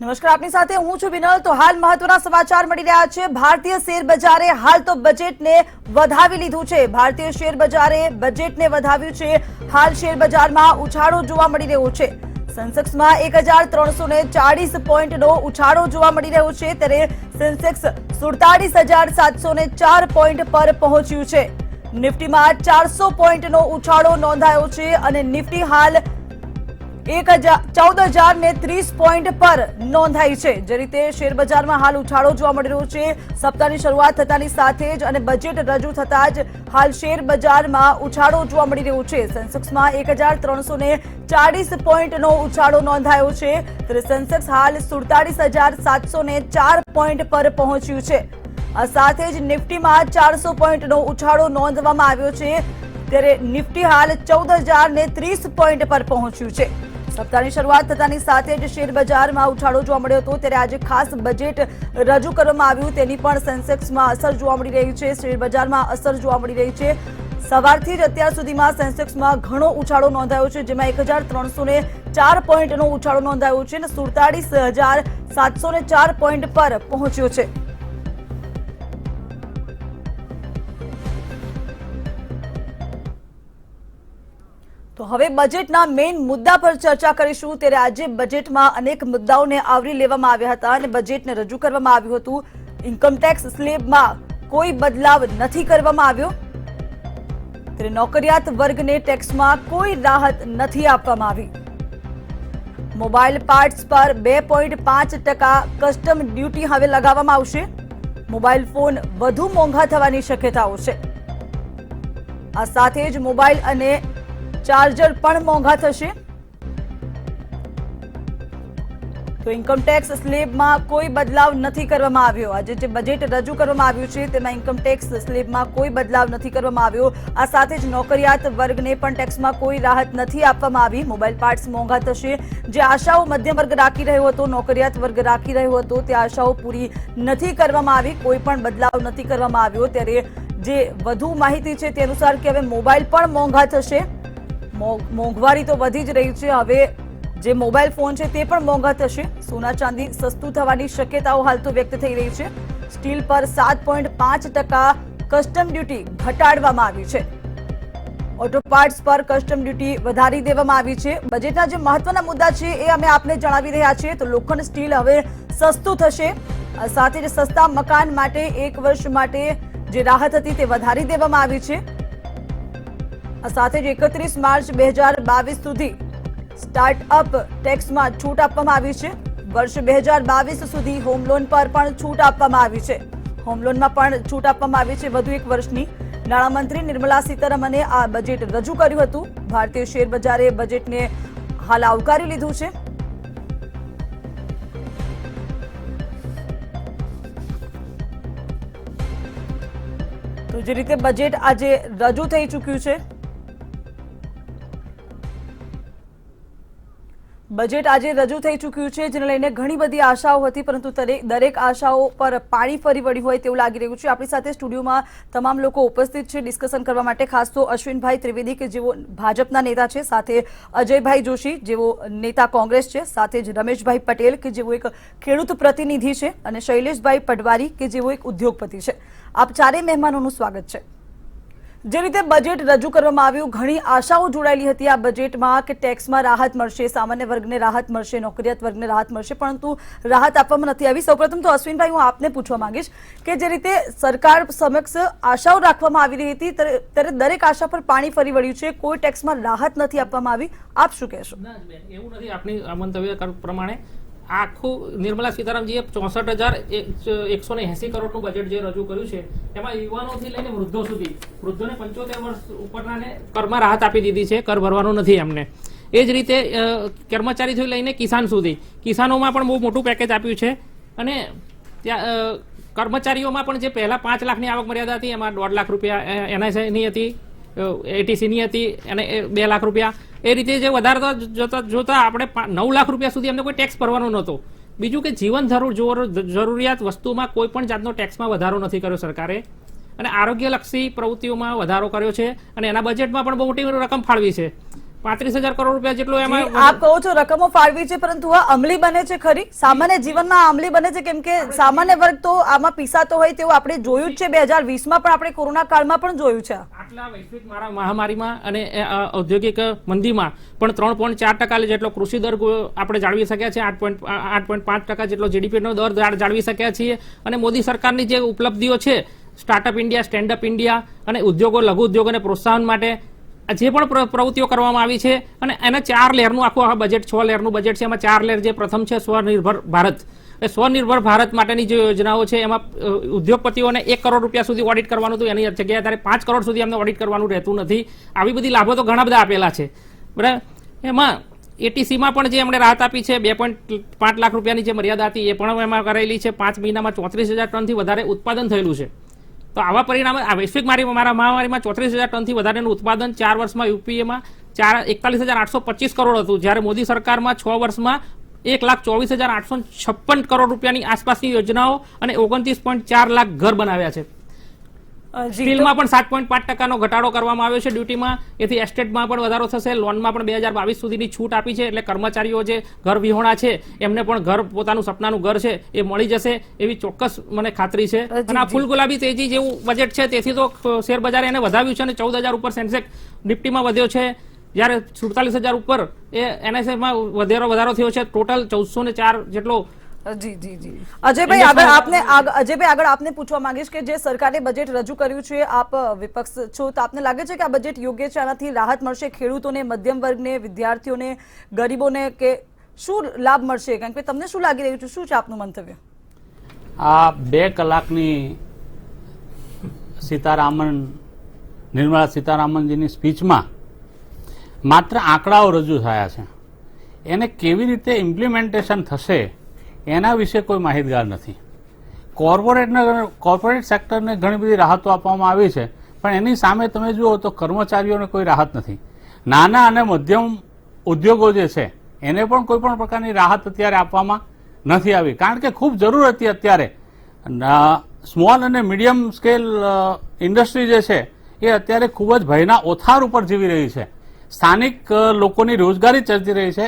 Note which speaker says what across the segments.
Speaker 1: નમસ્કાર, આપની સાથે હું છું વિનલ। તો હાલ મહત્વના સમાચાર મળી રહ્યા છે। ભારતીય શેર બજારે હાલ તો બજેટને વધાવી લીધું છે। ભારતીય શેર બજારે બજેટને વધાવ્યું છે। હાલ શેર બજારમાં ઉછાળો જોવા મળી રહ્યો છે। સેન્સેક્સમાં 1340 પોઈન્ટનો ઉછાળો જોવા મળી રહ્યો છે, ત્યારે સેન્સેક્સ 47,704 પોઈન્ટ પર પહોંચ્યું છે। નિફ્ટીમાં 400 પોઈન્ટનો ઉછાળો નોંધાયો છે અને નિફ્ટી હાલ 14,030 પોઈન્ટ પર નોંધાઈ છે। જે રીતે શેર બજારમાં હાલ ઉછાળો જોવા મળી રહ્યો છે, સપ્તાહની શરૂઆત થતાની સાથે જ અને બજેટ રજૂ થતા જ હાલ શેર બજારમાં ઉછાળો જોવા મળી રહ્યો છે। સેન્સેક્સમાં 1340 પોઈન્ટનો ઉછાળો નોંધાયો છે, ત્યારે સેન્સેક્સ હાલ 47,704 પોઈન્ટ પર પહોંચ્યું છે। આ સાથે જ નિફ્ટીમાં 400 પોઈન્ટનો ઉછાળો નોંધવામાં આવ્યો છે, ત્યારે નિફ્ટી હાલ 14,030 પોઈન્ટ પર પહોંચ્યું છે। સપ્તાહની શરૂઆત થતાની સાથે જ શેર બજારમાં ઉછાળો જોવા મળ્યો હતો, ત્યારે આજે ખાસ બજેટ રજૂ કરવામાં આવ્યું, તેની પણ સેન્સેક્સમાં અસર જોવા મળી રહી છે। શેર બજારમાં અસર જોવા મળી રહી છે। સવારથી જ અત્યાર સુધીમાં સેન્સેક્સમાં ઘણો ઉછાળો નોંધાયો છે, જેમાં 1304 પોઈન્ટનો ઉછાળો નોંધાયો છે અને 47,704 પોઈન્ટ પર પહોંચ્યો છે। તો હવે બજેટના મેઇન મુદ્દા પર ચર્ચા કરીશું। ત્યારે આજે બજેટમાં અનેક મુદ્દાઓને આવરી લેવામાં આવ્યા હતા અને બજેટને રજૂ કરવામાં આવ્યું હતું। ઇન્કમ ટેક્સ સ્લેબમાં કોઈ બદલાવ નથી કરવામાં આવ્યો, ત્યારે નોકરિયાત વર્ગને ટેક્સમાં કોઈ રાહત નથી આપવામાં આવી। મોબાઈલ પાર્ટ્સ પર 2.5% કસ્ટમ ડ્યુટી હવે લગાવવામાં આવશે। મોબાઈલ ફોન વધુ મોંઘા થવાની શક્યતાઓ છે। આ સાથે જ મોબાઈલ અને ચાર્જર પણ મોંઘા થશે। તો ઇન્કમ ટેક્સ સ્લેબમાં કોઈ બદલાવ નથી કરવામાં આવ્યો। આજે જે બજેટ રજૂ કરવામાં આવ્યું છે તેમાં ઇન્કમ ટેક્સ સ્લેબમાં કોઈ બદલાવ નથી કરવામાં આવ્યો। આ સાથે જ નોકરિયાત વર્ગને પણ ટેક્સમાં કોઈ રાહત નથી આપવામાં આવી। મોબાઈલ પાર્ટ્સ મોંઘા થશે। જે આશાઓ મધ્યમ વર્ગ રાખી રહ્યો હતો, નોકરિયાત વર્ગ રાખી રહ્યો હતો, તે આશાઓ પૂરી નથી કરવામાં આવી। કોઈ પણ બદલાવ નથી કરવામાં આવ્યો। ત્યારે જે વધુ માહિતી છે તે અનુસાર કે હવે મોબાઈલ પણ મોંઘા થશે। મોંઘવારી તો વધી જ રહી છે, હવે જે મોબાઈલ ફોન છે તે પણ મોંઘા થશે। સોના ચાંદી સસ્તું થવાની શક્યતાઓ હાલ તો વ્યક્ત થઈ રહી છે। સ્ટીલ પર 7.5% કસ્ટમ ડ્યુટી ઘટાડવામાં આવી છે। ઓટો પાર્ટ્સ પર કસ્ટમ ડ્યુટી વધારી દેવામાં આવી છે। બજેટના જે મહત્વના મુદ્દા છે એ અમે આપને જણાવી રહ્યા છીએ। તો લોખંડ સ્ટીલ હવે સસ્તું થશે। સાથે જ સસ્તા મકાન માટે 1 વર્ષ માટે જે રાહત હતી તે વધારી દેવામાં આવી છે। સાથે જ 31 માર્ચ 2022 સુધી સ્ટાર્ટઅપ ટેક્સમાં છૂટ આપવામાં આવી છે। વર્ષ 2022 સુધી હોમ લોન પર પણ છૂટ આપવામાં આવી છે। હોમ લોનમાં પણ છૂટ આપવામાં આવી છે વધુ 1 વર્ષની। નાણામંત્રી નિર્મલા સીતારમણે આ બજેટ રજૂ કર્યું હતું। ભારતીય શેર બજારે બજેટને હાલ આવકારી લીધું છે। તો જે રીતે બજેટ આજે રજૂ થઈ ચૂક્યું છે, બજેટ આજે રજૂ થઈ ચૂક્યું છે, જેને લઈને ઘણી બધી આશાઓ હતી, પરંતુ દરેક આશાઓ પર પાણી ફરી વળ્યું હોય તેવું લાગી રહ્યું છે। આપણી સાથે સ્ટુડિયોમાં તમામ લોકો ઉપસ્થિત છે ડિસ્કશન કરવા માટે। ખાસ તો અશ્વિનભાઈ ત્રિવેદી કે જેઓ ભાજપના નેતા છે, સાથે અજયભાઈ જોશી જેઓ નેતા કોંગ્રેસ છે, સાથે જ રમેશભાઈ પટેલ કે જેઓ એક ખેડૂત પ્રતિનિધિ છે અને શૈલેષભાઈ પટવારી કે જેઓ એક ઉદ્યોગપતિ છે। આપ ચારેય મહેમાનોનું સ્વાગત છે। જે રીતે બજેટ રજૂ કરવામાં આવ્યું, ઘણી આશાઓ જોડાયેલી હતી આ બજેટમાં કે ટેક્સમાં રાહત મળશે, સામાન્ય વર્ગને રાહત મળશે, નોકરિયાત વર્ગને રાહત મળશે, પરંતુ રાહત આપવામાં નથી આવી। સૌપ્રથમ તો અશ્વિનભાઈ હું આપને પૂછવા માંગીશ કે જે રીતે સરકાર સમક્ષ આશાઓ રાખવામાં આવી રહી હતી, ત્યારે દરેક આશા પર પાણી ફરી વળ્યું છે, કોઈ ટેક્સમાં રાહત નથી આપવામાં આવી, આપ શું કહેશો?
Speaker 2: એવું નથી। આપની મંતવ્ય પ્રમાણે આખું નિર્મલા સીતારામજીએ 64,180 કરોડનું બજેટ જે રજૂ કર્યું છે એમાં યુવાનોથી લઈને વૃદ્ધો સુધી, વૃદ્ધોને 75 વર્ષ ઉપરનાને કરમાં રાહત આપી દીધી છે, કર ભરવાનો નથી એમને। એ જ રીતે કર્મચારીથી લઈને કિસાન સુધી, કિસાનોમાં પણ બહુ મોટું પેકેજ આપ્યું છે। અને ત્યાં કર્મચારીઓમાં પણ જે પહેલાં 5 લાખની આવક મર્યાદા હતી એમાં 1.5 લાખ રૂપિયા એનઆઈસીની હતી, એટીસીની હતી અને 2 લાખ રૂપિયા। એ રીતે જે વધારતા જોતા આપણે 9 લાખ રૂપિયા સુધી એમને કોઈ ટેક્સ ભરવાનો નહોતો। બીજું કે જીવન જરૂરિયાત વસ્તુમાં કોઈ પણ જાતનો ટેક્સમાં વધારો નથી કર્યો સરકારે। અને આરોગ્યલક્ષી પ્રવૃત્તિઓમાં વધારો કર્યો છે અને એના બજેટમાં પણ બહુ મોટી રકમ ફાળવી છે। 35,000 કરોડ રૂપિયા જેટલું એમાં
Speaker 1: આપ કહો છો રકમો ફાળવી છે, પરંતુ આ અમલી બને છે ખરી? સામાન્ય જીવનમાં અમલી બને છે? કેમ કે સામાન્ય વર્ગ તો આમાં પીસાતો હોય તેવું આપણે જોયું જ છે. 2020માં પણ આપણે કોરોના કાળમાં પણ જોયું છે.
Speaker 2: આટલા વૈશ્વિક મહામારીમાં અને ઔદ્યોગિક મંદીમાં પણ 3.4% જેટલો કૃષિ દર આપણે જાળવી શક્યા છે. 8.5% જેટલો જીડીપીનો દર જાળવી શક્યા છીએ. અને મોદી સરકારની જે ઉપલબ્ધિઓ છે, સ્ટાર્ટઅપ ઇન્ડિયા, સ્ટેન્ડઅપ ઇન્ડિયા અને ઉદ્યોગો, લઘુ ઉદ્યોગોને પ્રોત્સાહન માટે જે પણ પ્રવૃત્તિઓ કરવામાં આવી છે, અને એના 4 લેયરનું આખું બજેટ, 6 લેયરનું બજેટ છે. એમાં 4 લેયર, જે પ્રથમ છે સ્વનિર્ભર ભારત. એ સ્વનિર્ભર ભારત માટેની જે યોજનાઓ છે, એમાં ઉદ્યોગપતિઓને 1 કરોડ રૂપિયા સુધી ઓડિટ કરવાનું હતું, એની જગ્યાએ અત્યારે 5 કરોડ સુધી એમને ઓડિટ કરવાનું રહેતું નથી. આવી બધી લાભો તો ઘણા બધા આપેલા છે, બરાબર. એમાં એટીસીમાં પણ જે એમણે રાહત આપી છે, 2.5 લાખ રૂપિયાની જે મર્યાદા હતી એ પણ એમાં કરેલી છે. 5 મહિનામાં 34,000 ટનથી વધારે ઉત્પાદન થયેલું છે. તો આવા પરિણામે આ વૈશ્વિક મહામારીમાં 34,000 ટનથી વધારેનું ઉત્પાદન 4 વર્ષમાં યુપીએમાં 41,825 કરોડ હતું, જ્યારે મોદી સરકારમાં 6 વર્ષમાં 1,24,856 કરોડ રૂપિયાની આસપાસની યોજનાઓ અને 29.4 લાખ ઘર બનાવ્યા છે. સ્ટીલમાં પણ 7.5% ઘટાડો કરવામાં આવ્યો છે ડ્યુટીમાં. એથી એસ્ટેટમાં પણ વધારો થશે. લોનમાં પણ 2022 સુધીની છૂટ આપી છે, એટલે કર્મચારીઓ જે ઘર વિહોણા છે એમને પણ ઘર, પોતાનું સપનાનું ઘર છે એ મળી જશે એવી ચોક્કસ મને ખાતરી છે. અને આ ફૂલ ગુલાબી તેજી જેવું બજેટ છે, તેથી તો શેર બજારે એને વધાવ્યું છે અને 14,000 ઉપર સેન્સેક્સ નિફ્ટીમાં વધ્યો છે, જ્યારે 47,000 ઉપર એ એનએસએમાં વધારો થયો છે. ટોટલ 1,404 જેટલો.
Speaker 1: જી અજયભાઈ, આગળ આપને પૂછવા માંગીશ કે જે સરકારે બજેટ રજૂ કર્યું છે, આપ વિપક્ષ છો, તો આપને લાગે છે કે આ બજેટ યોગ્ય છે? આનાથી રાહત મળશે ખેડૂતોને, મધ્યમ વર્ગને, વિદ્યાર્થીઓને, ગરીબોને, કે શું લાભ મળશે? કારણ કે તમને શું લાગી રહ્યું છે? શું છે આપનું મંતવ્ય?
Speaker 3: આ 2 કલાકની નિર્મલા સીતારામનજીની સ્પીચમાં માત્ર આંકડાઓ રજૂ થયા છે. એને કેવી રીતે ઇમ્પ્લિમેન્ટેશન થશે એના વિશે કોઈ માહિતગાર નથી. કોર્પોરેટ સેક્ટરને ઘણી બધી રાહતો આપવામાં આવી છે, પણ એની સામે તમે જુઓ તો કર્મચારીઓને કોઈ રાહત નથી. નાના અને મધ્યમ ઉદ્યોગો જે છે એને પણ કોઈ પણ પ્રકારની રાહત અત્યારે આપવામાં નથી આવી, કારણ કે ખૂબ જરૂર હતી અત્યારે. સ્મોલ અને મીડિયમ સ્કેલ ઇન્ડસ્ટ્રી જે છે એ અત્યારે ખૂબ જ ભયના ઓથાર ઉપર જીવી રહી છે. સ્થાનિક લોકોની રોજગારી ચર્ચી રહી છે.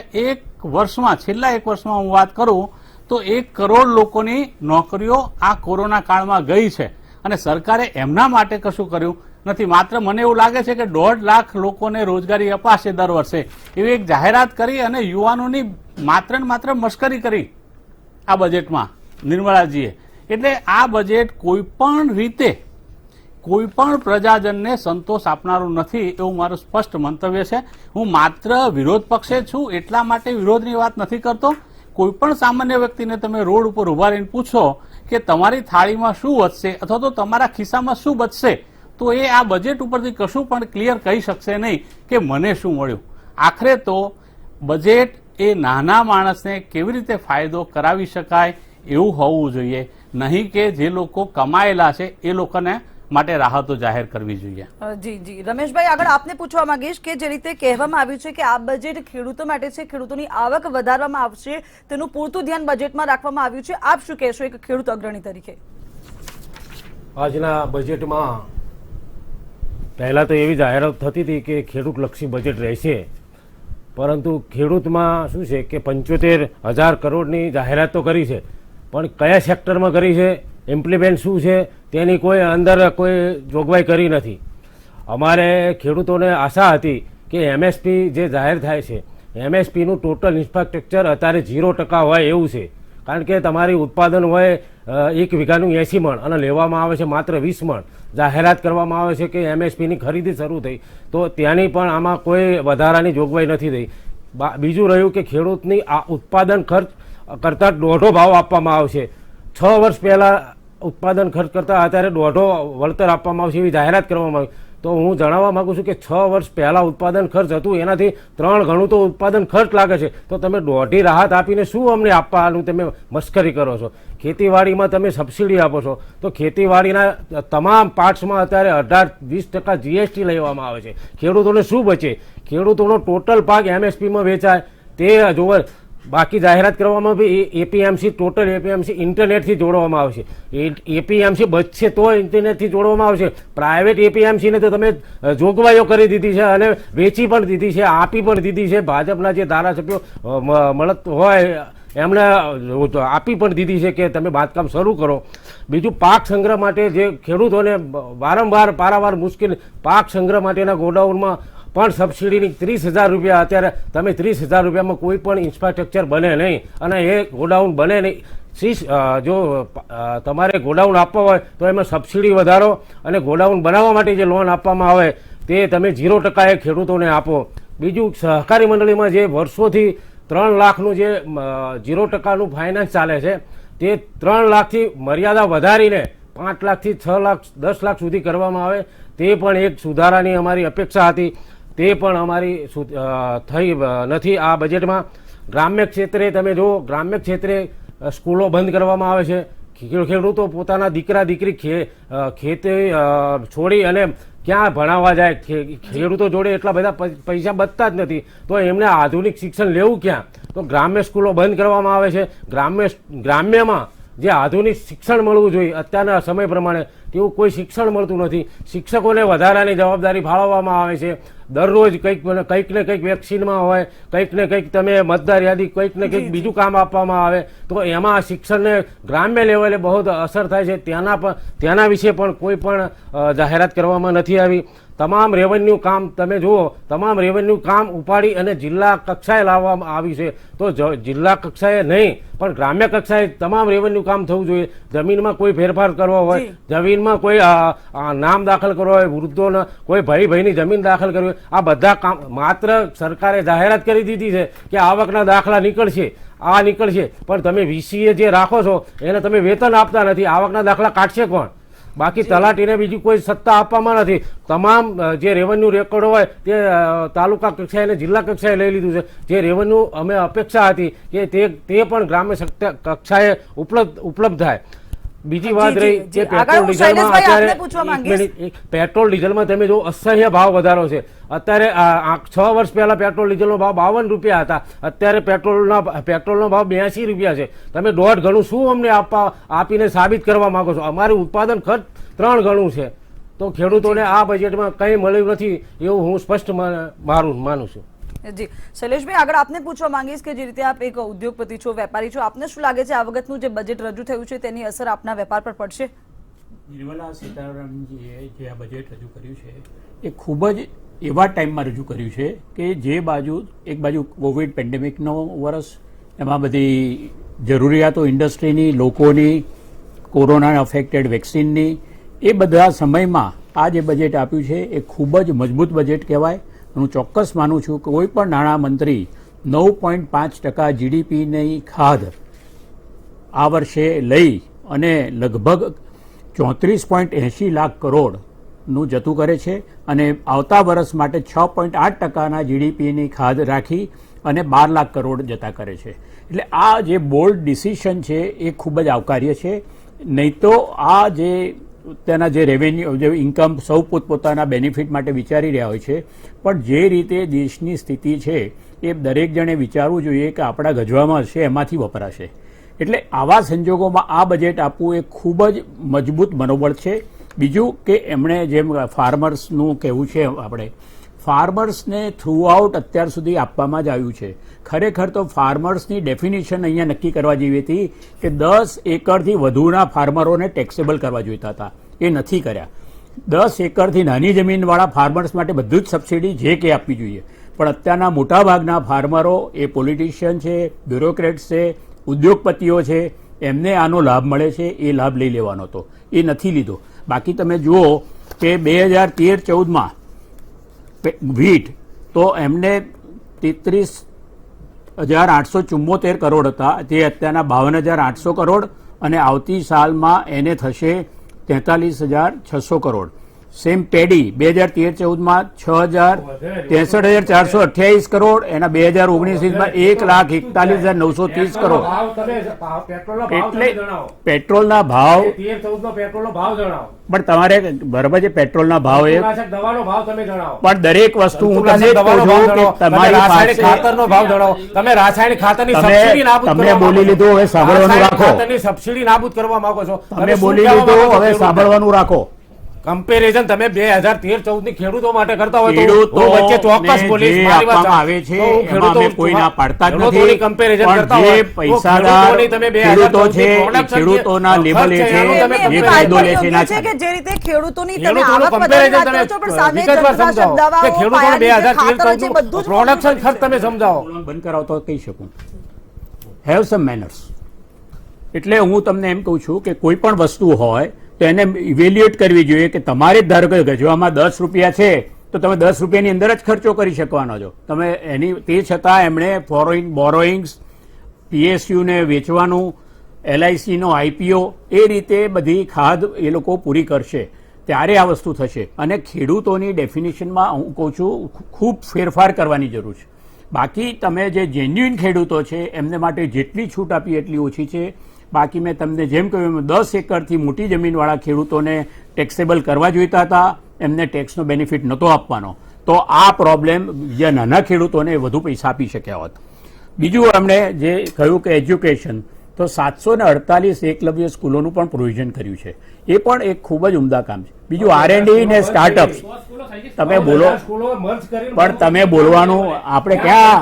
Speaker 3: છેલ્લા એક વર્ષમાં હું વાત કરું તો 1 કરોડ લોકોની નોકરીઓ આ કોરોના કાળમાં ગઈ છે, અને સરકારે એમના માટે કશું કર્યું નથી. માત્ર મને એવું લાગે છે કે 1.5 લાખ લોકોને રોજગારી અપાશે દર વર્ષે એવી એક જાહેરાત કરી અને યુવાનોની માત્ર ને માત્ર મશ્કરી કરી આ બજેટમાં નિર્મલાજીએ. એટલે આ બજેટ કોઈ પણ રીતે કોઈ પણ પ્રજાજનને સંતોષ આપનારું નથી એવું મારું સ્પષ્ટ મંતવ્ય છે. હું માત્ર વિરોધ પક્ષે છું એટલા માટે વિરોધની વાત નથી કરતો. કોઈ પણ સામાન્ય વ્યક્તિને તમે રોડ ઉપર ઉભા રહીને પૂછો કે તમારી થાળીમાં શું વધશે અથવા તો તમારા ખિસ્સામાં શું બચશે, તો એ આ બજેટ ઉપરથી કશું પણ ક્લિયર કહી શકશે નહીં કે મને શું મળ્યું. આખરે તો બજેટ એ નાના માણસને કેવી રીતે ફાયદો કરાવી શકાય એવું હોવું જોઈએ, નહીં કે જે લોકો કમાયેલા છે એ લોકોને માટે રાહતો જાહેર કરવી જોઈએ.
Speaker 1: જી રમેશભાઈ, આગળ આપને પૂછવા માંગીશ કે જે રીતે કહેવામાં આવ્યું છે કે આ બજેટ ખેડૂતો માટે છે, ખેડૂતોની આવક વધારવામાં આવશે, તેનું પૂરતું ધ્યાન બજેટમાં રાખવામાં આવ્યું છે. આપ શું કહેશો એક ખેડૂત અગ્રણી તરીકે?
Speaker 4: આજના બજેટમાં પહેલા તો એવી જાહેરાત થતી હતી કે ખેડૂત લક્ષી બજેટ રહેશે, પરંતુ ખેડૂતમાં શું છે કે 75,000 કરોડની જાહેરાત તો કરી છે, પણ કયા સેક્ટરમાં કરી છે, ઇમ્પ્લિમેન્ટ શું છે તેની કોઈ અંદર કોઈ જોગવાઈ કરી નથી. અમારે ખેડૂતોને આશા હતી કે એમએસપી જે જાહેર થાય છે, એમએસપીનું ટોટલ ઇન્ફ્રાસ્ટ્રક્ચર અત્યારે 0% હોય એવું છે, કારણ કે તમારી ઉત્પાદન હોય 1 વીઘાનું 80 મણ અને લેવામાં આવે છે માત્ર 20 મણ. જાહેરાત કરવામાં આવે છે કે એમએસપીની ખરીદી શરૂ થઈ, તો ત્યાંની પણ આમાં કોઈ વધારાની જોગવાઈ નથી થઈ. બીજું રહ્યું કે ખેડૂતની આ ઉત્પાદન ખર્ચ કરતાં 1.5 ભાવ આપવામાં આવશે. 6 વર્ષ પહેલાં ઉત્પાદન ખર્ચ કરતાં અત્યારે 1.5 વળતર આપવામાં આવશે એવી જાહેરાત કરવામાં આવી. તો હું જણાવવા માગું છું કે 6 વર્ષ પહેલાં ઉત્પાદન ખર્ચ હતું એનાથી 3 ગણું તો ઉત્પાદન ખર્ચ લાગે છે, તો તમે 1.5 રાહત આપીને શું અમને આપવાનું તમે મશ્કરી કરો છો? ખેતીવાડીમાં તમે સબસિડી આપો છો, તો ખેતીવાડીના તમામ પાર્ટ્સમાં અત્યારે 18-20% જીએસટી લેવામાં આવે છે. ખેડૂતોને શું બચે? ખેડૂતોનો ટોટલ પાક એમએસપીમાં વેચાય તે જોવે. બાકી જાહેરાત કરવામાં બી એપીએમસી ટોટલ એપીએમસી ઇન્ટરનેટથી જોડવામાં આવશે. એપીએમસી બચશે તો ઇન્ટરનેટથી જોડવામાં આવશે. પ્રાઇવેટ એપીએમસીને તો તમે જોગવાઈઓ કરી દીધી છે અને વેચી પણ દીધી છે, આપી પણ દીધી છે. ભાજપના જે ધારાસભ્યો મળત હોય એમણે આપી પણ દીધી છે કે તમે બાંધકામ શરૂ કરો. બીજું પાક સંગ્રહ માટે જે ખેડૂતોને વારંવાર પારાવાર મુશ્કેલ, પાક સંગ્રહ માટેના ગોડાઉનમાં પણ સબસિડીની 30,000 રૂપિયા, અત્યારે તમે 30,000 રૂપિયામાં કોઈ પણ ઇન્ફ્રાસ્ટ્રક્ચર બને નહીં અને એ ગોડાઉન બને નહીં. જો તમારે ગોડાઉન આપવા હોય તો એમાં સબસિડી વધારો અને ગોડાઉન બનાવવા માટે જે લોન આપવામાં આવે તે તમે 0% ખેડૂતોને આપો. બીજું સહકારી મંડળીમાં જે વર્ષોથી 3 લાખનું જે 0%નું ફાઇનાન્સ ચાલે છે તે 3 લાખથી મર્યાદા વધારીને 5 લાખથી 6 લાખ 10 લાખ સુધી કરવામાં આવે. તે પણ એક સુધારાની અમારી અપેક્ષા હતી, તે પણ અમારી થઈ નથી આ બજેટમાં. ગ્રામ્ય ક્ષેત્રે તમે જુઓ, ગ્રામ્ય ક્ષેત્રે સ્કૂલો બંધ કરવામાં આવે છે. ખેડૂતો પોતાના દીકરા દીકરી ખેતી છોડી અને ક્યાં ભણાવવા જાય? ખેડૂતો જોડે એટલા બધા પૈસા બચતા જ નથી, તો એમને આધુનિક શિક્ષણ લેવું ક્યાં? તો ગ્રામ્ય સ્કૂલો બંધ કરવામાં આવે છે. ગ્રામ્યમાં જે આધુનિક શિક્ષણ મળવું જોઈએ અત્યારના સમય પ્રમાણે તેવું કોઈ શિક્ષણ મળતું નથી. શિક્ષકોને વધારાની જવાબદારી ફાળવવામાં આવે છે. દરરોજ કંઈક ને કંઈક વેક્સિનમાં હોય, કંઈક ને કંઈક તમે મતદાર યાદી, કંઈક ને કંઈક બીજું કામ આપવામાં આવે, તો એમાં શિક્ષણને ગ્રામ્ય લેવલે બહુ અસર થાય છે. તેના વિશે પણ કોઈ પણ જાહેરાત કરવામાં નથી આવી. તમામ રેવન્યુ કામ તમે જુઓ, તમામ રેવન્યુ કામ ઉપાડી અને જિલ્લા કક્ષાએ લાવવામાં આવ્યું છે. તો જિલ્લા કક્ષાએ નહીં પણ ગ્રામ્ય કક્ષાએ તમામ રેવન્યુ કામ થવું જોઈએ. જમીનમાં કોઈ ફેરફાર કરવો હોય, જમીનમાં કોઈ નામ દાખલ કરવો હોય, વૃદ્ધોના કોઈ ભાઈની જમીન દાખલ કરવી હોય, આ બધા કામ માત્ર સરકારે જાહેરાત કરી દીધી છે કે આવકના દાખલા નીકળશે, આ નીકળશે, પણ તમે વીસીએ જે રાખો છો એને તમે વેતન આપતા નથી. આવકના દાખલા કાઢશે કોણ? બાકી તલાટીને બીજી કોઈ સત્તા આપવામાં નથી. તમામ જે રેવન્યુ રેકોર્ડ હોય તે તાલુકા કક્ષાએ અને જિલ્લા કક્ષાએ લઈ લીધું છે. જે રેવન્યુ અમે અપેક્ષા હતી કે તે પણ ગ્રામ્ય કક્ષાએ ઉપલબ્ધ થાય. બીજી વાત રહી કે પેટ્રોલ ડીઝલમાં અત્યારે પેટ્રોલ ડીઝલમાં તમે જો અસહ્ય ભાવ વધારો છે. અત્યારે 6 વર્ષ પહેલા પેટ્રોલ ડીઝલનો ભાવ 52 રૂપિયા હતા, અત્યારે પેટ્રોલનો ભાવ 82 રૂપિયા છે. તમે 1.5 ગણું શું અમને આપીને સાબિત કરવા માંગો છો? અમારું ઉત્પાદન ખર્ચ 3 ગણું છે. તો ખેડૂતોને આ બજેટમાં કંઈ મળ્યું નથી એવું હું સ્પષ્ટ માનું છું.
Speaker 1: જી શૈલેષભાઈ, આગળ આપને પૂછવા માંગીશ કે જે રીતે આપ એક ઉદ્યોગપતિ છો, વેપારી છો, આપને શું લાગે છે આ વખતનું જે બજેટ રજૂ થયું છે તેની અસર આપના વેપાર પર પડશે?
Speaker 5: નિર્મલા સીતારામનજીએ જે આ બજેટ રજૂ કર્યું છે એ ખૂબ જ એવા ટાઈમમાં રજૂ કર્યું છે કે જે એક બાજુ કોવિડ પેન્ડેમિકનો વર્ષ, એમાં બધી જરૂરિયાતો ઇન્ડસ્ટ્રીની, લોકોની, કોરોના અફેક્ટેડ વેક્સિનની, એ બધા સમયમાં આ જે બજેટ આપ્યું છે એ ખૂબ જ મજબૂત બજેટ કહેવાય. હું ચોક્કસ માનું છું કે કોઈ પણ નાણામંત્રી 9.5% જીડીપીની ખાધ આ વર્ષે લઈ અને લગભગ 34.80 લાખ કરોડનું જતું કરે છે અને આવતા વર્ષ માટે 6.8%ના જીડીપીની ખાધ રાખી અને 12 લાખ કરોડ જતા કરે છે. એટલે આ જે બોલ્ડ ડિસિઝન છે એ ખૂબ જ આવકાર્ય છે. નહીં તો આ જે તેના જે રેવન્યુ, જે ઇન્કમ સૌ પોતપોતાના બેનિફિટ માટે વિચારી રહ્યા હોય છે, પણ જે રીતે દેશની સ્થિતિ છે એ દરેક જણે વિચારવું જોઈએ કે આપણા ગજવામાં હશે એમાંથી વપરાશે. એટલે આવા સંજોગોમાં આ બજેટ આપવું એ ખૂબ જ મજબૂત મનોબળ છે. બીજું કે એમણે જેમ ફાર્મર્સનું કહેવું છે, આપણે ફાર્મર્સને થ્રુઆઉટ અત્યાર સુધી આપવામાં જ આવ્યું છે. ખરેખર તો ફાર્મર્સની ડેફિનેશન અહીંયા નક્કી કરવા જેવી હતી કે 10 એકરથી વધુના ફાર્મરોને ટેક્સેબલ કરવા જોઈતા હતા, એ નથી કર્યા. 10 એકરથી નાની જમીનવાળા ફાર્મર્સ માટે બધું જ સબસિડી જે કે આપવી જોઈએ, પણ અત્યારના મોટાભાગના ફાર્મરો એ પોલિટિશિયન છે, બ્યુરોક્રેટ્સ છે, ઉદ્યોગપતિઓ છે, એમને આનો લાભ મળે છે, એ લાભ લઈ લેવાનો હતો, એ નથી લીધો. બાકી તમે જુઓ કે 2013-14માં વીટ તો એમને 33,874 કરોડ હતા, તે અત્યારના 52,800 કરોડ અને આવતી સાલમાં એને થશે 43,600 કરોડ. સેમ પેડી 2013-14 6,63,428 કરોડ, એના 2019-20માં 1,41,930 કરોડ. એટલે પેટ્રોલના ભાવ,
Speaker 4: પેટ્રોલનો ભાવ જણાવો.
Speaker 5: પણ તમારે બરાબર છે પેટ્રોલના ભાવ એ,
Speaker 4: દવાનો ભાવ તમે જણાવો.
Speaker 5: પણ દરેક વસ્તુ હું તમને જ કહું છું કે તમારી
Speaker 4: રાસાયણિક
Speaker 5: પાસે
Speaker 4: ખાતરનો ભાવ જણાવો. તમે રાસાયણિક ખાતરની
Speaker 5: તમે
Speaker 4: સબસિડી નાબૂદ
Speaker 5: તમે
Speaker 4: કરવા
Speaker 5: બોલી
Speaker 4: માંગો છો.
Speaker 5: લીધું, હવે સાંભળવાનું
Speaker 4: રાસાયણિક
Speaker 5: રાખો.
Speaker 4: ખાતરની સબસિડી નાબૂદ કરવા માંગો છો.
Speaker 5: તમે
Speaker 4: શું
Speaker 5: બોલી
Speaker 4: કહેવા
Speaker 5: લીધું,
Speaker 4: માંગો છો
Speaker 5: હવે
Speaker 4: ખેડૂતો?
Speaker 5: સાંભળવાનું રાખો.
Speaker 4: કમ્પેરિઝન તમે 2013-14 ની ખેડૂતો માટે કરતા હોય તો
Speaker 5: ખેડૂતો
Speaker 4: હું વચ્ચે ચોક્કસ
Speaker 5: ને
Speaker 4: બોલીશ.
Speaker 5: જે
Speaker 4: મારી વાત
Speaker 5: આપવામાં આવે છે
Speaker 4: તો હું
Speaker 5: એમાં અમે કોઈના પાડતા જ નથી.
Speaker 4: ખેડૂતોની comparison
Speaker 5: પણ
Speaker 4: કરતા
Speaker 5: જે
Speaker 4: હોય તો
Speaker 5: પૈસાદાર
Speaker 4: ખેડૂતોની તમે 2014
Speaker 5: ખેડૂતો છે,
Speaker 4: ની
Speaker 5: એ
Speaker 4: production
Speaker 5: ખેડૂતોના
Speaker 4: જે
Speaker 5: લેબલે
Speaker 4: ખર્ચ
Speaker 5: છે,
Speaker 4: એનો તમે
Speaker 5: જે
Speaker 1: એમની
Speaker 5: ફાયદો લે છે
Speaker 1: વાત
Speaker 5: એના
Speaker 1: છે કે જે રીતે ખેડૂતોની તમે
Speaker 4: ખેડૂતોનું
Speaker 1: આવક
Speaker 4: comparison
Speaker 1: વધારી વાત કરો છો, પણ સામે
Speaker 4: વિગતવાર
Speaker 1: જંતુનાશક
Speaker 4: સમજાવો
Speaker 1: દવાઓ,
Speaker 4: કે ખેડૂતોને
Speaker 1: પાયાની જે ખાતર છે,
Speaker 4: 2013-14
Speaker 1: બધું જ
Speaker 4: પ્રોડક્શન ખર્ચ તમે સમજાવો.
Speaker 5: બંધ કરાવો તો કહી શકું. Have sum manners. એટલે હું તમને એમ કહું છું કે કોઈ પણ વસ્તુ હોય તો એને ઇવેલ્યુએટ કરવી જોઈએ કે તમારે જ ધારો કે ગજવામાં 10 રૂપિયા છે તો તમે 10 રૂપિયાની અંદર જ ખર્ચો કરી શકવાનો છો તમે. એની તે છતાં એમણે બોરોઈંગ્સ, PSUને વેચવાનું, LICનો IPO, એ રીતે બધી ખાધ એ લોકો પૂરી કરશે ત્યારે આ વસ્તુ થશે. અને ખેડૂતોની ડેફિનેશનમાં હું કહું છું ખૂબ ફેરફાર કરવાની જરૂર છે. બાકી તમે જે જેન્યુઇન ખેડૂતો છે એમને માટે જેટલી છૂટ આપી એટલી ઓછી છે. બાકી મેં તમને જેમ કહ્યું, 10 એકરથી મોટી જમીનવાળા ખેડૂતોને ટેક્સેબલ કરવા જોઈતા હતા, એમને ટેક્સનો બેનિફિટ નહોતો આપવાનો. તો આ પ્રોબ્લેમ જે નાના ખેડૂતોને વધુ પૈસા આપી શક્યા હોત. બીજું એમણે જે કહ્યું કે એજ્યુકેશન, તો 748 એકલવ્ય સ્કૂલોનું પણ પ્રોવિઝન કર્યું છે. એ પણ એક ખૂબ જ ઉમદા કામ છે. બીજું R&D ને સ્ટાર્ટઅપ્સ. તમે બોલો, પણ તમે બોલવાનું આપણે ક્યાં,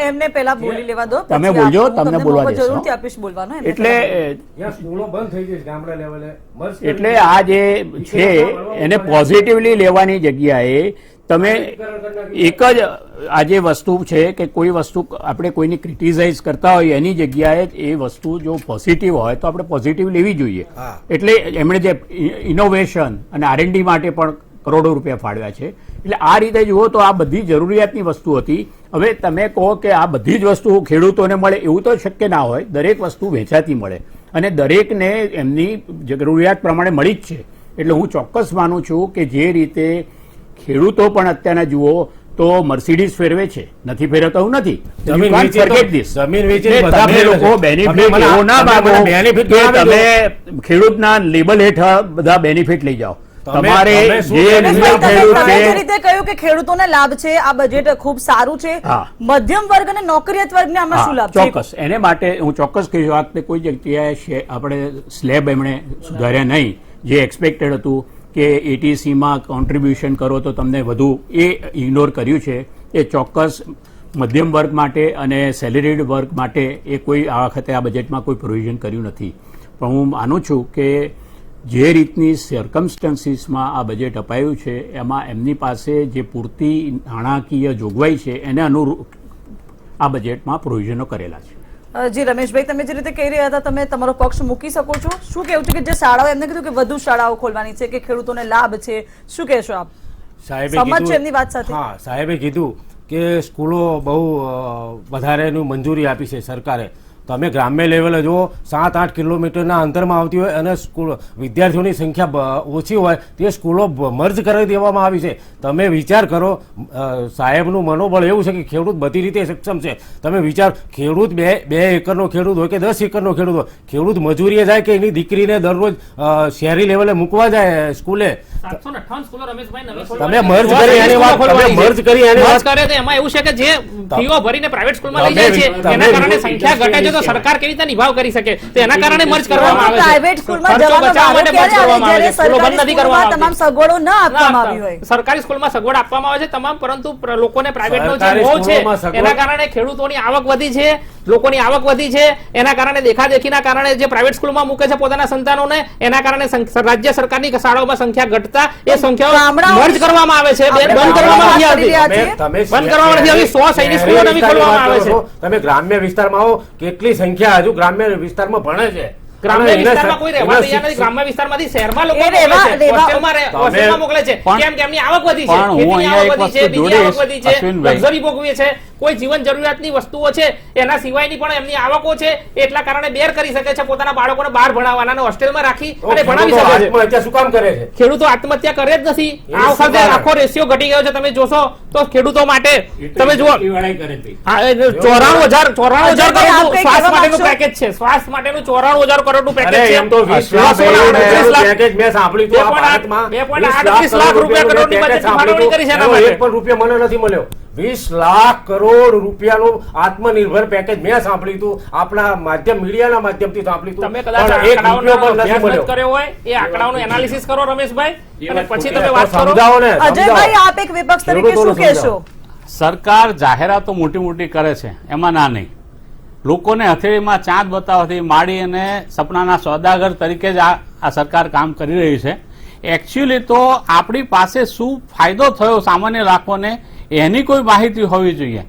Speaker 1: એમને પહેલા બોલી લેવા દો,
Speaker 5: તમે
Speaker 1: પછી
Speaker 5: બોલજો,
Speaker 1: હું
Speaker 5: તમને
Speaker 1: મોકો
Speaker 5: બોલવા દેશો.
Speaker 1: જરૂરથી આપીશ બોલવાનો. એમને
Speaker 5: એટલે
Speaker 4: ત્યાં સ્કૂલો બંધ થઈ જશે ગામડા લેવલે.
Speaker 5: એટલે આ જે છે એને પોઝિટિવલી લેવાની જગ્યાએ તમે એક જ આ જે વસ્તુ છે કે કોઈ વસ્તુ આપણે કોઈની ક્રિટિસાઇઝ કરતા હોય એની જગ્યાએ એ વસ્તુ જો પોઝિટિવ હોય તો આપણે પોઝિટિવ લેવી જોઈએ. એટલે એમણે જે ઇનોવેશન અને R&D માટે પણ કરોડો રૂપિયા ફાળવ્યા છે. એટલે આ રીતે જુઓ તો આ બધી જરૂરિયાતની વસ્તુ હતી. હવે તમે કહો કે આ બધી જ વસ્તુ ખેડૂતોને મળે એવું તો શક્ય ના હોય. દરેક વસ્તુ વેચાતી મળે અને દરેકને એમની જરૂરિયાત પ્રમાણે મળી જ છે. એટલે હું ચોક્કસ માનું છું કે જે રીતે ખેડૂતો પણ અત્યારના જુઓ તો મર્સિડીઝ ફેરવે છે, નથી ફેરવતા હું નથી.
Speaker 4: જમીન
Speaker 5: You can't
Speaker 4: વેચી તો-
Speaker 5: forget this.
Speaker 4: જમીન વેચીને
Speaker 5: એટલે
Speaker 4: બધા
Speaker 5: તમે
Speaker 4: ફેરવે
Speaker 5: લોકો
Speaker 4: છે.
Speaker 5: બેનિફિટ
Speaker 4: તમે મને-
Speaker 5: એવો ના
Speaker 4: તમે
Speaker 5: માગો
Speaker 4: મને benefit
Speaker 5: કે
Speaker 4: જણાવી
Speaker 5: તમે ખેડૂતના લેબલ હેઠળ બધા બેનિફિટ લઈ જાઓ.
Speaker 4: તમે
Speaker 5: તમારે
Speaker 4: શું
Speaker 5: જે
Speaker 4: benefit
Speaker 5: નિર્ણય
Speaker 1: તમે
Speaker 5: ખેડૂત
Speaker 1: જે
Speaker 5: છે
Speaker 1: રીતે કહ્યું કે ખેડૂતોને લાભ છે, આ બજેટ ખૂબ સારું છે.
Speaker 5: હા.
Speaker 1: મધ્યમ વર્ગ અને નોકરિયાત વર્ગને આમાં શું
Speaker 5: હા,
Speaker 1: લાભ છે?
Speaker 5: ચોક્કસ એને માટે હું ચોક્કસ કહીશ. આ વખતે કોઈ જગ્યાએ આપણે સ્લેબ એમણે સુધાર્યા નહીં. જે એક્સપેક્ટેડ હતું કે ATCમાં કોન્ટ્રીબ્યુશન કરો તો તમને વધુ, એ ઇગ્નોર કર્યું છે. એ ચોક્કસ મધ્યમ વર્ગ માટે અને સેલેરીડ વર્ગ માટે એ કોઈ આ વખતે આ બજેટમાં કોઈ પ્રોવિઝન કર્યું નથી. પણ હું માનું છું કે જે રીતની સર્કમસ્ટન્સીસમાં આ બજેટ અપાયું છે એમાં એમની પાસે જે પૂરતી નાણાકીય જોગવાઈ છે એને અનુરૂપ આ બજેટમાં પ્રોવિઝનો કરેલા છે.
Speaker 1: જી રમેશભાઈ, તમે જે રીતે કહી રહ્યા હતા તમે તમારો પક્ષ મૂકી શકો છો. શું કહેવું છે કે જે શાળાઓ, એમને કીધું કે વધુ શાળાઓ ખોલવાની છે, કે ખેડૂતોને લાભ છે, શું કહેશો આપ?
Speaker 4: સાહેબે
Speaker 1: સમજ છે
Speaker 4: કીધું-
Speaker 1: એમની વાત સાથે?
Speaker 4: હા, સાહેબે કીધું કે સ્કૂલો બહુ વધારેનું મંજૂરી આપી છે સરકારે. તમે ગ્રામ્ય લેવલે જુઓ 7-8 કિલોમીટરના અંતરમાં આવતી હોય અને સ્કૂલ વિદ્યાર્થીઓની સંખ્યા ઓછી હોય તે સ્કૂલો મર્જ કરી દેવામાં આવી છે. તમે વિચાર કરો, સાહેબનું મનોબળ એવું છે કે ખેડૂત બધી રીતે સક્ષમ છે. તમે વિચાર, ખેડૂત બે એકરનો ખેડૂત હોય કે 10 એકરનો ખેડૂત હોય, ખેડૂત મજૂરીએ જાય કે એની દીકરીને દરરોજ શહેરી લેવલે મૂકવા જાય સ્કૂલે.
Speaker 2: 758 સ્કૂલો રમેશભાઈ નવી
Speaker 4: તમે મર્જ કરી એની વાત, તમે મર્જ કરી એની વાત.
Speaker 2: મર્જ કરે તો એમાં એવું છે કે જે ફીઓ ભરીને પ્રાઇવેટ સ્કૂલમાં લઈ જાય છે
Speaker 4: તમે-
Speaker 2: એના કારણે સંખ્યા ઘટે છે, તો સરકાર કેવી રીતે નિભાવ કરી શકે? તો એના કારણે મર્જ કરવામાં આવે છે.
Speaker 1: પ્રાઇવેટ સ્કૂલમાં
Speaker 2: ખર્ચો
Speaker 1: જવાનો
Speaker 2: બચાવવા
Speaker 1: વારો
Speaker 2: માટે મર્જ
Speaker 1: ક્યારે આવે?
Speaker 2: કરવામાં આવે
Speaker 1: જ્યારે
Speaker 2: છે. સ્કૂલો બંધ
Speaker 1: સરકારી
Speaker 2: નથી કરવામાં
Speaker 1: સ્કૂલમાં તમામ
Speaker 2: આવતી.
Speaker 1: સગવડો ન આપવામાં આવી હોય.
Speaker 2: સરકારી સ્કૂલમાં સગવડ આપવામાં આવે છે તમામ, પરંતુ લોકોને પ્રાઇવેટનો જે
Speaker 4: સરકારી
Speaker 2: મોહ છે
Speaker 4: સ્કૂલોમાં સગવડ-
Speaker 2: એના કારણે ખેડૂતોની આવક વધી છે, લોકોની આવક વધી છે. એના કારણે દેખાદેખીના કારણે જે પ્રાઇવેટ સ્કૂલમાં મૂકે છે પોતાના સંતાનોને, એના કારણે રાજ્ય સરકારની શાળાઓમાં સંખ્યા ઘટતા એ સંખ્યાઓ
Speaker 1: ગામડાઓની-
Speaker 2: મર્જ કરવામાં આવે છે,
Speaker 1: આપણે
Speaker 2: બંધ કરવામાં નથી આવતી.
Speaker 1: ગામડાઓની
Speaker 4: તમે
Speaker 2: બંધ કરવામાં નથી આવી. 100 સૈનિક સ્કૂલો નવી ખોલવામાં આવે છે.
Speaker 4: તમે ગ્રામ્ય વિસ્તારમાં આવો, કેટલી સંખ્યા હજુ ગ્રામ્ય વિસ્તારમાં ભણે છે.
Speaker 2: ગ્રામ્ય
Speaker 4: અને એના
Speaker 2: વિસ્તારમાં કોઈ રહેવા
Speaker 4: એના
Speaker 2: તૈયાર નથી. ગ્રામ્ય વિસ્તારમાંથી શહેરમાં લોકો
Speaker 1: એ
Speaker 2: મોકલે
Speaker 1: રહેવા-
Speaker 2: છે,
Speaker 1: રહેવા-
Speaker 2: હોસ્ટેલમાં મોકલે છે.
Speaker 3: પણ-
Speaker 2: કેમ કે એમની આવક વધી છે,
Speaker 3: પણ હું
Speaker 2: ખેતીની
Speaker 3: અહીંયા
Speaker 2: આવક
Speaker 3: એક
Speaker 2: વધી છે,
Speaker 3: વસ્તુ
Speaker 2: બીજી આવક
Speaker 3: જોડીશ,
Speaker 2: વધી છે,
Speaker 3: અશ્વિનભાઈ.
Speaker 2: લક્ઝરી ભોગવીએ છે. કોઈ જીવન જરૂરિયાતની વસ્તુઓ છે એના સિવાયની પણ એમની આવકો છે, એટલા કારણે બેર કરી શકે છે પોતાના બાળકોને બહાર ભણાવવાના અને હોસ્ટેલમાં રાખી અને ભણાવી શકે છે.
Speaker 4: આત્મહત્યા શું કામ કરે છે?
Speaker 2: ખેડૂતો આત્મહત્યા કરે જ નથી. આ વખતે આખો રેશિયો ઘટી ગયો છે. તમે જોશો તો ખેડૂતો માટે તમે જુઓ 94,000 કરોડનું શ્વાસ માટેનું પેકેજ છે. શ્વાસ માટેનું 94,000 કરોડનું પેકેજ છે.
Speaker 4: એમ તો 20 લાખ પેકેજ મેં સાંભળ્યું હતું આ ભારતમાં.
Speaker 2: 2.38 લાખ રૂપિયા કરોડની બજેટની ફાળવણી કરી છે એના
Speaker 4: એનો
Speaker 2: માટે.
Speaker 4: એક પણ રૂપિયા મને નથી મળ્યો. 20 લાખ કરોડ રૂપિયાનું આત્મનિર્ભર પેકેજ મેં સાંભળ્યું હતું, આપણા માધ્યમ મીડિયાના માધ્યમથી સાંભળ્યું હતું.
Speaker 2: તમે કદાચ
Speaker 4: પણ એક રૂપિયો પણ નથી
Speaker 2: અભ્યાસ
Speaker 4: મળ્યો.
Speaker 2: કર્યો હોય એ આંકડાઓનું એનાલિસિસ કરો રમેશભાઈ, અને પછી તમે વાત કરો.
Speaker 4: સમજાવો ને,
Speaker 1: અજયભાઈ, આપ એક વિપક્ષ તરીકે શું કહેશો?
Speaker 3: સરકાર જાહેરાતો મોટી મોટી કરે છે, એમાં ના નહીં. લોકોને હથેળીમાં ચાંદ બતાવવાથી માંડી અને સપનાના સોદાગર તરીકે જ આ સરકાર કામ કરી રહી છે. એકચ્યુઅલી તો આપણી પાસે શું ફાયદો થયો સામાન્ય લોકોને એની કોઈ માહિતી હોવી જોઈએ.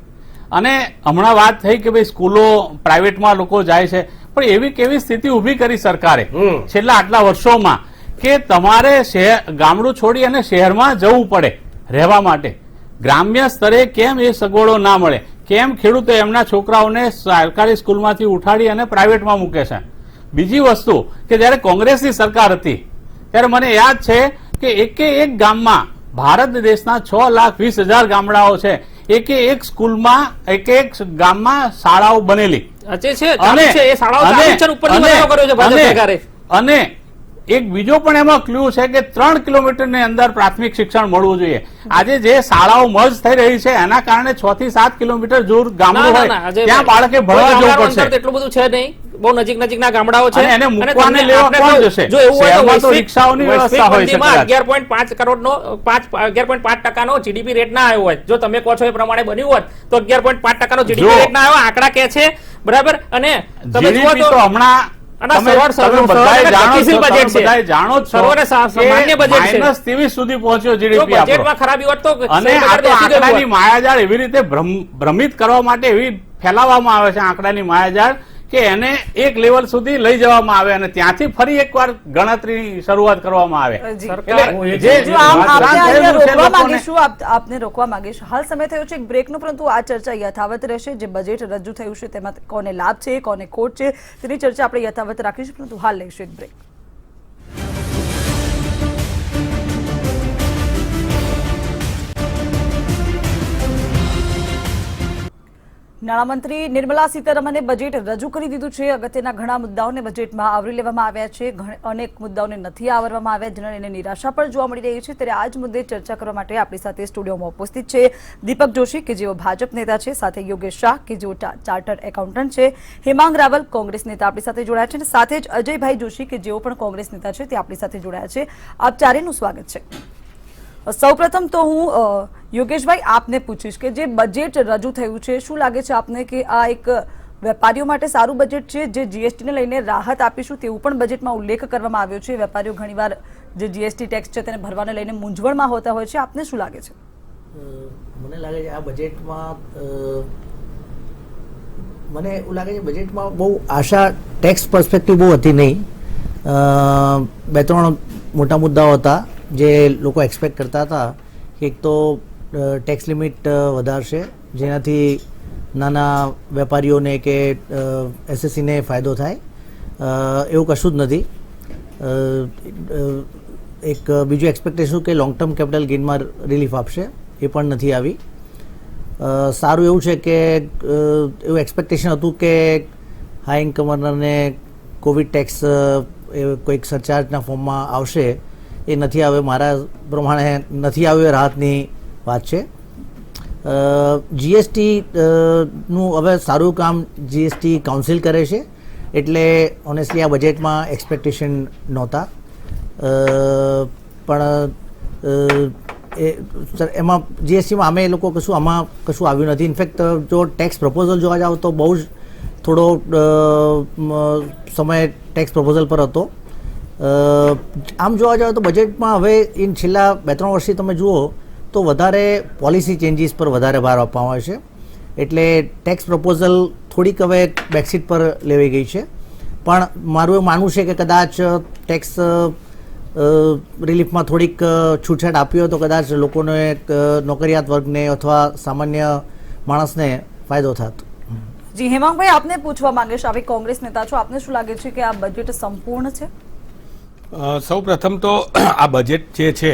Speaker 3: અને હમણાં વાત થઈ કે ભાઈ સ્કૂલો પ્રાઇવેટમાં લોકો જાય છે, પણ એવી કેવી સ્થિતિ ઊભી કરી સરકારે છેલ્લા આટલા વર્ષોમાં કે તમારે ગામડું છોડી અને શહેરમાં જવું પડે રહેવા માટે. ગ્રામ્ય સ્તરે કેમ એ સગવડો ના મળે? કેમ ખેડૂતો એમના છોકરાઓને સરકારી સ્કૂલમાંથી ઉઠાડી અને પ્રાઇવેટમાં મૂકે છે? બીજી વસ્તુ કે જ્યારે કોંગ્રેસની સરકાર હતી ત્યારે મને યાદ છે કે એકે એક ગામમાં, ભારત દેશના 6,20,000 ગામડાઓ છે, એકે એક સ્કૂલમાં એકે એક ગામમાં શાળાઓ બનેલી અને એક બીજો પણ એમાં ક્લુ છે કે 3 કિલોમીટરની અંદર પ્રાથમિક શિક્ષણ મળવું જોઈએ. આજે જે શાળાઓ મર્જ થઈ રહી છે એના કારણે 6 થી 7 કિલોમીટર દૂર ગામડું હોય ત્યાં બાળકે ભણવા જવું પડશે.
Speaker 2: એટલું બધું છે નહીં, બહુ નજીકના ગામડાઓ છે.
Speaker 3: એને મૂકવાને લેવા કોણ જશે?
Speaker 2: જો એવું હોય તો
Speaker 3: રિક્ષાઓની વ્યવસ્થા હોય છે.
Speaker 2: 11.5 કરોડનો 11.5% જીડીપી રેટ ના આવ્યો હોય, જો તમે કહો છો એ પ્રમાણે બન્યું હોત તો 11.5% જીડીપી રેટ ના આવ્યો, આંકડા કે છે બરાબર. અને તમે જુઓ તો
Speaker 3: હમણાં માયાજાળ એવી રીતે ભ્રમિત કરવા માટે એવી ફેલાવવામાં આવે છે આંકડાની માયાજાળ કે એને એક લેવલ સુધી લઈ જવામાં આવે અને ત્યાંથી ફરી એકવાર ગણતરીની શરૂઆત કરવામાં આવે.
Speaker 1: આપને રોકવા માંગીશું. હાલ સમય થયો છે એક બ્રેકનો, પરંતુ આ ચર્ચા યથાવત રહેશે. જે બજેટ રજૂ થયું છે તેમાં કોને લાભ છે, કોને ખોટ છે, તેની ચર્ચા આપણે યથાવત રાખીશું, પરંતુ હાલ લઈશું એક બ્રેક. નાણામંત્રી નિર્મલા સીતારમણે બજેટ રજૂ કરી દીધું છે. અગત્યના ઘણા મુદ્દાઓને બજેટમાં આવરી લેવામાં આવ્યા છે, અનેક મુદ્દાઓને નથી આવરવામાં આવ્યા, જેને લઈને નિરાશા પણ જોવા મળી રહી છે. ત્યારે આ જ મુદ્દે ચર્ચા કરવા માટે આપણી સાથે સ્ટુડિયોમાં ઉપસ્થિત છે દીપક જોશી કે જેઓ ભાજપ નેતા છે, સાથે યોગેશ શાહ કે જેઓ ચાર્ટર્ડ એકાઉન્ટન્ટ છે, હેમાંગ રાવલ કોંગ્રેસ નેતા આપણી સાથે જોડાયા છે, અને સાથે જ અજયભાઈ જોશી કે જેઓ પણ કોંગ્રેસ નેતા છે તે આપણી સાથે જોડાયા છે. આપ ચારેયનું સ્વાગત છે. સૌપ્રથમ તો હું યોગેશભાઈ આપને પૂછીશ કે જે બજેટ રજૂ થયું છે, શું લાગે છે આપને કે આ એક વેપારીઓ માટે સારું બજેટ છે? જે જીએસટીને લઈને રાહત આપીશું તેવું પણ બજેટમાં ઉલ્લેખ કરવામાં આવ્યો છે. વેપારીઓ ઘણીવાર જે જીએસટી ટેક્સ છે તેને ભરવાને લઈને મૂંઝવણમાં હોતા હોય છે. આપને શું લાગે છે?
Speaker 6: મને લાગે છે આ બજેટમાં મને એવું લાગે છે બજેટમાં બહુ આશા ટેક્સ પર્સપેક્ટિવ બહુ હતી નહીં. 2-3 મોટા મુદ્દાઓ હતા જે લોકો એક્સપેક્ટ કરતા હતા. એક તો ટેક્સ લિમિટ વધારશે, જેનાથી નાના વેપારીઓને કે એસએસસીને ફાયદો થાય. એવું કશું જ નથી. એક બીજું એક્સપેક્ટેશન કે લોંગ ટર્મ કેપિટલ ગેઇનમાં રિલીફ આપશે, એ પણ નથી આવી. સારું એવું છે કે એવું એક્સપેક્ટેશન હતું કે હાઈ ઇન્કમ અર્નરને કોવિડ ટેક્સ કોઈક સરચાર્જના ફોર્મમાં આવશે, એ નથી આવે. મારા પ્રમાણે નથી આવ્યો, રાહતની વાત છે. જીએસટી નું હવે સારું કામ જીએસટી કાઉન્સિલ કરે છે, એટલે ઓનેસ્ટલી આ બજેટમાં એક્સપેક્ટેશન નહોતા. પણ એમાં જીએસટીમાં અમે લોકો આમાં કશું આવ્યું નથી. ઇનફેક્ટ જો ટેક્સ પ્રપોઝલ જોવા જાવ તો બહુ જ થોડો સમય ટેક્સ પ્રપોઝલ પર હતો. આમ જોવા જાવ તો બજેટમાં હવે છેલ્લા 2-3 વર્ષથી તમે જુઓ તો વધારે પોલિસી ચેન્જીસ પર વધારે ભાર આપવામાં આવે છે. એટલે ટેક્સ પ્રપોઝલ થોડીક હવે બેકસીટ પર લેવાઈ ગઈ છે. પણ મારું એવું માનવું છે કે કદાચ ટેક્સ રિલીફમાં થોડીક છૂટછાટ આપી હોય તો કદાચ લોકોને, નોકરિયાત વર્ગને અથવા સામાન્ય માણસને ફાયદો થાત.
Speaker 1: જી હેમાંગભાઈ, આપને પૂછવા માંગે છે, આપ કોંગ્રેસ નેતા છો, આપને શું લાગે છે કે આ બજેટ સંપૂર્ણ છે?
Speaker 7: સૌ પ્રથમ તો આ બજેટ જે છે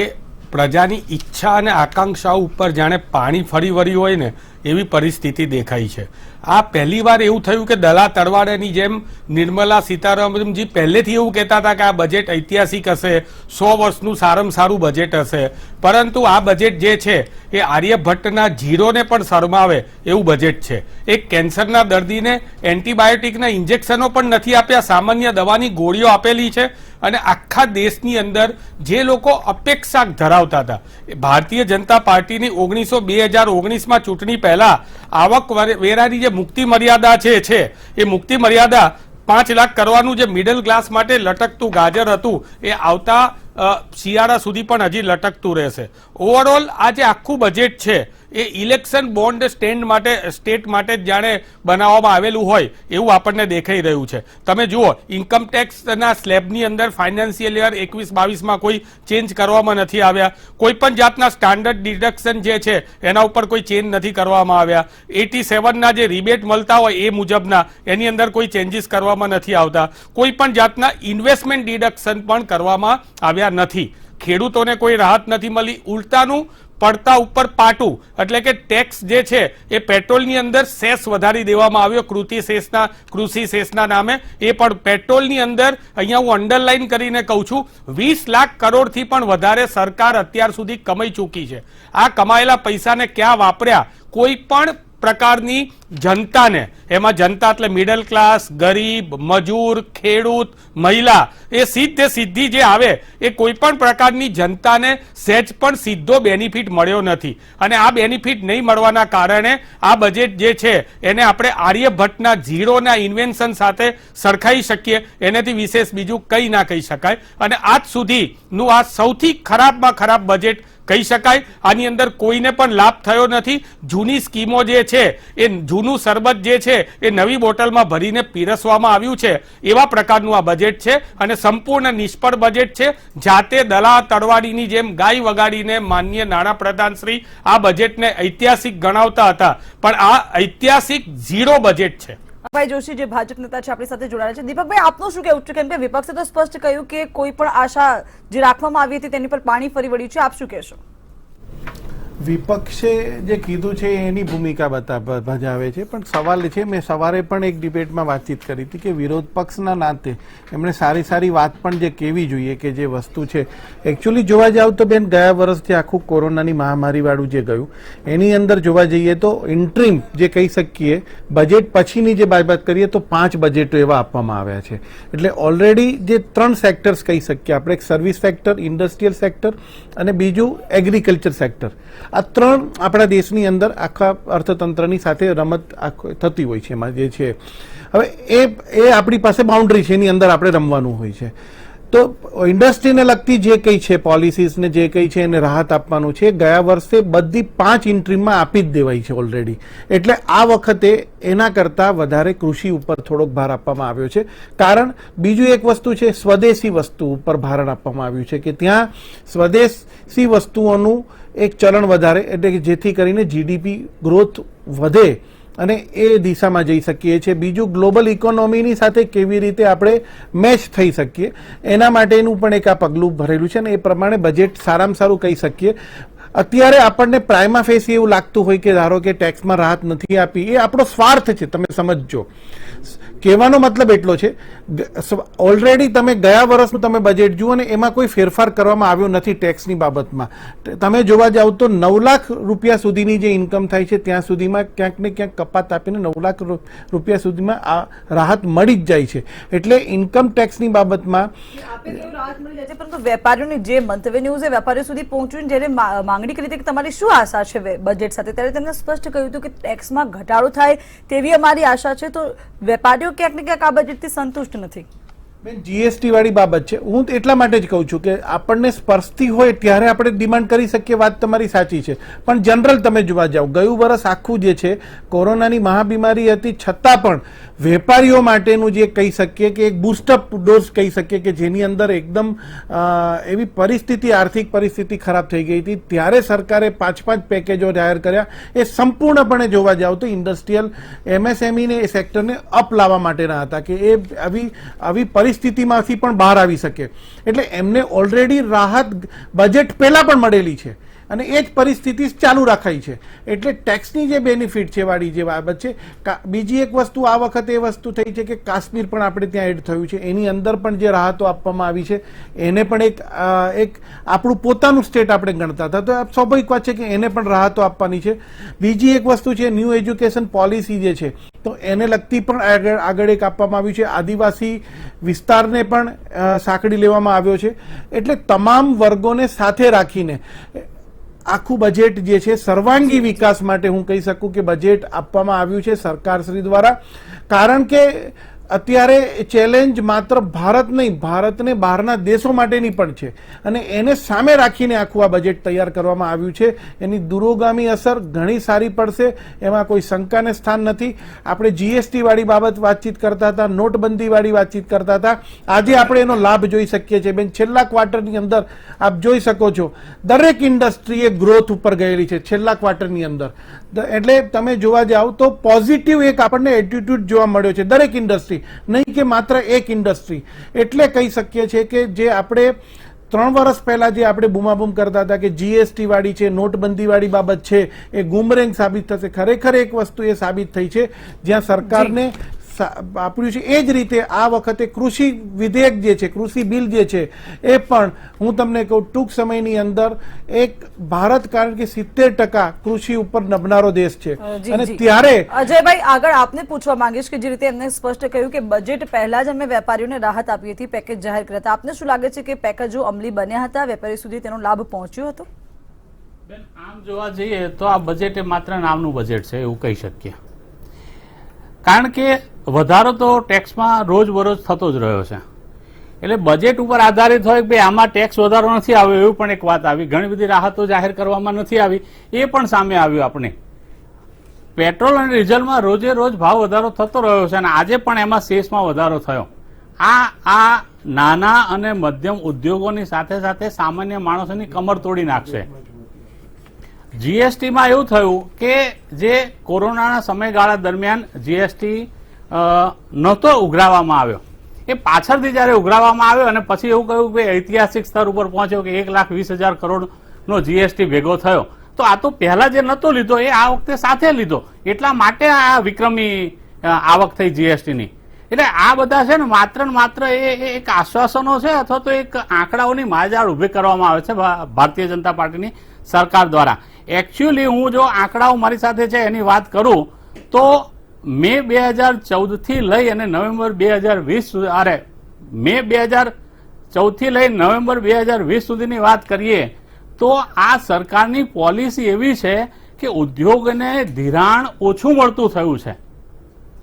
Speaker 7: એ પ્રજાની ઈચ્છા અને આકાંક્ષાઓ ઉપર જાણે પાણી ફરી વળ્યું હોય ને એવી પરિસ્થિતિ દેખાઈ છે. આ પહેલી વાર એવું થયું કે દલા તળવાડાની જેમ નિર્મલા સીતારામનજી પહેલેથી એવું કહેતા હતા કે આ બજેટ ઐતિહાસિક હશે, 100 વર્ષનું સારામાં સારું બજેટ હશે, પરંતુ આ બજેટ જે છે એ આર્યભટ્ટના ઝીરોને પણ શરમાવે એવું બજેટ છે. એક કેન્સરના દર્દીને એન્ટીબાયોટિકના ઇન્જેક્શનો પણ નથી આપ્યા, સામાન્ય દવાની ગોળીઓ આપેલી છે. અને આખા દેશની અંદર જે લોકો અપેક્ષા ધરાવતા હતા, ભારતીય જનતા પાર્ટીની 2019માં ચૂંટણી પહેલા આવક વેરાની જે મુક્તિ મર્યાદા છે એ મુક્તિ મર્યાદા 5 લાખ કરવાનું જે મિડલ ક્લાસ માટે લટકતું ગાજર હતું એ આવતા શિયાળા સુધી પણ હજી લટકતું રહેશે. ઓવરઓલ આ જે આખું બજેટ છે એ ઇલેક્શન બોન્ડ સ્ટેટ માટે જ જાણે બનાવવામાં આવેલું હોય એવું આપણને દેખાઈ રહ્યું છે. તમે જુઓ, ઇન્કમટેક્સના સ્લેબની અંદર ફાઇનાન્શિયલ યર 21-22માં કોઈ ચેન્જ કરવામાં નથી આવ્યા, કોઈ પણ જાતના સ્ટાન્ડર્ડ ડિડક્શન જે છે એના ઉપર કોઈ ચેન્જ નથી કરવામાં આવ્યા, 87ના જે રિબેટ મળતા હોય એ મુજબના એની અંદર કોઈ ચેન્જીસ કરવામાં નથી આવતા, કોઈ પણ જાતના ઇન્વેસ્ટમેન્ટ ડિડક્શન પણ કરવામાં આવ્યા નથી. ખેડૂતોને કોઈ રાહત નથી મળી, ઉલટાનું પડતા ઉપર પાટું એટલે કે ટેક્સ જે છે એ પેટ્રોલની અંદર સેસ વધારી દેવામાં આવ્યો કૃષિ સેસના નામે. એ પણ પેટ્રોલની અંદર અહીંયા હું અંડરલાઈન કરીને કહું છું 20 લાખ કરોડથી પણ વધારે સરકાર અત્યાર સુધી કમાઈ ચૂકી છે. આ કમાયેલા પૈસાને ક્યાં વાપર્યા કોઈ પણ પ્રકારની જનતાને, એમાં જનતા એટલે મિડલ ક્લાસ, ગરીબ, મજૂર, ખેડૂત, મહિલા, એ સીધી જે આવે એ કોઈ પણ પ્રકારની જનતાને સહેજ પણ સીધો બેનિફિટ મળ્યો નથી. અને આ બેનિફિટ નહીં મળવાના કારણે આ બજેટ જે છે એને આપણે આર્યભટ્ટના ઝીરોના ઇન્વેન્શન સાથે સરખાઈ શકીએ, એનાથી વિશેષ બીજું કંઈ ના કહી શકાય. અને આજ સુધીનું આ સૌથી ખરાબમાં ખરાબ બજેટ કહી શકાય. આની અંદર કોઈને પણ લાભ થયો નથી. જૂની સ્કીમો જે છે એ જૂનું શરબત જે છે એ નવી બોટલમાં ભરીને પીરસવામાં આવ્યું છે એવા પ્રકારનું આ બજેટ છે અને સંપૂર્ણ નિષ્ફળ બજેટ છે. જાતે દલા તળવાડીની જેમ ગાય વગાડીને માનનીય નાણાપ્રધાન શ્રી આ બજેટને ઐતિહાસિક ગણાવતા હતા, પણ આ ઐતિહાસિક ઝીરો બજેટ છે.
Speaker 1: ભાઈ જોશી જે ભાજપ નેતા છે આપણી સાથે જોડાયા છે. દીપકભાઈ, આપનું શું કહેવું છે? કેમ કે વિપક્ષે તો સ્પષ્ટ કહ્યું કે કોઈ પણ આશા જે રાખવામાં આવી હતી તેની પર પાણી ફરી વળ્યું છે, આપ શું કહેશો?
Speaker 8: વિપક્ષે જે કીધું છે એની ભૂમિકા ભજાવે છે, પણ સવાલ છે, મેં સવારે પણ એક ડિબેટમાં વાતચીત કરી હતી કે વિરોધ પક્ષના નાતે એમણે સારી વાત પણ જે કહેવી જોઈએ કે જે વસ્તુ છે એકચ્યુઅલી જોવા જાવ તો બેન ગયા વર્ષ જે આખું કોરોનાની મહામારીવાળું જે ગયું એની અંદર જોવા જઈએ તો ઇન્ટ્રીમ જે કહી શકીએ બજેટ પછીની જે બાબત કરીએ તો 5 બજેટો એવા આપવામાં આવ્યા છે. એટલે ઓલરેડી જે 3 સેક્ટર્સ કહી શકીએ આપણે, એક સર્વિસ સેક્ટર, ઇન્ડસ્ટ્રીયલ સેક્ટર અને બીજું એગ્રીકલ્ચર સેક્ટર. આ 3 આપણા દેશની અંદર આખા અર્થતંત્રની સાથે રમત થતી હોય છે. એમાં જે છે હવે એ આપણી પાસે બાઉન્ડ્રી છે, એની અંદર આપણે રમવાનું હોય છે. તો ઇન્ડસ્ટ્રીને લગતી જે કંઈ છે પોલિસીસને જે કંઈ છે એને રાહત આપવાનું છે. ગયા વર્ષે બધી 5 ઇન્ટ્રીમમાં આપી જ દેવાઈ છે ઓલરેડી. એટલે આ વખતે એના કરતાં વધારે કૃષિ ઉપર થોડોક ભાર આપવામાં આવ્યો છે. કારણ બીજું એક વસ્તુ છે, સ્વદેશી વસ્તુ ઉપર ભારણ આપવામાં આવ્યું છે કે ત્યાં સ્વદેશી વસ્તુઓનું એક ચલણ વધારે, એટલે કે જેથી કરીને જીડીપી ગ્રોથ વધે અને એ દિશામાં જઈ શકીએ છીએ. બીજું ગ્લોબલ ઇકોનોમીની સાથે કેવી રીતે આપણે મેચ થઈ શકીએ એના માટેનું પણ એક આ પગલું ભરેલું છે અને એ પ્રમાણે બજેટ સારામાં સારું કહી શકીએ. અત્યારે આપણને પ્રાઇમા ફેસી એવું લાગતું હોય કે ધારો કે ટેક્સમાં રાહત નથી આપી, એ આપણો સ્વાર્થ છે, તમે સમજજો. કહેવાનો મતલબ એટલો છે, ઓલરેડી તમે ગયા વર્ષનું તમે બજેટ જુઓ ને એમાં કોઈ ફેરફાર કરવામાં આવ્યો નથી ટેક્સની બાબતમાં. તમે જોવા જાવ તો 9 લાખ રૂપિયા સુધીની જે ઇન્કમ થાય છે ત્યાં સુધીમાં ક્યાંક ને ક્યાંક કપાત આપીને 9 લાખ રૂપિયા સુધીમાં આ રાહત મળી જ જાય છે. એટલે ઇન્કમ ટેક્સની બાબતમાં
Speaker 1: પરંતુ વેપારીઓની જે મંતવ્ય ન્યૂઝ એ વેપારીઓ સુધી પહોંચ્યું, જ્યારે માંગણી કરી હતી કે તમારી શું આશા છે બજેટ સાથે, ત્યારે તેમણે સ્પષ્ટ કહ્યું હતું કે ટેક્સમાં ઘટાડો થાય તેવી અમારી આશા છે. તો વેપારીઓ ક્યાંક ને ક્યાંક આ બજેટથી સંતુષ્ટ નથી.
Speaker 8: બેન જીએસટી વાળી બાબત છે. હું એટલા માટે જ કહું છું કે આપણને સ્પર્શતી હોય ત્યારે આપણે ડિમાન્ડ કરી શકીએ. વાત તમારી સાચી છે, પણ જનરલ તમે જોવા જાઓ, ગયું વર્ષ આખું જે છે કોરોનાની મહાબીમારી હતી, છતાં પણ વેપારીઓ માટેનું જે કહી શકીએ કે એક બૂસ્ટઅપ ડોઝ કહી શકીએ કે જેની અંદર એકદમ એવી પરિસ્થિતિ, આર્થિક પરિસ્થિતિ ખરાબ થઈ ગઈ હતી, ત્યારે સરકારે 5 પેકેજો જાહેર કર્યા. એ સંપૂર્ણપણે જોવા જાઓ તો ઇન્ડસ્ટ્રીયલ એમએસએમઈને એ સેક્ટરને અપ લાવવા માટેના હતા કે એ આવી પરિસ્થિતિમાંથી પણ બહાર આવી શકે. એટલે એમને ઓલરેડી રાહત બજેટ પહેલા પણ મળેલી છે અને એ જ પરિસ્થિતિ ચાલુ રાખાઈ છે. એટલે ટેક્સની જે બેનિફિટ છે વાળી જે બાબત છે. બીજી એક વસ્તુ આ વખતે એ વસ્તુ થઈ છે કે કાશ્મીર પણ આપણે ત્યાં એડ થયું છે, એની અંદર પણ જે રાહતો આપવામાં આવી છે એને પણ એક આપણું પોતાનું સ્ટેટ આપણે ગણતા હતા, તો સ્વાભાવિક વાત છે કે એને પણ રાહતો આપવાની છે. બીજી એક વસ્તુ છે ન્યૂ એજ્યુકેશન પોલિસી જે છે, તો એને લગતી પણ આગળ એક આપવામાં આવ્યું છે. આદિવાસી વિસ્તારને પણ સાંકળી લેવામાં આવ્યો છે. એટલે તમામ વર્ગોને સાથે રાખીને આખું બજેટ જે છે સર્વાંગી વિકાસ માટે હું કહી શકું કે બજેટ આપવામાં આવ્યું છે સરકારશ્રી દ્વારા. કારણ કે અત્યારે ચેલેન્જ માત્ર ભારત નહીં, ભારતને બહારના દેશો માટેની પણ છે અને એને સામે રાખીને આખું આ બજેટ તૈયાર કરવામાં આવ્યું છે. એની દૂરોગામી અસર ઘણી સારી પડશે, એમાં કોઈ શંકાને સ્થાન નથી. આપણે જીએસટી વાળી બાબત વાતચીત કરતા હતા, નોટબંધી વાળી વાતચીત કરતા હતા, આજે આપણે એનો લાભ જોઈ શકીએ છીએ. બેન છેલ્લા ક્વાર્ટરની અંદર આપ જોઈ શકો છો દરેક ઇન્ડસ્ટ્રી એ ગ્રોથ ઉપર ગયેલી છે છેલ્લા ક્વાર્ટરની અંદર. એટલે તમે જોવા જાઓ તો પોઝિટિવ એક આપણને એટીટ્યુડ જોવા મળ્યો છે દરેક ઇન્ડસ્ટ્રી, નહીં કે માત્ર એક ઇન્ડસ્ટ્રી. એટલે કહી શકીએ છીએ કે જે આપણે 3 વર્ષ પહેલા જે આપણે બૂમાબૂમ કરતા હતા કે જીએસટી વાળી છે, નોટબંધી વાળી બાબત છે, એ ગુમરેંગ સાબિત થશે. ખરેખર એક વસ્તુ એ સાબિત થઈ છે જ્યાં સરકારને આપ્યું છે. એ જ રીતે આ વખતે કૃષિ વિધેયક જે છે, કૃષિ બિલ જે છે, એ પણ હું તમને કહું ટૂંક સમયની અંદર એક ભારત, કારણ કે 70% કૃષિ ઉપર નભનારો દેશ છે અને ત્યારે
Speaker 1: અજયભાઈ આગળ આપને પૂછવા માંગીશ કે જે રીતે એમને સ્પષ્ટ કહ્યું કે બજેટ પહેલા જ અમે વેપારીઓને રાહત આપી હતી, પેકેજ જાહેર કર્યા હતા. આપને શું લાગે છે કે પેકેજો અમલી બન્યા હતા, વેપારી સુધી તેનો લાભ પહોંચ્યો હતો?
Speaker 3: આમ જોવા જઈએ તો આ બજેટ એ માત્ર નામનું બજેટ છે એવું કહી શકીએ. કારણ કે વધારો તો ટેક્સમાં રોજબરોજ થતો જ રહ્યો છે. એટલે બજેટ ઉપર આધારિત હોય કે આમાં ટેક્સ વધારો નથી આવ્યો એવું પણ એક વાત આવી. ઘણી બધી રાહતો જાહેર કરવામાં નથી આવી એ પણ સામે આવ્યું. આપણે પેટ્રોલ અને ડીઝલમાં રોજે રોજ ભાવ વધારો થતો રહ્યો છે અને આજે પણ એમાં સેસમાં વધારો થયો. આ નાના અને મધ્યમ ઉદ્યોગોની સાથે સાથે સામાન્ય માણસોની કમર તોડી નાખશે. જીએસટીમાં એવું થયું કે જે કોરોનાના સમયગાળા દરમિયાન જીએસટી નહોતો ઉઘરાવવામાં આવ્યો, એ પાછળથી જયારે ઉઘરાવવામાં આવ્યો અને પછી એવું કહ્યું કે ઐતિહાસિક સ્તર ઉપર પહોંચ્યો કે 1,20,000 કરોડનો જીએસટી ભેગો થયો. તો આ તો પહેલા જે નહોતો લીધો એ આ વખતે સાથે લીધો, એટલા માટે આ વિક્રમી આવક થઈ જીએસટીની. એટલે આ બધા છે ને માત્ર એ એક આશ્વાસનો છે અથવા તો એક આંકડાઓની માજાળ ઉભી કરવામાં આવે છે ભારતીય જનતા પાર્ટીની સરકાર દ્વારા. એકચ્યુઅલી હું જો આંકડાઓ મારી સાથે છે એની વાત કરું તો મે 2014 થી લઈ અને નવેમ્બર 2020 મે 2014 થી લઈ નવેમ્બર 2020 સુધીની વાત કરીએ તો આ સરકારની પોલિસી એવી છે કે ઉદ્યોગને ધિરાણ ઓછું મળતું થયું છે,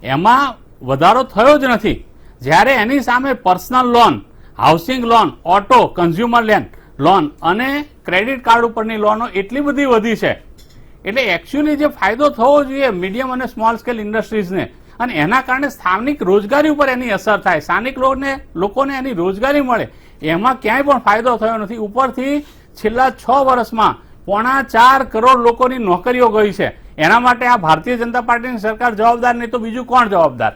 Speaker 3: એમાં વધારો થયો જ નથી. જ્યારે એની સામે personal loan, housing loan, auto, consumer loan અને ક્રેડિટ કાર્ડ ઉપરની લોનો એટલી બધી વધી છે. એટલે એકચ્યુઅલી જે ફાયદો થવો જોઈએ મીડિયમ અને સ્મોલ સ્કેલ ઇન્ડસ્ટ્રીઝને, અને એના કારણે સ્થાનિક રોજગારી ઉપર એની અસર થાય, સ્થાનિક લોકોને એની રોજગારી મળે, એમાં ક્યાંય પણ ફાયદો થયો નથી. ઉપરથી છેલ્લા 6 વર્ષમાં 4.25 કરોડ લોકોની નોકરીઓ ગઈ છે. એના માટે આ ભારતીય જનતા પાર્ટીની સરકાર જવાબદાર, નહીં તો બીજું કોણ જવાબદાર?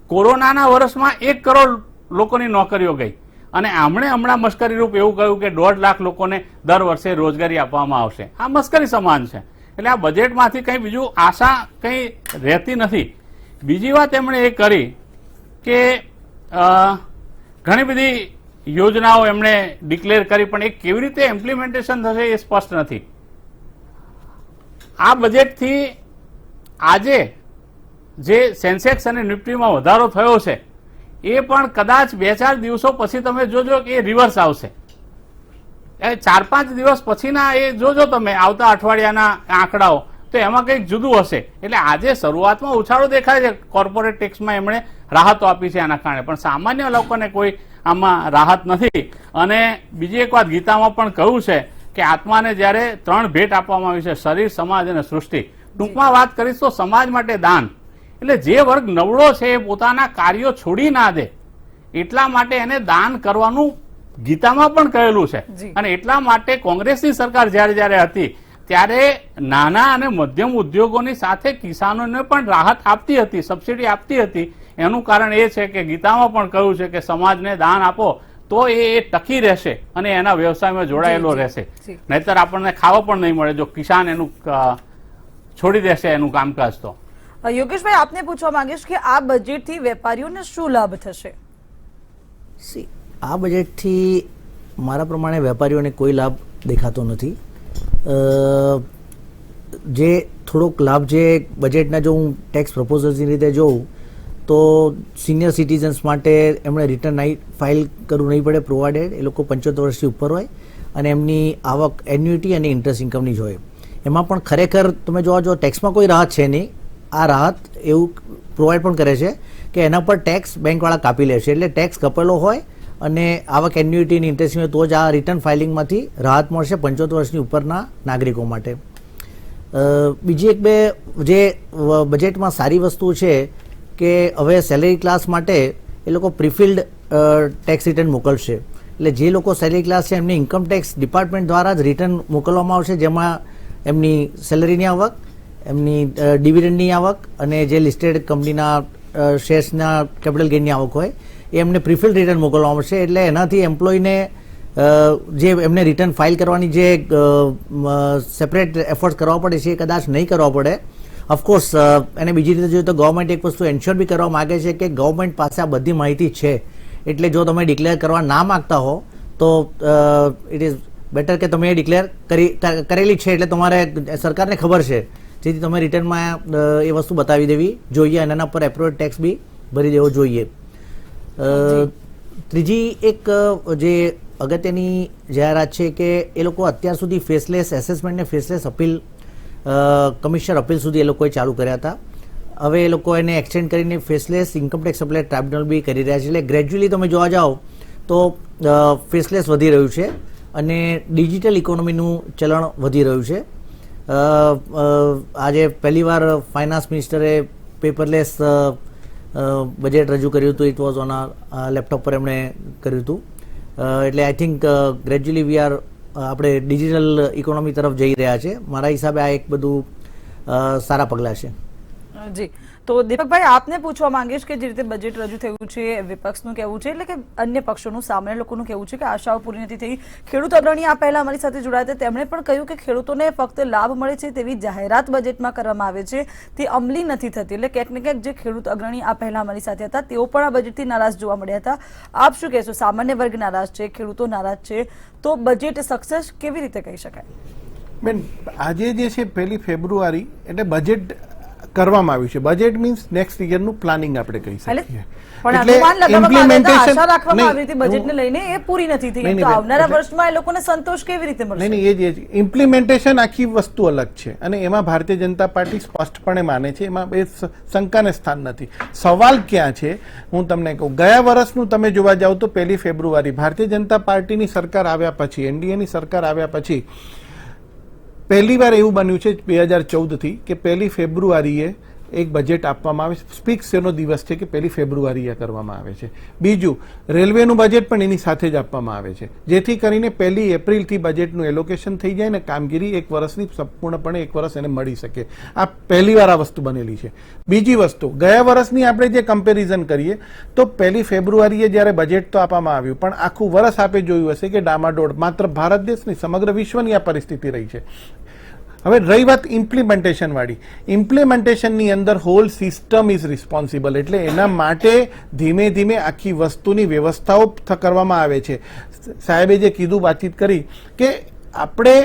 Speaker 3: કોરોનાના વર્ષમાં 1 કરોડ લોકોની નોકરીઓ ગઈ અને હમણાં મશ્કરી રૂપ એવું કહ્યું કે 1.5 લાખ લોકોને દર વર્ષે રોજગારી આપવામાં આવશે. આ મશ્કરી સમાન છે. એટલે આ બજેટમાંથી કંઈ બીજું આશા કંઈ રહેતી નથી. બીજી વાત એમણે એ કરી કે ઘણી બધી યોજનાઓ એમણે ડિક્લેર કરી પણ એ કેવી રીતે ઇમ્પ્લિમેન્ટેશન થશે એ સ્પષ્ટ નથી. આ બજેટથી આજે જે સેન્સેક્સ અને નિફ્ટીમાં વધારો થયો છે એ પણ કદાચ 2-4 દિવસો પછી તમે જોજો કે એ રિવર્સ આવશે. 4-5 દિવસ પછીના એ જોજો તમે આવતા અઠવાડિયાના આંકડાઓ, તો એમાં કંઈક જુદું હશે. એટલે આજે શરૂઆતમાં ઉછાળો દેખાય છે, કોર્પોરેટ ટેક્સમાં એમણે રાહતો આપી છે એના કારણે, પણ સામાન્ય લોકોને કોઈ આમાં રાહત નથી. અને બીજી એક વાત ગીતામાં પણ કહ્યું છે કે આત્માને જ્યારે 3 ભેટ આપવામાં આવી છે, શરીર, સમાજ અને સૃષ્ટિ. ટૂંકમાં વાત કરીશ તો સમાજ માટે દાન, એટલે જે વર્ગ નવળો છે એ પોતાના કાર્યો છોડી ના દે એટલા માટે એને દાન કરવાનું ગીતામાં પણ કહેલું છે. અને એટલા માટે કોંગ્રેસની સરકાર જ્યારે હતી ત્યારે નાના અને મધ્યમ ઉદ્યોગોની સાથે કિસાનોને પણ રાહત આપતી હતી, સબસિડી આપતી હતી. એનું કારણ એ છે કે ગીતામાં પણ કહ્યું છે કે સમાજને દાન આપો તો એ ટકી રહેશે અને એના વ્યવસાયમાં જોડાયેલો રહેશે, નહીતર આપણને ખાવા પણ નહીં મળે જો કિસાન એનું છોડી દેશે એનું કામકાજ. તો
Speaker 1: યોગેશભાઈ, આપને પૂછવા માંગીશ કે આ બજેટથી વેપારીઓને શું લાભ થશે?
Speaker 6: આ બજેટથી મારા પ્રમાણે વેપારીઓને કોઈ લાભ દેખાતો નથી. જે થોડોક લાભ જે બજેટના જો હું ટેક્સ પ્રપોઝલ્સની રીતે જોઉં તો સિનિયર સિટીઝન્સ માટે એમણે રિટર્ન ફાઇલ કરવું નહીં પડે, પ્રોવાઇડેડ એ લોકો 75 વર્ષથી ઉપર હોય અને એમની આવક એન્યુઇટી અને ઇન્ટરેસ્ટ ઇન્કમની જ હોય. એમાં પણ ખરેખર તમે જોવા જો ટેક્સમાં કોઈ રાહત છે નહીં. આ રાહત એવું પ્રોવાઈડ પણ કરે છે કે એના પર ટેક્સ બેંકવાળા કાપી લે છે, એટલે ટેક્સ કપેલો હોય અને આવક એન્યુઇટી અને ઇન્ટરેસ્ટ હોય તો જ આ રિટર્ન ફાઇલિંગમાંથી રાહત મળશે 75 વર્ષની ઉપરના નાગરિકો માટે. બીજી એક બે જે બજેટમાં સારી વસ્તુ છે કે હવે સેલેરી ક્લાસ માટે એ લોકો પ્રીફિલ્ડ ટેક્સ રિટર્ન મોકલશે. એટલે જે લોકો સેલેરી ક્લાસ છે એમને ઇન્કમ ટેક્સ ડિપાર્ટમેન્ટ દ્વારા જ રિટર્ન મોકલવામાં આવશે, જેમાં એમની સેલરીની આવક, એમની ડિવિડન્ડની આવક અને જે લિસ્ટેડ કંપનીના શેર્સના કેપિટલ ગેઇનની આવક હોય એ એમને પ્રીફિલ્ડ રિટર્ન મોકલવામાં આવશે. એટલે એનાથી એમ્પ્લોયને જે એમને રિટર્ન ફાઇલ કરવાની જે સેપરેટ એફર્ટ્સ કરવા પડે છે એ કદાચ નહીં કરવા પડે. ઓફકોર્સ એને બીજી રીતે જોઈએ તો ગવર્મેન્ટ એક વસ્તુ એન્શ્યોર બી કરવા માગે છે કે ગવર્મેન્ટ પાસે આ બધી માહિતી છે, એટલે જો તમે ડિક્લેર કરવા ના માગતા હો તો ઇટ ઇઝ બેટર કે તમે ડિક્લેર કરેલી છે એટલે તમારે સરકારને ખબર છે, જેથી તમે રિટર્નમાં એ વસ્તુ બતાવી દેવી જોઈએ અને એના પર એપ્રોપ્રિએટ ટેક્સ બી ભરી દેવો જોઈએ. ત્રીજી એક જે અગત્યની જાહેરાત છે કે એ લોકો અત્યાર સુધી ફેસલેસ એસેસમેન્ટ ને ફેસલેસ અપીલ કમિશનર અપીલ સુધી એ લોકોએ ચાલુ કર્યા હતા. હવે એ લોકો એને એક્સટેન્ડ કરીને ફેસલેસ ઇન્કમટેક્સ અપીલેટ ટ્રાઇબ્યુનલ બી કરી રહ્યા છે. એટલે ગ્રેજ્યુઅલી તમે જોવા જાઓ તો ફેસલેસ વધી રહ્યું છે અને ડિજિટલ ઇકોનોમીનું ચલણ વધી રહ્યું છે. આજે પહેલીવાર ફાઇનાન્સ મિનિસ્ટરે પેપરલેસ બજેટ રજૂ કર્યું હતું. ઇટ વોઝ ઓન લેપટોપ પર એમણે કર્યું હતું. એટલે I think gradually we are આપણે ડિજિટલ ઇકોનોમી તરફ જઈ રહ્યા છે. મારા હિસાબે આ એક બધું સારા પગલાં છે.
Speaker 1: જી, તો દીપકભાઈ, આપને પૂછવા માંગીશ કે જે રીતે બજેટ રજૂ થયું છે વિપક્ષનું કહેવું છે, એટલે કે અન્ય પક્ષોનું, સામાન્ય લોકોનું કહેવું છે કે આશાઓ પૂરી નથી થઈ. ખેડૂત અગ્રણી આ પહેલા અમારી સાથે જોડાયા હતા, તેમણે પણ કહ્યું કે ખેડૂતોને ફક્ત લાભ મળે છે તેવી જાહેરાત બજેટમાં કરવામાં આવે છે, તે અમલી નથી થતી. એટલે ક્યાંક ને ક્યાંક જે ખેડૂત અગ્રણી આ પહેલા અમારી સાથે હતા તેઓ પણ આ બજેટથી નારાજ જોવા મળ્યા હતા. આપ શું કહેશો? સામાન્ય વર્ગ નારાજ છે, ખેડૂતો નારાજ છે, તો બજેટ સક્સેસ કેવી રીતે કહી શકાય?
Speaker 8: બેન, આજે જે છે 1 ફેબ્રુઆરી એટલે બજેટ કરવામાં આવ્યું છે. બજેટ મીન્સ નેક્સ્ટ યરનું પ્લાનિંગ આપણે કહી શકીએ.
Speaker 1: પણ અનુમાન લગાવવામાં આવ્યા હતા, આશા રાખવામાં આવી હતી બજેટને લઈને, એ પૂરી નથી થઈ. તો આવનારા વર્ષમાં એ લોકોને સંતોષ કેવી રીતે મળશે?
Speaker 8: નહીં, એ જ ઇમ્પ્લિમેન્ટેશન આખી વસ્તુ અલગ છે અને એમાં ભારતીય જનતા પાર્ટી સ્પષ્ટપણે માને છે, એમાં એ શંકાને સ્થાન નથી. સવાલ ક્યાં છે હું તમને કહું. ગયા વર્ષનું તમે જોવા જાવ તો 1 ફેબ્રુઆરી ભારતીય જનતા પાર્ટીની સરકાર આવ્યા પછી, એનડીએની સરકાર આવ્યા પછી પહેલી વાર એવું બન્યું છે 2014થી કે 1 ફેબ્રુઆરીએ એક બજેટ આપવામાં આવે છે. ફિક્સ એનો દિવસ છે કે 1 ફેબ્રુઆરીએ કરવામાં આવે છે. બીજું, રેલવેનું બજેટ પણ એની સાથે જ આપવામાં આવે છે, જેથી કરીને 1 એપ્રિલથી બજેટનું એલોકેશન થઈ જાય ને કામગીરી એક વર્ષની સંપૂર્ણપણે એક વર્ષ એને મળી શકે. આ પહેલી વાર આ વસ્તુ બનેલી છે. બીજી વસ્તુ, ગયા વર્ષની આપણે જે કમ્પેરિઝન કરીએ તો 1 ફેબ્રુઆરીએ જ્યારે બજેટ તો આપવામાં આવ્યું, પણ આખું વર્ષ આપે જોયું હશે કે ડામાડોળ માત્ર ભારત દેશની સમગ્ર વિશ્વની આ પરિસ્થિતિ રહી છે. હવે રહી વાત ઇમ્પ્લિમેન્ટેશન વાળી, ઇમ્પ્લિમેન્ટેશનની અંદર હોલ સિસ્ટમ ઇઝ રિસ્પોન્સિબલ, એટલે એના માટે ધીમે ધીમે આખી વસ્તુની વ્યવસ્થાઓ કરવામાં આવે છે. સાહેબે જે કીધું, વાતચીત કરી કે આપણે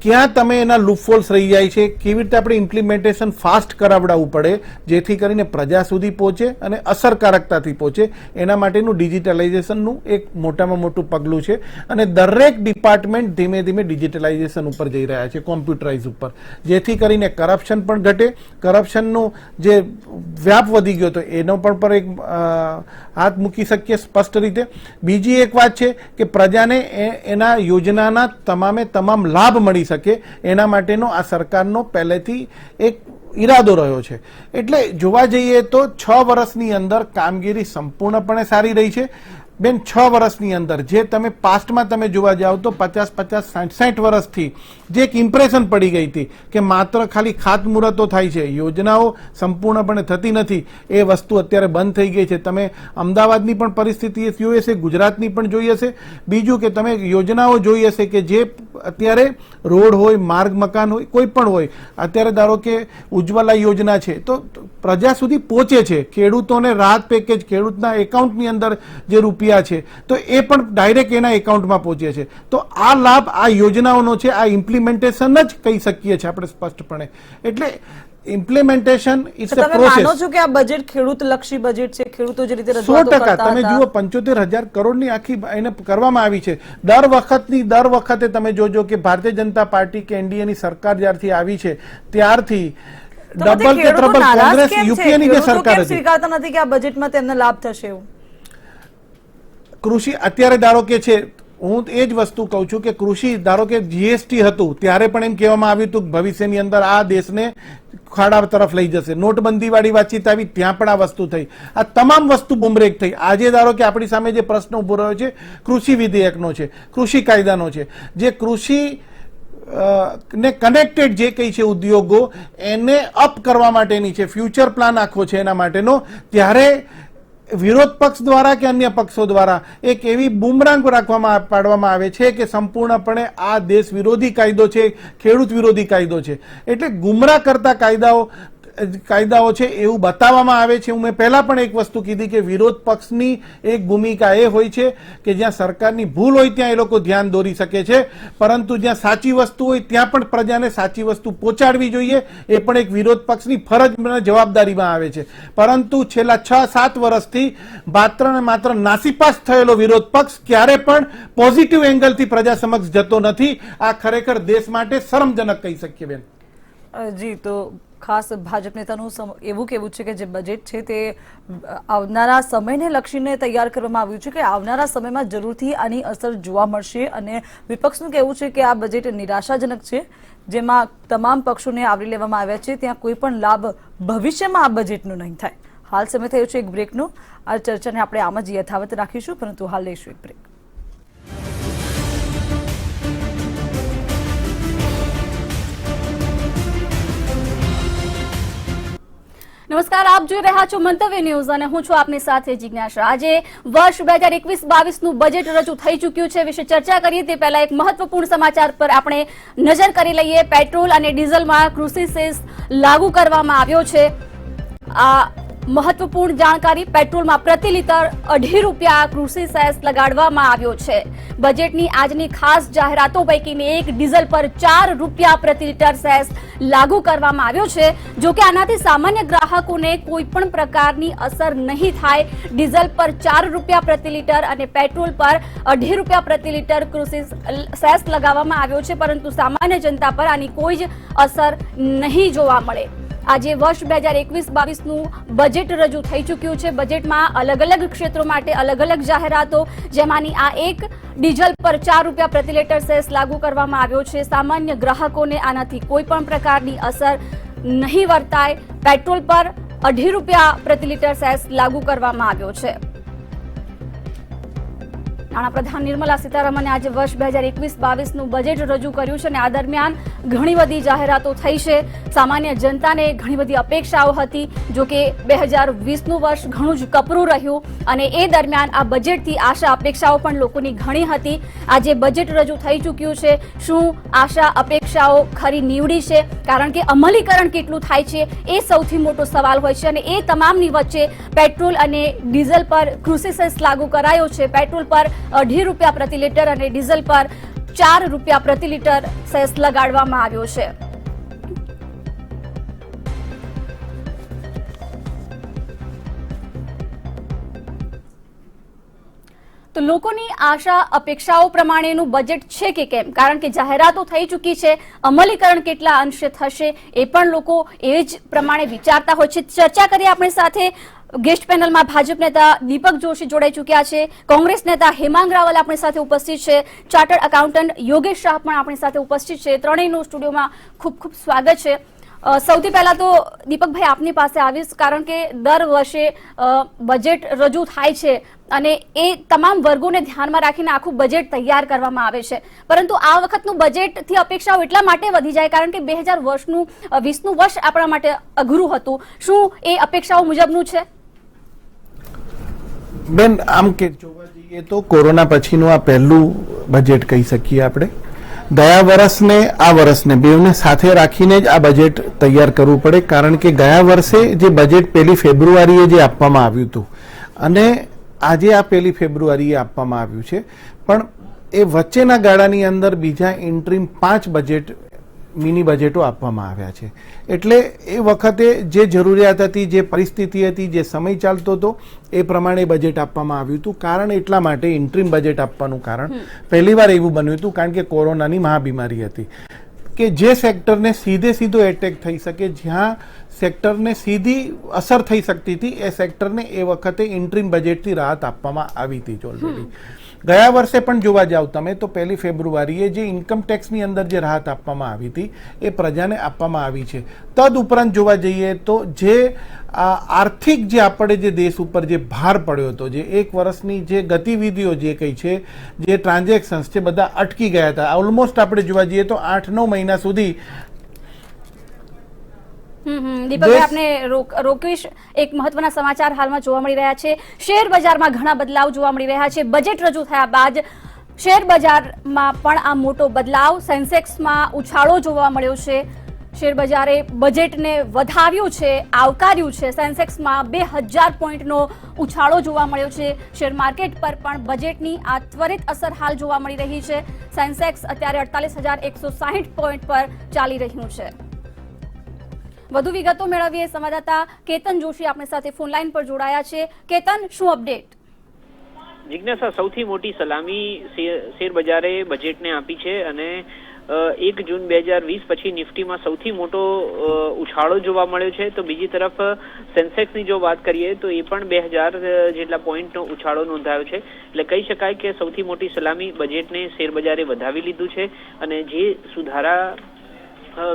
Speaker 8: ક્યાં તમે એના લૂપહોલ્સ રહી જાય છે, કેવી રીતે આપણે ઇમ્પ્લિમેન્ટેશન ફાસ્ટ કરાવડાવવું પડે જેથી કરીને પ્રજા સુધી પહોંચે અને અસરકારકતાથી પહોંચે, એના માટેનું ડિજિટલાઇઝેશનનું એક મોટામાં મોટું પગલું છે. અને દરેક ડિપાર્ટમેન્ટ ધીમે ધીમે ડિજિટલાઇઝેશન ઉપર જઈ રહ્યા છે, કોમ્પ્યુટરાઇઝ ઉપર, જેથી કરીને કરપ્શન પણ ઘટે. કરપ્શનનો જે વ્યાપ વધી ગયો હતો એનો પણ પર એક હાથ મૂકી શકીએ સ્પષ્ટ રીતે. બીજી એક વાત છે કે પ્રજાને એના યોજનાના તમામે તમામ લાભ મળી શકે એના માટેનો આ સરકારનો પહેલેથી એક ઈરાદો રહ્યો છે. એટલે જોવા જઈએ તો 6 વર્ષની અંદર કામગીરી સંપૂર્ણપણે સારી રહી છે બેન. 6 વર્ષની અંદર જે તમે પાસ્ટમાં તમે જોવા જાઓ તો 50, 60 વર્ષથી જે એક ઇમ્પ્રેશન પડી ગઈ હતી કે માત્ર ખાલી ખાતમુહૂર્તો થાય છે, યોજનાઓ સંપૂર્ણપણે થતી નથી, એ વસ્તુ અત્યારે બંધ થઈ ગઈ છે. તમે અમદાવાદની પણ પરિસ્થિતિ જોઈ હશે, ગુજરાતની પણ જોઈ હશે. બીજું કે તમે યોજનાઓ જોઈ હશે કે જે અત્યારે રોડ હોય, માર્ગ મકાન હોય, કોઈ પણ હોય, અત્યારે ધારો કે ઉજ્જવલા યોજના છે તો પ્રજા સુધી પહોંચે છે. ખેડૂતોને રાહત પેકેજ, ખેડૂતના એકાઉન્ટની અંદર જે રૂપિયા છે તો એ પણ ડાયરેક્ટ એના એકાઉન્ટમાં પહોંચે છે. તો આ લાભ આ યોજનાઓનો છે, આ ઇમ્પ્લિમેન્ટેશન જ કહી શકીએ છીએ આપણે સ્પષ્ટપણે. એટલે ઇમ્પ્લિમેન્ટેશન ઇટ્સ અ
Speaker 1: તમે માનો
Speaker 8: પ્રોસેસ.
Speaker 1: છો કે આ બજેટ ખેડૂત લક્ષી બજેટ છે? ખેડૂતો જે રીતે
Speaker 8: 100% તમે જુઓ 75,000 કરોડની આખી એને કરવામાં આવી છે. દર વખતે તમે જોજો કે ભારતીય જનતા પાર્ટી કે એનડીએની સરકાર જ્યારથી આવી છે ત્યારથી ડબલ કે ટ્રબલ કોંગ્રેસ યુપીએની જે સરકાર હતી
Speaker 1: સ્વીકારતા નથી કે આ બજેટમાં તેમને લાભ થશે એવું.
Speaker 8: કૃષિ અત્યારે ધારો કે છે, હું એ જ વસ્તુ કહું છું કે કૃષિ ધારો કે જીએસટી હતું ત્યારે પણ એમ કહેવામાં આવ્યું હતું કે ભવિષ્યની અંદર આ દેશને ખાડા તરફ લઈ જશે. નોટબંધી વાળી વાતચીત આવી ત્યાં પણ આ વસ્તુ થઈ. આ તમામ વસ્તુ બુમરેક થઈ. આજે ધારો કે આપણી સામે જે પ્રશ્ન ઉભો રહ્યો છે કૃષિ વિધેયકનો છે, કૃષિ કાયદાનો છે, જે કૃષિ ને કનેક્ટેડ જે કંઈ છે ઉદ્યોગો એને અપ કરવા માટેની છે, ફ્યુચર પ્લાન આખો છે એના માટેનો. ત્યારે વિરોધ પક્ષ દ્વારા કે અન્ય પક્ષો દ્વારા એક એવી બુમરાંગ પાડવામાં આવે છે કે સંપૂર્ણપણે આ દેશ વિરોધી કાયદો છે, ખેડૂત વિરોધી કાયદો છે. એટલે ગુમરાહ કરતા કાયદાઓ છે એવું બતાવવામાં આવે છે. હું મેં પહેલા પણ એક વસ્તુ કીધી કે વિરોધ પક્ષની એક ભૂમિકા એ હોય છે કે જ્યાં સરકારની ભૂલ હોય ત્યાં એ લોકો ધ્યાન દોરી શકે છે, પરંતુ જ્યાં સાચી વસ્તુ હોય ત્યાં પણ પ્રજાને સાચી વસ્તુ પહોંચાડવી જોઈએ, એ પણ એક વિરોધ પક્ષની ફરજ અને જવાબદારીમાં આવે છે. પરંતુ છેલ્લા 6-7 વર્ષથી માત્ર ને માત્ર નાસીપાસ થયેલો વિરોધ પક્ષ ક્યારે પણ પોઝિટિવ એંગલથી પ્રજા સમક્ષ જતો નથી. આ ખરેખર દેશ માટે શરમજનક કહી શકીએ બેન.
Speaker 1: જી, તો ખાસ ભાજપ નેતાનું એવું કહેવું છે કે જે બજેટ છે તે આવનારા સમયને લક્ષીને તૈયાર કરવામાં આવ્યું છે, કે આવનારા સમયમાં જરૂરથી આની અસર જોવા મળશે. અને વિપક્ષનું કહેવું છે કે આ બજેટ નિરાશાજનક છે, જેમાં તમામ પક્ષોને આવરી લેવામાં આવ્યા છે, ત્યાં કોઈ પણ લાભ ભવિષ્યમાં આ બજેટનો નહીં થાય. હાલ સમય થયો છે એક બ્રેકનો. આ ચર્ચાને આપણે આમ જ યથાવત રાખીશું, પરંતુ હાલ લઈશું એક બ્રેક.
Speaker 9: નમસ્કાર, આપ જોઈ રહ્યા છો મંતવ્ય ન્યૂઝ અને હું છું આપની સાથે જિજ્ઞાસા. આજે વર્ષ 2021-22નું બજેટ રજૂ થઈ ચૂક્યું છે. વિશે ચર્ચા કરીએ તે પહેલા એક મહત્વપૂર્ણ સમાચાર પર આપણે નજર કરી લઈએ. પેટ્રોલ અને ડીઝલમાં કૃષિ સેસ લાગુ કરવામાં આવ્યો છે. આ મહત્વપૂર્ણ જાણકારી. પેટ્રોલમાં પ્રતિ લિટર 2.5 રૂપિયા કૃષિ સેસ લગાડવામાં આવ્યો છે. બજેટની આજની ખાસ જાહેરાતો પૈકીની એક ડીઝલ પર 4 રૂપિયા પ્રતિ લિટર સેસ લાગુ કરવામાં આવ્યો છે. જો કે આનાથી સામાન્ય ગ્રાહકોને કોઈ પણ પ્રકારની અસર નહીં થાય. ડીઝલ પર 4 રૂપિયા પ્રતિ લિટર અને પેટ્રોલ પર 2.5 રૂપિયા પ્રતિ લિટર કૃષિ સેસ લગાવવામાં આવ્યો છે, પરંતુ સામાન્ય જનતા પર આની કોઈ જ અસર નહીં જોવા મળે. આજે વર્ષ 2021-22નું બજેટ રજૂ થઈ ચૂક્યું છે. બજેટમાં અલગ અલગ ક્ષેત્રો માટે અલગ અલગ જાહેરાતો, જેમાંની આ એક ડીઝલ પર 4 રૂપિયા પ્રતિ લિટર સેસ લાગુ કરવામાં આવ્યો છે. સામાન્ય ગ્રાહકોને આનાથી કોઈ પણ પ્રકારની અસર નહીં વર્તાય. પેટ્રોલ પર 2.5 રૂપિયા પ્રતિ લિટર સેસ લાગુ કરવામાં આવ્યો છે. નાણાપ્રધાન નિર્મલા સીતારમણે આજે વર્ષ 2021-22નું બજેટ રજૂ કર્યું છે અને આ દરમિયાન ઘણી બધી જાહેરાતો થઈ છે. સામાન્ય જનતાને ઘણી બધી અપેક્ષાઓ હતી. જો કે 2020નું વર્ષ ઘણું જ કપરું રહ્યું અને એ દરમિયાન આ બજેટથી આશા અપેક્ષાઓ પણ લોકોની ઘણી હતી. આજે બજેટ રજૂ થઈ ચૂક્યું છે. શું આશા અપેક્ષાઓ ખરી નીવડી છે? કારણ કે અમલીકરણ કેટલું થાય છે એ સૌથી મોટો સવાલ હોય છે. અને એ તમામની વચ્ચે પેટ્રોલ અને ડીઝલ પર કૃષિ સેસ લાગુ કરાયો છે. પેટ્રોલ પર 2.5 રૂપિયા પ્રતિ લિટર અને ડીઝલ પર ₹4 પ્રતિ લીટર સેસ લગાડવામાં આવ્યો છે. તો લોકોની આશા અપેક્ષાઓ પ્રમાણેનું બજેટ છે કે કેમ? કારણ કે જાહેરાતો થઈ ચૂકી છે, અમલીકરણ કેટલા અંશે થશે એ પણ લોકો એ જ પ્રમાણે વિચારતા હોય છે. ચર્ચા કરીએ આપણી સાથે ગેસ્ટ પેનલમાં ભાજપ નેતા દીપક જોશી જોડાઈ ચૂક્યા છે, કોંગ્રેસ નેતા હેમાંગ રાવલ આપણી સાથે ઉપસ્થિત છે, ચાર્ટર્ડ એકાઉન્ટન્ટ યોગેશ શાહ પણ આપણી સાથે ઉપસ્થિત છે. ત્રણેયનું સ્ટુડિયોમાં ખૂબ ખૂબ સ્વાગત છે. સૌથી પહેલા તો દીપકભાઈ આપની પાસે આવીશ, કારણ કે દર વર્ષે બજેટ રજૂ થાય છે અને એ તમામ વર્ગોને ધ્યાનમાં રાખીને આખું બજેટ તૈયાર કરવામાં આવે છે. પરંતુ આ વખતનું બજેટથી અપેક્ષાઓ એટલા માટે વધી જાય કારણ કે 2020નું વર્ષ આપણા માટે અઘરું હતું. શું એ અપેક્ષાઓ મુજબનું છે?
Speaker 8: બેન, આમ કે જોવા જઈએ તો કોરોના પછીનું આ પહેલું બજેટ કહી શકીએ આપણે. ગયા વર્ષને આ વર્ષને બેવને સાથે રાખીને જ આ બજેટ તૈયાર કરવું પડે, કારણ કે ગયા વર્ષે જે બજેટ 1 ફેબ્રુઆરીએ જે આપવામાં આવ્યું હતું અને આજે આ 1 ફેબ્રુઆરીએ આપવામાં આવ્યું છે, પણ એ વચ્ચેના ગાળાની અંદર બીજા ઇન્ટ્રીમ 5 બજેટ મિની બજેટો આપવામાં આવ્યા છે. એટલે એ વખતે જે જરૂરિયાત હતી, જે પરિસ્થિતિ હતી, જે સમય ચાલતો હતો એ પ્રમાણે બજેટ આપવામાં આવ્યું હતું. કારણ એટલા માટે ઇન્ટ્રીમ બજેટ આપવાનું કારણ પહેલીવાર એવું બન્યું હતું કારણ કે કોરોનાની મહાબીમારી હતી કે જે સેક્ટરને સીધો એટેક થઈ શકે, જ્યાં સેક્ટરને સીધી અસર થઈ શકતી હતી, એ સેક્ટરને એ વખતે ઇન્ટ્રીમ બજેટથી રાહત આપવામાં આવી હતી ઓલરેડી. ગયા વર્ષે પણ જોવા જાવ તમે તો 1 ફેબ્રુઆરીએ જે ઇન્કમ ટેક્સની અંદર જે રાહત આપવામાં આવી હતી એ પ્રજાને આપવામાં આવી છે. તદ ઉપરાંત જોવા જઈએ તો જે આર્થિક જે આપણે જે દેશ ઉપર જે ભાર પડ્યો હતો, જે એક વર્ષની જે ગતિવિધિઓ જે કઈ છે, જે ટ્રાન્ઝેક્શન્સ છે, બધા અટકી ગયા હતા. ઓલમોસ્ટ આપણે જોવા જઈએ તો 8-9 મહિના સુધી
Speaker 9: દીપકભાઈ, આપને રોકીશ. એક મહત્વના સમાચાર હાલમાં જોવા મળી રહ્યા છે. શેર બજારમાં ઘણા બદલાવ જોવા મળી રહ્યા છે. બજેટ રજૂ થયા બાદ શેર બજારમાં પણ આ મોટો બદલાવ, સેન્સેક્સમાં ઉછાળો જોવા મળ્યો છે. શેર બજારે બજેટને વધાવ્યું છે, આવકાર્યું છે. સેન્સેક્સમાં 2000 પોઈન્ટનો ઉછાળો જોવા મળ્યો છે. શેર માર્કેટ પર પણ બજેટની આ ત્વરિત અસર હાલ જોવા મળી રહી છે. સેન્સેક્સ અત્યારે 48,160 પોઈન્ટ પર ચાલી રહ્યું છે. વધુ વિગતો મેળવીએ. સંવાદદાતા કેતન જોશી આપણી સાથે ફોન લાઈન પર જોડાયા છે. કેતન, શું અપડેટ?
Speaker 10: જિજ્ઞાસા, સૌથી મોટી સલામી શેર બજારે બજેટને આપી છે અને 1 જૂન 2020 પછી નિફ્ટીમાં સૌથી મોટો ઉછાળો જોવા મળ્યો છે. તો બીજી તરફ સેન્સેક્સની જો વાત કરીએ તો એ પણ 2000 જેટલા પોઈન્ટનો ઉછાળો નોંધાયો છે. એટલે કહી શકાય કે સૌથી મોટી સલામી બજેટને શેર બજારે વધાવી લીધું છે અને જે સુધારા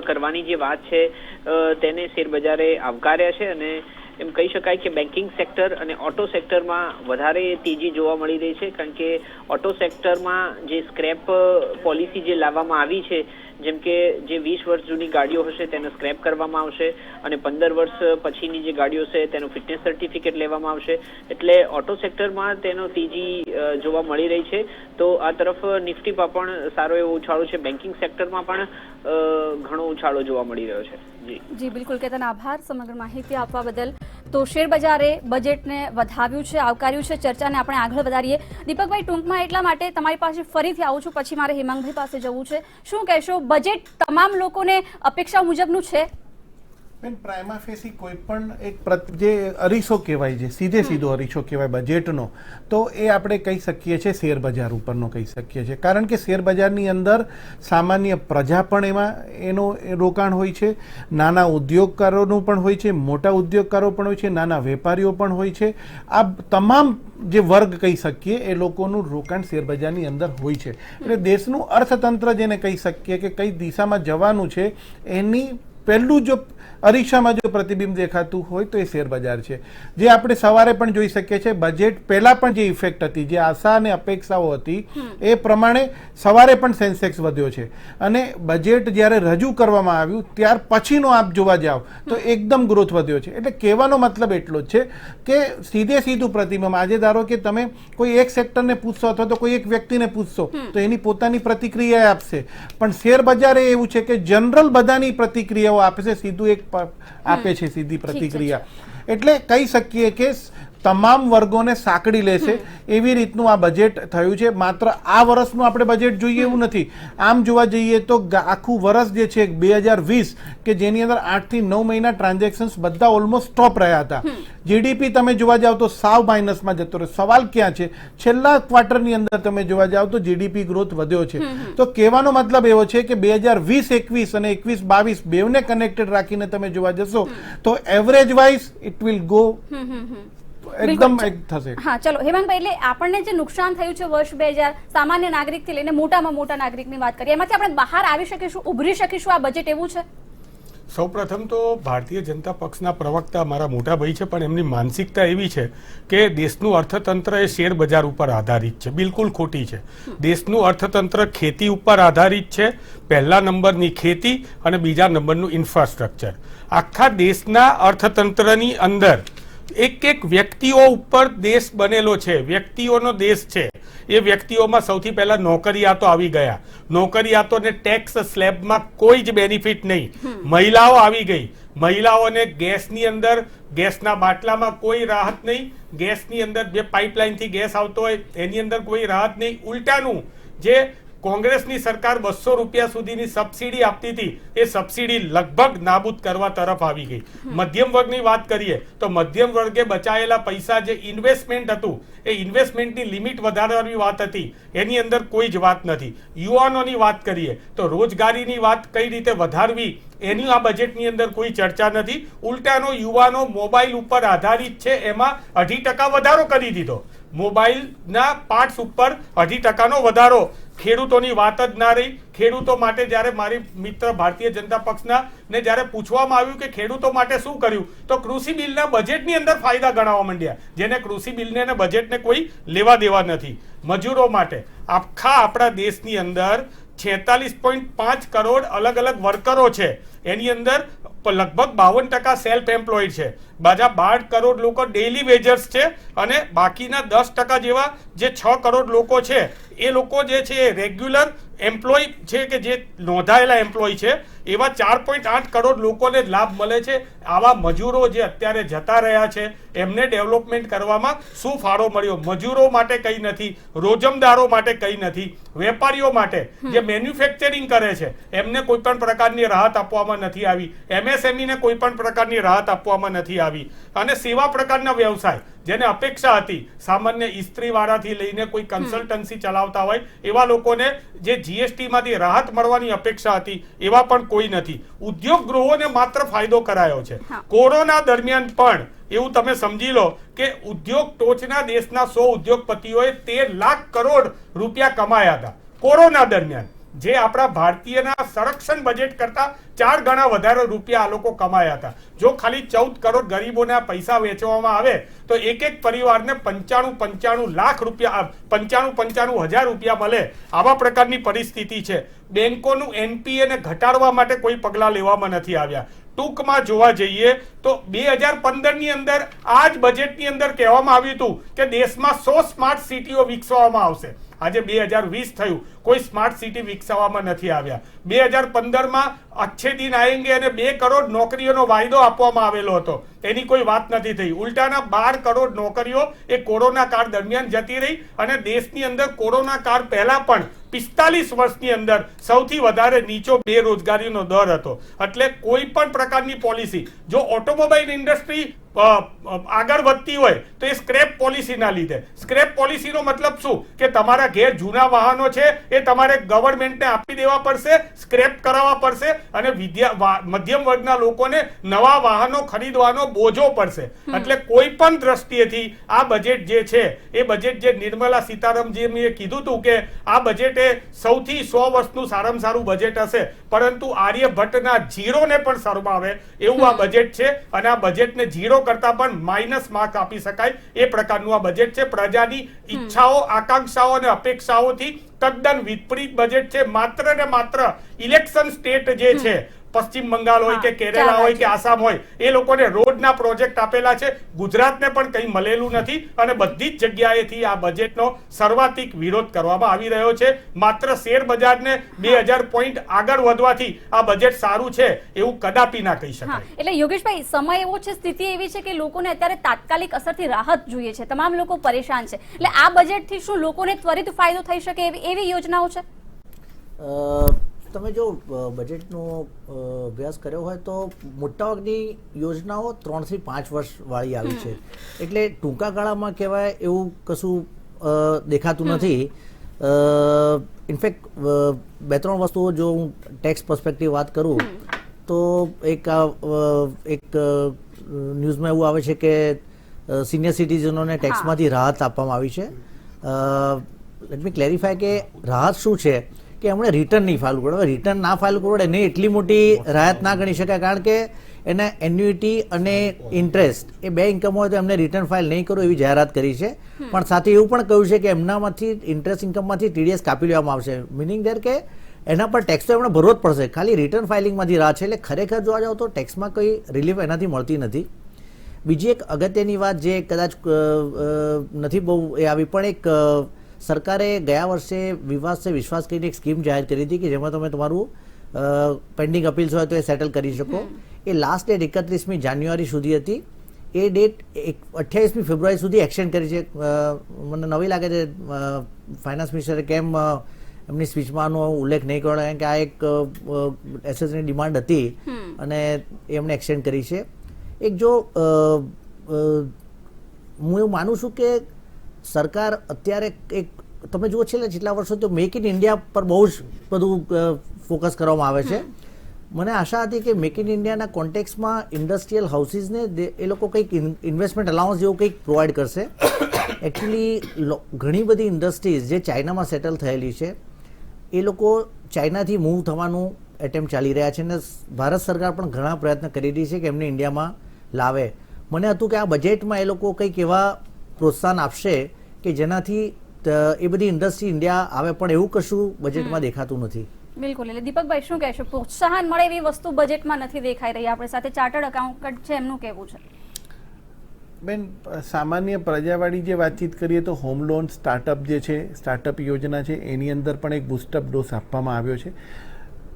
Speaker 10: કરવાની જે વાત છે તેને શેર બજારે આવકાર્યા છે. અને એમ કહી શકાય કે બેન્કિંગ સેક્ટર અને ઓટો સેક્ટરમાં વધારે તેજી જોવા મળી રહી છે, કારણ કે ઓટો સેક્ટરમાં જે સ્ક્રેપ પોલિસી જે લાવવામાં આવી છે, જેમ કે જે 20 વર્ષ જૂની ગાડીઓ હશે તેને સ્ક્રેપ કરવામાં આવશે અને 15 વર્ષ પછીની જે ગાડીઓ છે તેનું ફિટનેસ સર્ટિફિકેટ લેવામાં આવશે. એટલે ઓટો સેક્ટરમાં તેનો તેજી જોવા મળી રહી છે. તો આ તરફ નિફ્ટીમાં પણ સારો એવો ઉછાળો છે. બેન્કિંગ સેક્ટરમાં પણ ઘણો ઉછાળો જોવા મળી રહ્યો છે.
Speaker 9: જી બિલકુલ કેતન, આભાર સમગ્ર માહિતી આપવા બદલ. તો શેર બજારે બજેટને વધાવ્યું છે, આવકાર્યું છે. ચર્ચાને આપણે આગળ વધારીએ. દીપકભાઈ, ટૂંકમાં એટલા માટે તમારી પાસે ફરીથી આવું છું, પછી મારે હેમાંગભાઈ પાસે જવું છે. શું કહેશો, બજેટ તમામ લોકોને અપેક્ષા મુજબનું છે?
Speaker 8: પ્રાઇમા ફેસી કોઈ પણ એક જે અરીસો કહેવાય છે, સીધો અરીસો કહેવાય બજેટનો, તો એ આપણે કહી શકીએ છીએ શેર બજાર ઉપરનો કહી શકીએ છીએ. કારણ કે શેર બજારની અંદર સામાન્ય પ્રજા પણ એમાં એનું રોકાણ હોય છે, નાના ઉદ્યોગકારોનું પણ હોય છે, મોટા ઉદ્યોગકારો પણ હોય છે, નાના વેપારીઓ પણ હોય છે. આ તમામ જે વર્ગ કહી શકીએ એ લોકોનું રોકાણ શેરબજારની અંદર હોય છે. એટલે દેશનું અર્થતંત્ર જેને કહી શકીએ કે કઈ દિશામાં જવાનું છે એની પહેલું જો અરીસામાં જો પ્રતિબિંબ દેખાતું હોય તો એ શેર બજાર છે. જે આપણે સવારે પણ જોઈ શકીએ છીએ, બજેટ પહેલા પણ જે ઇફેક્ટ હતી, જે આશા અને અપેક્ષાઓ હતી એ પ્રમાણે સવારે પણ સેન્સેક્સ વધ્યો છે. અને બજેટ જ્યારે રજૂ કરવામાં આવ્યું ત્યાર પછીનો આપ જોવા જાવ તો એકદમ ગ્રોથ વધ્યો છે. એટલે કહેવાનો મતલબ એટલો જ છે કે સીધું પ્રતિબિંબ. આજે ધારો કે તમે કોઈ એક સેક્ટરને પૂછશો અથવા તો કોઈ એક વ્યક્તિને પૂછશો તો એની પોતાની પ્રતિક્રિયા આપશે, પણ શેર બજારે એવું છે કે જનરલ બધાની પ્રતિક્રિયાઓ આપે છે, સીધું એક આપે છે સીધી પ્રતિક્રિયા. એટલે કહી શકીએ કે તમામ વર્ગોને સાંકળી લેશે એવી રીતનું આ બજેટ થયું છે. માત્ર આ વર્ષનું આપણે બજેટ જોઈએ એવું નથી. આમ જોવા જઈએ તો આખું વર્ષ જે છે 2020 કે જેની અંદર 8 થી 9 મહિના ટ્રાન્ઝેક્શન્સ બધા ઓલમોસ્ટ સ્ટોપ રહ્યા હતા. જીડીપી તમે જોવા જાવ તો સાવ માઇનસમાં જતો રહ્યો. સવાલ ક્યાં છે? છેલ્લા ક્વાર્ટરની અંદર તમે જોવા જાવ તો જીડીપી ગ્રોથ વધ્યો છે. તો કહેવાનો મતલબ એવો છે કે 2020-21 અને 21-22 બેવને કનેક્ટેડ રાખીને તમે જોવા જશો તો average wise it will go એકદમ થશે.
Speaker 9: હા, ચલો હેમાંગભાઈ, એટલે આપણને જે નુકસાન થયું છે વર્ષ 2000 સામાન્ય નાગરિકથી લઈને મોટામાં મોટા નાગરિકની વાત કરીએ, એમાંથી આપણે બહાર આવી શકીશું, ઉભરી શકીશું? આ બજેટ એવું છે?
Speaker 7: સૌપ્રથમ તો ભારતીય જનતા પક્ષના પ્રવક્તા મારા મોટા ભાઈ છે, પણ એમની માનસિકતા એવી છે કે દેશનું અર્થતંત્ર એ શેર બજાર ઉપર આધારિત છે. બિલકુલ ખોટી છે. દેશનું અર્થતંત્ર ખેતી ઉપર આધારિત છે. પહેલા નંબરની ખેતી અને બીજા નંબરનું ઇન્ફ્રાસ્ટ્રક્ચર. આખા દેશના અર્થતંત્રની અંદર એક વ્યક્તિઓ ઉપર દેશ બનેલો છે, વ્યક્તિઓનો દેશ છે. એ વ્યક્તિઓમાં સૌથી પહેલા નોકરિયાતો આવી ગયા. નોકરિયાતોને ટેક્સ સ્લેબમાં કોઈ જ બેનિફિટ નહીં. મહિલાઓ આવી ગઈ. મહિલાઓને ગેસની અંદર, ગેસના બાટલામાં કોઈ રાહત નહીં. ગેસની અંદર જે પાઇપલાઇનથી ગેસ આવતો હોય એની અંદર કોઈ રાહત નહીં. ઉલટાનું જે કોંગ્રેસની સરકાર 200 રૂપિયા સુધીની સબસિડી આપતી હતી એ સબસિડી લગભગ નાબૂદ કરવા તરફ આવી ગઈ. મધ્યમ વર્ગની વાત કરીએ તો મધ્યમ વર્ગે બચાયેલા પૈસા જે ઇન્વેસ્ટમેન્ટ હતું એ ઇન્વેસ્ટમેન્ટની લિમિટ વધારવાની વાત હતી, એની અંદર કોઈ જ વાત નથી. યુવાનોની વાત કરીએ તો રોજગારીની વાત કઈ રીતે વધારવી એની આ બજેટની અંદર કોઈ ચર્ચા નથી. ઉલટાનો યુવાનો મોબાઈલ ઉપર આધારિત છે એમાં 2.5% વધારો કરી દીધો. મોબાઈલના પાર્ટ્સ ઉપર 2.5% વધારો. ખેડૂતોની વાત જ ના રહી. ખેડૂતો માટે જ્યારે મારી મિત્ર ભારતીય જનતા પક્ષના ને જ્યારે પૂછવામાં આવ્યું કે ખેડૂતો માટે શું કર્યું તો કૃષિ બિલના બજેટની અંદર ફાયદા ગણાવવા માંડ્યા, જેને કૃષિ બિલને અને બજેટને કોઈ લેવા દેવા નથી. મજૂરો માટે આખા આપણા દેશની અંદર 46.5 કરોડ અલગ અલગ વર્કરો છે. એની અંદર લગભગ 52% સેલ્ફ એમ્પ્લોયડ છે. બાજા 12 કરોડ લોકો ડેઇલી વેજર્સ છે અને બાકીના 10% જેવા જે 6 કરોડ લોકો છે એ લોકો જે છે એ રેગ્યુલર એમ્પ્લોય છે કે જે નોંધાયેલા એમ્પ્લોય છે. એવા 4.8 કરોડ લોકોને લાભ મળે છે. આવા મજૂરો જે અત્યારે જતા રહ્યા છે એમને ડેવલપમેન્ટ કરવામાં શું ફાળો મળ્યો? મજૂરો માટે કંઈ નથી, રોજમદારો માટે કંઈ નથી, વેપારીઓ માટે જે મેન્યુફેક્ચરિંગ કરે છે એમને કોઈ પણ પ્રકારની રાહત આપવામાં નથી આવી. MSME કોઈ પણ પ્રકારની રાહત આપવામાં નથી આવી. અને સેવા પ્રકારના વ્યવસાય જેને અપેક્ષા હતી, સામાન્ય ઇસ્ત્રીવાળાથી લઈને કોઈ કન્સલ્ટન્સી ચલાવતા હોય એવા લોકોને જે જીએસટીમાંથી રાહત મળવાની અપેક્ષા હતી એવા પણ કોઈ નથી. ઉદ્યોગ ગૃહોને માત્ર ફાયદો કરાયો છે. કોરોના દરમિયાન પણ એવું તમે સમજી લો કે ઉદ્યોગ ટોચના દેશના 100 ઉદ્યોગપતિઓએ 13 લાખ કરોડ રૂપિયા કમાયા હતા કોરોના દરમિયાન, જે આપણા ભારતીયના સંરક્ષણ બજેટ કરતા 4 ગણા વધારે રૂપિયા આ લોકો કમાયા હતા. જો ખાલી 14 કરોડ ગરીબોના પૈસા વેચવામાં આવે તો એક પરિવારને 95 લાખ રૂપિયા, 95 હજાર રૂપિયા મળે. આવા પ્રકારની પરિસ્થિતિ છે. બેંકોનું NPA ને ઘટાડવા માટે કોઈ પગલાં લેવામાં નથી આવ્યા. ટૂંકમાં જોવા જઈએ તો 2015ની અંદર આ જ બજેટની અંદર કહેવામાં આવ્યું હતું કે દેશમાં 100 સ્માર્ટ સિટીઓ વિકસાવવામાં આવશે. આજે 2020 થયું, કોઈ સ્માર્ટ સિટી વિકસાવવામાં નથી આવ્યા. 2015માં અચ્છે દિન આએંગે અને 2 કરોડ નોકરીઓનો વાયદો આપવામાં આવેલો હતો, એની કોઈ વાત નથી થઈ. ઉલટાના 12 કરોડ નોકરીઓ એ કોરોના કાળ દરમિયાન જતી રહી અને દેશની અંદર કોરોના કાળ પહેલા પણ 45 વર્ષની અંદર સૌથી વધારે નીચો બેરોજગારીનો દર હતો. એટલે કોઈ પણ પ્રકારની પોલિસી, જો ઓટોમોબાઈલ ઇન્ડસ્ટ્રી આગળ વધતી હોય તો એ સ્ક્રેપ પોલિસીના લીધે. સ્ક્રેપ પોલિસીનો મતલબ શું કે તમારા ઘેર જૂના વાહનો છે એ તમારે ગવર્મેન્ટને આપી દેવા પડશે, સ્ક્રેપ કરાવવા પડશે અને મધ્યમ વર્ગના લોકોને નવા વાહનો ખરીદવાનો બોજો પડશે. એટલે કોઈ પણ દ્રષ્ટિએથી આ બજેટ જે છે એ બજેટ જે નિર્મલા સીતારામજીએ કીધું હતું કે આ બજેટ એ સૌથી 100 વર્ષનું સારામાં સારું બજેટ હશે, પરંતુ આર્યભટ્ટના ઝીરોને પણ શરમાવે એવું આ બજેટ છે. અને આ બજેટને ઝીરો કરતા પણ માઇનસ માર્ક આપી શકાય એ પ્રકારનું આ બજેટ છે. પ્રજાની ઈચ્છાઓ, આકાંક્ષાઓ અને અપેક્ષાઓથી તદ્દન વિપરીત બજેટ છે. માત્ર ને માત્ર ઇલેક્શન સ્ટેટ જે છે, પશ્ચિમ બંગાળ હોય કે કેરેલા
Speaker 9: ચાર
Speaker 7: હોય કે
Speaker 9: રાજ્યો.
Speaker 7: આસામ હોય, એ લોકોને રોડના પ્રોજેક્ટ આપેલા છે. ગુજરાતને પણ કંઈ મળેલું નથી અને બધી જ જગ્યાએથી આ બજેટનો સર્વાધિક વિરોધ કરવામાં આવી રહ્યો છે. માત્ર શેર બજારને 2000 પોઈન્ટ આગળ વધવાથી આ બજેટ સારું છે એવું કદાપી ના કહી
Speaker 9: હા
Speaker 7: શકાય.
Speaker 9: એટલે યોગેશભાઈ, સમય એવો છે, સ્થિતિ એવી છે કે લોકોને અત્યારે તાત્કાલિક અસરથી રાહત જોઈએ છે. તમામ લોકો પરેશાન છે. એટલે આ બજેટથી શું લોકોને ત્વરિત ફાયદો થઈ શકે એવી યોજનાઓ છે?
Speaker 6: તમે જો બજેટનો અભ્યાસ કર્યો હોય તો મોટાભાગની યોજનાઓ 3 થી 5 વર્ષ વાળી આવી છે, એટલે ટૂંકા ગાળામાં કહેવાય એવું કશું દેખાતું નથી. ઇનફેક્ટ 2-3 વસ્તુઓ જો હું ટેક્સ પર્સપેક્ટિવ વાત કરું તો એક ન્યૂઝમાં એવું આવે છે કે સિનિયર સિટીઝનોને ટેક્સમાંથી રાહત આપવામાં આવી છે. લેટ મી ક્લેરિફાય કે રાહત શું છે કે એમણે રિટર્ન નહીં ફાઇલ કરવું. રિટર્ન ના ફાઇલ કરવું એને એટલી મોટી રાહત ના ગણી શકાય, કારણ કે એને એન્યુઇટી અને ઇન્ટરેસ્ટ એ 2 ઇન્કમ હોય તો એમને રિટર્ન ફાઇલ નહીં કરવું એવી જાહેરાત કરી છે. પણ સાથે એવું પણ કહ્યું છે કે એમનામાંથી ઇન્ટરેસ્ટ ઇન્કમમાંથી TDS કાપી લેવામાં આવશે. મિનિંગ દેર કે એના પર ટેક્સ તો એમણે ભરવો જ પડશે, ખાલી રિટર્ન ફાઇલિંગમાંથી રાહત છે. એટલે ખરેખર જોવા જાવ તો ટેક્સમાં કોઈ રિલીફ એનાથી મળતી નથી. બીજી એક અગત્યની વાત જે કદાચ નથી બહુ એ આવી, પણ એક સરકારે ગયા વર્ષે વિવાદ સે વિશ્વાસ કરીને એક સ્કીમ જાહેર કરી હતી કે જેમાં તમે તમારું પેન્ડિંગ અપીલ્સ હોય તો એ સેટલ કરી શકો. એ લાસ્ટ ડેટ 31મી જાન્યુઆરી સુધી હતી. એ ડેટ 28મી ફેબ્રુઆરી સુધી એક્સટેન્ડ કરી છે. મને નવી લાગે છે ફાઇનાન્સ મિનિસ્ટરે કેમ એમની સ્પીચમાં આનો ઉલ્લેખ નહીં કર્યો, કારણ કે આ એક એસએસની ડિમાન્ડ હતી અને એમણે એક્સટેન્ડ કરી છે. એક જો હું એવું માનું છું કે સરકાર અત્યારે એક તમે જુઓ છેલ્લા જેટલા વર્ષો તો મેક ઇન ઇન્ડિયા પર બહુ જ બધું ફોકસ કરવામાં આવે છે. મને આશા હતી કે મેક ઇન ઇન્ડિયાના કોન્ટેક્સમાં ઇન્ડસ્ટ્રીયલ હાઉસીસને એ લોકો કંઈક ઇન્વેસ્ટમેન્ટ અલાઉન્સ જેવું કંઈક પ્રોવાઈડ કરશે. એકચ્યુઅલી ઘણી બધી ઇન્ડસ્ટ્રીઝ જે ચાઇનામાં સેટલ થયેલી છે એ લોકો ચાઇનાથી મૂવ થવાનું એટેમ્પ ચાલી રહ્યા છે અને ભારત સરકાર પણ ઘણા પ્રયત્ન કરી રહી છે કે એમને ઇન્ડિયામાં લાવે. મને હતું કે આ બજેટમાં એ લોકો કંઈક એવા પ્રોત્સાહન આપશે કે જેનાથી એ બધી ઇન્ડસ્ટ્રી ઇન્ડિયા આવે, પણ એવું કશું બજેટમાં દેખાતું નથી.
Speaker 9: બિલકુલ. એટલે દીપકભાઈ શું કહેશો? પ્રોત્સાહન મળે એવી વસ્તુ બજેટમાં નથી દેખાઈ રહી. આપણી સાથે ચાર્ટર્ડ એકાઉન્ટન્ટ છે, એમનું કહેવું છે.
Speaker 8: બેન, સામાન્ય પ્રજાવાળી જે વાતચીત કરીએ તો હોમ લોન સ્ટાર્ટઅપ જે છે, સ્ટાર્ટઅપ યોજના છે, એની અંદર પણ એક બૂસ્ટઅપ ડોઝ આપવામાં આવ્યો છે.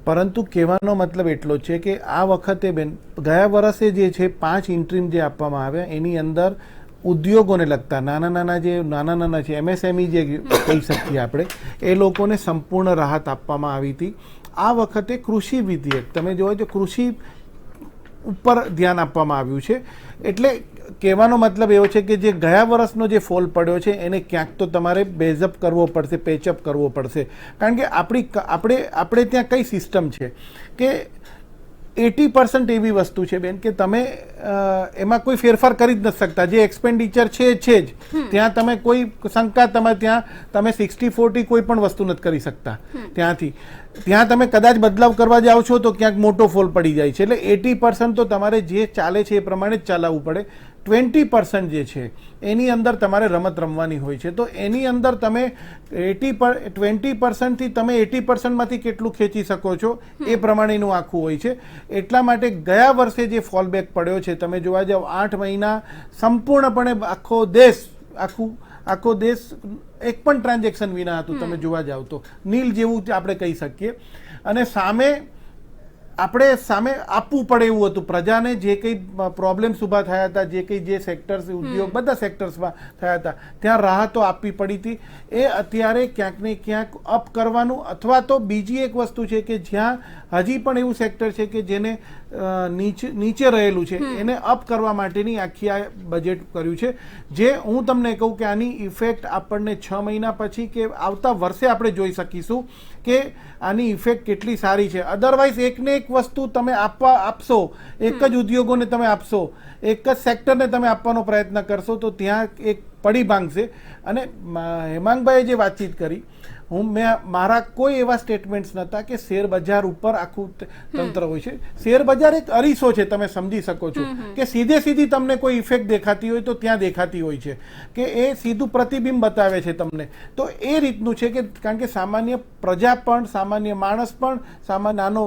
Speaker 8: પરંતુ કહેવાનો મતલબ એટલો જ છે કે આ વખતે બેન ગયા વર્ષે જે છે 5 ઇન્ટ્રીમ જે આપવામાં આવ્યા એની અંદર ઉદ્યોગોને લગતા નાના છે MSME જે કહી શકીએ આપણે, એ લોકોને સંપૂર્ણ રાહત આપવામાં આવી હતી. આ વખતે કૃષિ વિધેયક તમે જોવો તો કૃષિ ઉપર ધ્યાન આપવામાં આવ્યું છે. એટલે કહેવાનો મતલબ એવો છે કે જે ગયા વર્ષનો જે ફોલ પડ્યો છે એને ક્યાંક તો તમારે બેઝઅપ કરવો પડશે, પેચઅપ કરવો પડશે. કારણ કે આપણે ત્યાં કઈ સિસ્ટમ છે કે 80% એવી વસ્તુ છે બેન કે તમે એમાં કોઈ ફેરફાર કરી જ નથી શકતા. જે એક્સપેન્ડિચર છે જ ત્યાં તમે કોઈ શંકા તમે 60-40 કોઈ પણ વસ્તુ નથી કરી શકતા. ત્યાં તમે કદાચ બદલાવ કરવા જાઓ છો તો ક્યાંક મોટો ફોલ પડી જાય છે. એટલે 80% તો તમારે જે ચાલે છે એ પ્રમાણે જ ચાલવું પડે. 20% જે છે એની અંદર તમારે રમત રમવાની હોય છે. તો એની અંદર તમે 20%થી તમે 80%માંથી કેટલું ખેંચી શકો છો એ પ્રમાણેનું આખું હોય છે. એટલા માટે ગયા વર્ષે જે ફોલબેક પડ્યો છે, તમે જોવા જાઓ 8 મહિના સંપૂર્ણપણે આખો દેશ એક પણ ટ્રાન્ઝેક્શન વિના હતું. તમે જોવા જાઓ તો નીલ જેવું આપણે કહી શકીએ. અને સામે આપવું પડે એવું હતું પ્રજાને. જે કંઈ પ્રોબ્લેમ્સ ઊભા થયા હતા, જે સેક્ટર્સ ઉદ્યોગ બધા સેક્ટર્સમાં થયા હતા, ત્યાં રાહતો આપવી પડી હતી. એ અત્યારે ક્યાંક ને ક્યાંક અપ કરવાનું, અથવા તો બીજી એક વસ્તુ છે કે જ્યાં હજી પણ એવું સેક્ટર છે કે જેને નીચે રહેલું છે એને અપ કરવા માટેની આખી આ બજેટ કર્યું છે. જે હું તમને કહું કે આની ઇફેક્ટ આપણને 6 મહિના પછી કે આવતા વર્ષે આપણે જોઈ શકીશું કે આની ઇફેક્ટ કેટલી સારી છે. અધરવાઇઝ એકને એક વસ્તુ તમે આપશો, એક જ ઉદ્યોગોને તમે આપશો, એક જ સેક્ટરને તમે આપવાનો પ્રયત્ન કરશો તો ત્યાં એક પડી ભાંગશે. અને હેમાંગભાઈએ જે વાતચીત કરી, મેં મારા કોઈ એવા સ્ટેટમેન્ટ્સ નહોતા કે શેર બજાર ઉપર આખું તંત્ર હોય છે. શેર બજાર એક અરીસો છે, તમે સમજી શકો છો કે સીધી તમને કોઈ ઇફેક્ટ દેખાતી હોય તો ત્યાં દેખાતી હોય છે, કે એ સીધું પ્રતિબિંબ બતાવે છે તમને. તો એ રીતનું છે કે કારણ કે સામાન્ય પ્રજા પણ, સામાન્ય માણસ પણ, નાનો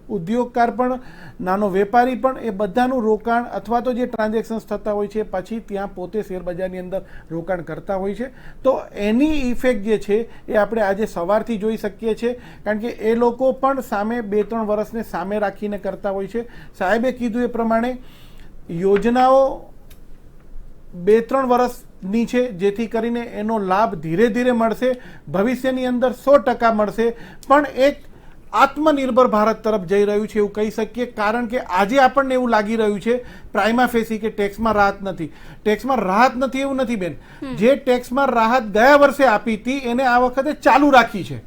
Speaker 8: ઉદ્યોગકાર પણ, નાનો વેપારી પણ, એ બધાનું રોકાણ અથવા તો જે ટ્રાન્ઝેક્શન્સ થતા હોય છે પછી ત્યાં પોતે શેર બજારની અંદર રોકાણ કરતા હોય છે. તો એની ઇફેક્ટ જે છે એ આપણે આજે સવારથી જોઈ શકીએ છીએ, કારણ કે એ લોકો પણ સામે 2-3 વર્ષને સામે રાખીને કરતા હોય છે. સાહેબે કીધું એ પ્રમાણે યોજનાઓ 2-3 વર્ષની છે, જેથી કરીને એનો લાભ ધીરે ધીરે મળશે, ભવિષ્યની અંદર 100% મળશે. પણ એક આત્મનિર્ભર ભારત તરફ જઈ રહ્યું છે એવું કહી શકીએ, કારણ કે આજે આપણને એવું લાગી રહ્યું છે પ્રાઇમા ફેસી કે ટેક્સમાં રાહત નથી. ટેક્સમાં રાહત નથી એવું નથી બેન, જે ટેક્સમાં રાહત ગયા વર્ષે આપી હતી એને આ વખતે ચાલુ રાખી છે.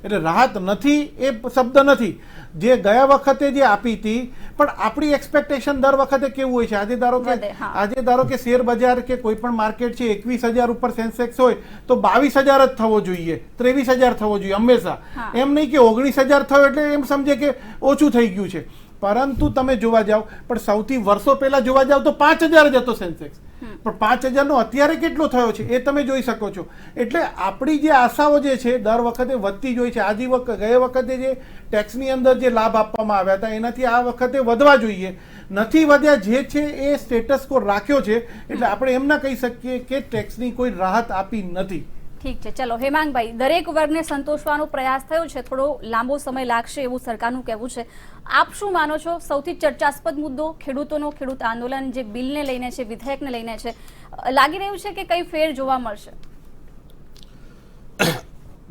Speaker 8: એટલે રાહત નથી એ શબ્દ નથી, જે ગયા વખતે જે આપી હતી. પણ આપણી એક્સપેક્ટેશન દર વખતે કેવું હોય છે, આજે ધારો કે શેર બજાર કે કોઈ પણ માર્કેટ છે 21,000 ઉપર સેન્સેક્સ હોય તો 22,000 જ થવો જોઈએ, 23,000 થવો જોઈએ હંમેશા. એમ નહીં કે 19,000 થયો એટલે એમ સમજે કે ઓછું થઈ ગયું છે. પરંતુ તમે જોવા જાઓ, પણ સૌથી વર્ષો પહેલા જોવા જાઓ તો 5,000 જ હતો સેન્સેક્સ, પણ 5,000 નો અત્યારે કેટલો થયો છે એ તમે જોઈ શકો છો. એટલે આપણી જે આશાઓ જે છે દર વખતે વધતી જ હોય છે. ગયા વખતે જે ટેક્સની અંદર જે લાભ આપવામાં આવ્યા હતા એનાથી આ વખતે વધવા જોઈએ, નથી વધ્યા. જે છે એ સ્ટેટસ કો રાખ્યો છે. એટલે આપણે એમ ના કહી શકીએ કે ટેક્સની કોઈ રાહત આપી નથી.
Speaker 9: ઠીક છે, ચલો હેમાંગભાઈ, દરેક વર્ગને સંતોષવાનો પ્રયાસ થયો છે, થોડો લાંબો સમય લાગશે એવું સરકારનું કહેવું છે. આપ શું માનો છો, સૌથી ચર્ચાસ્પદ મુદ્દો ખેડૂતોનો, ખેડૂત આંદોલન જે બિલને લઈને છે, વિધેયકને લઈને છે, લાગી રહ્યું છે કે કઈ ફેર જોવા મળશે?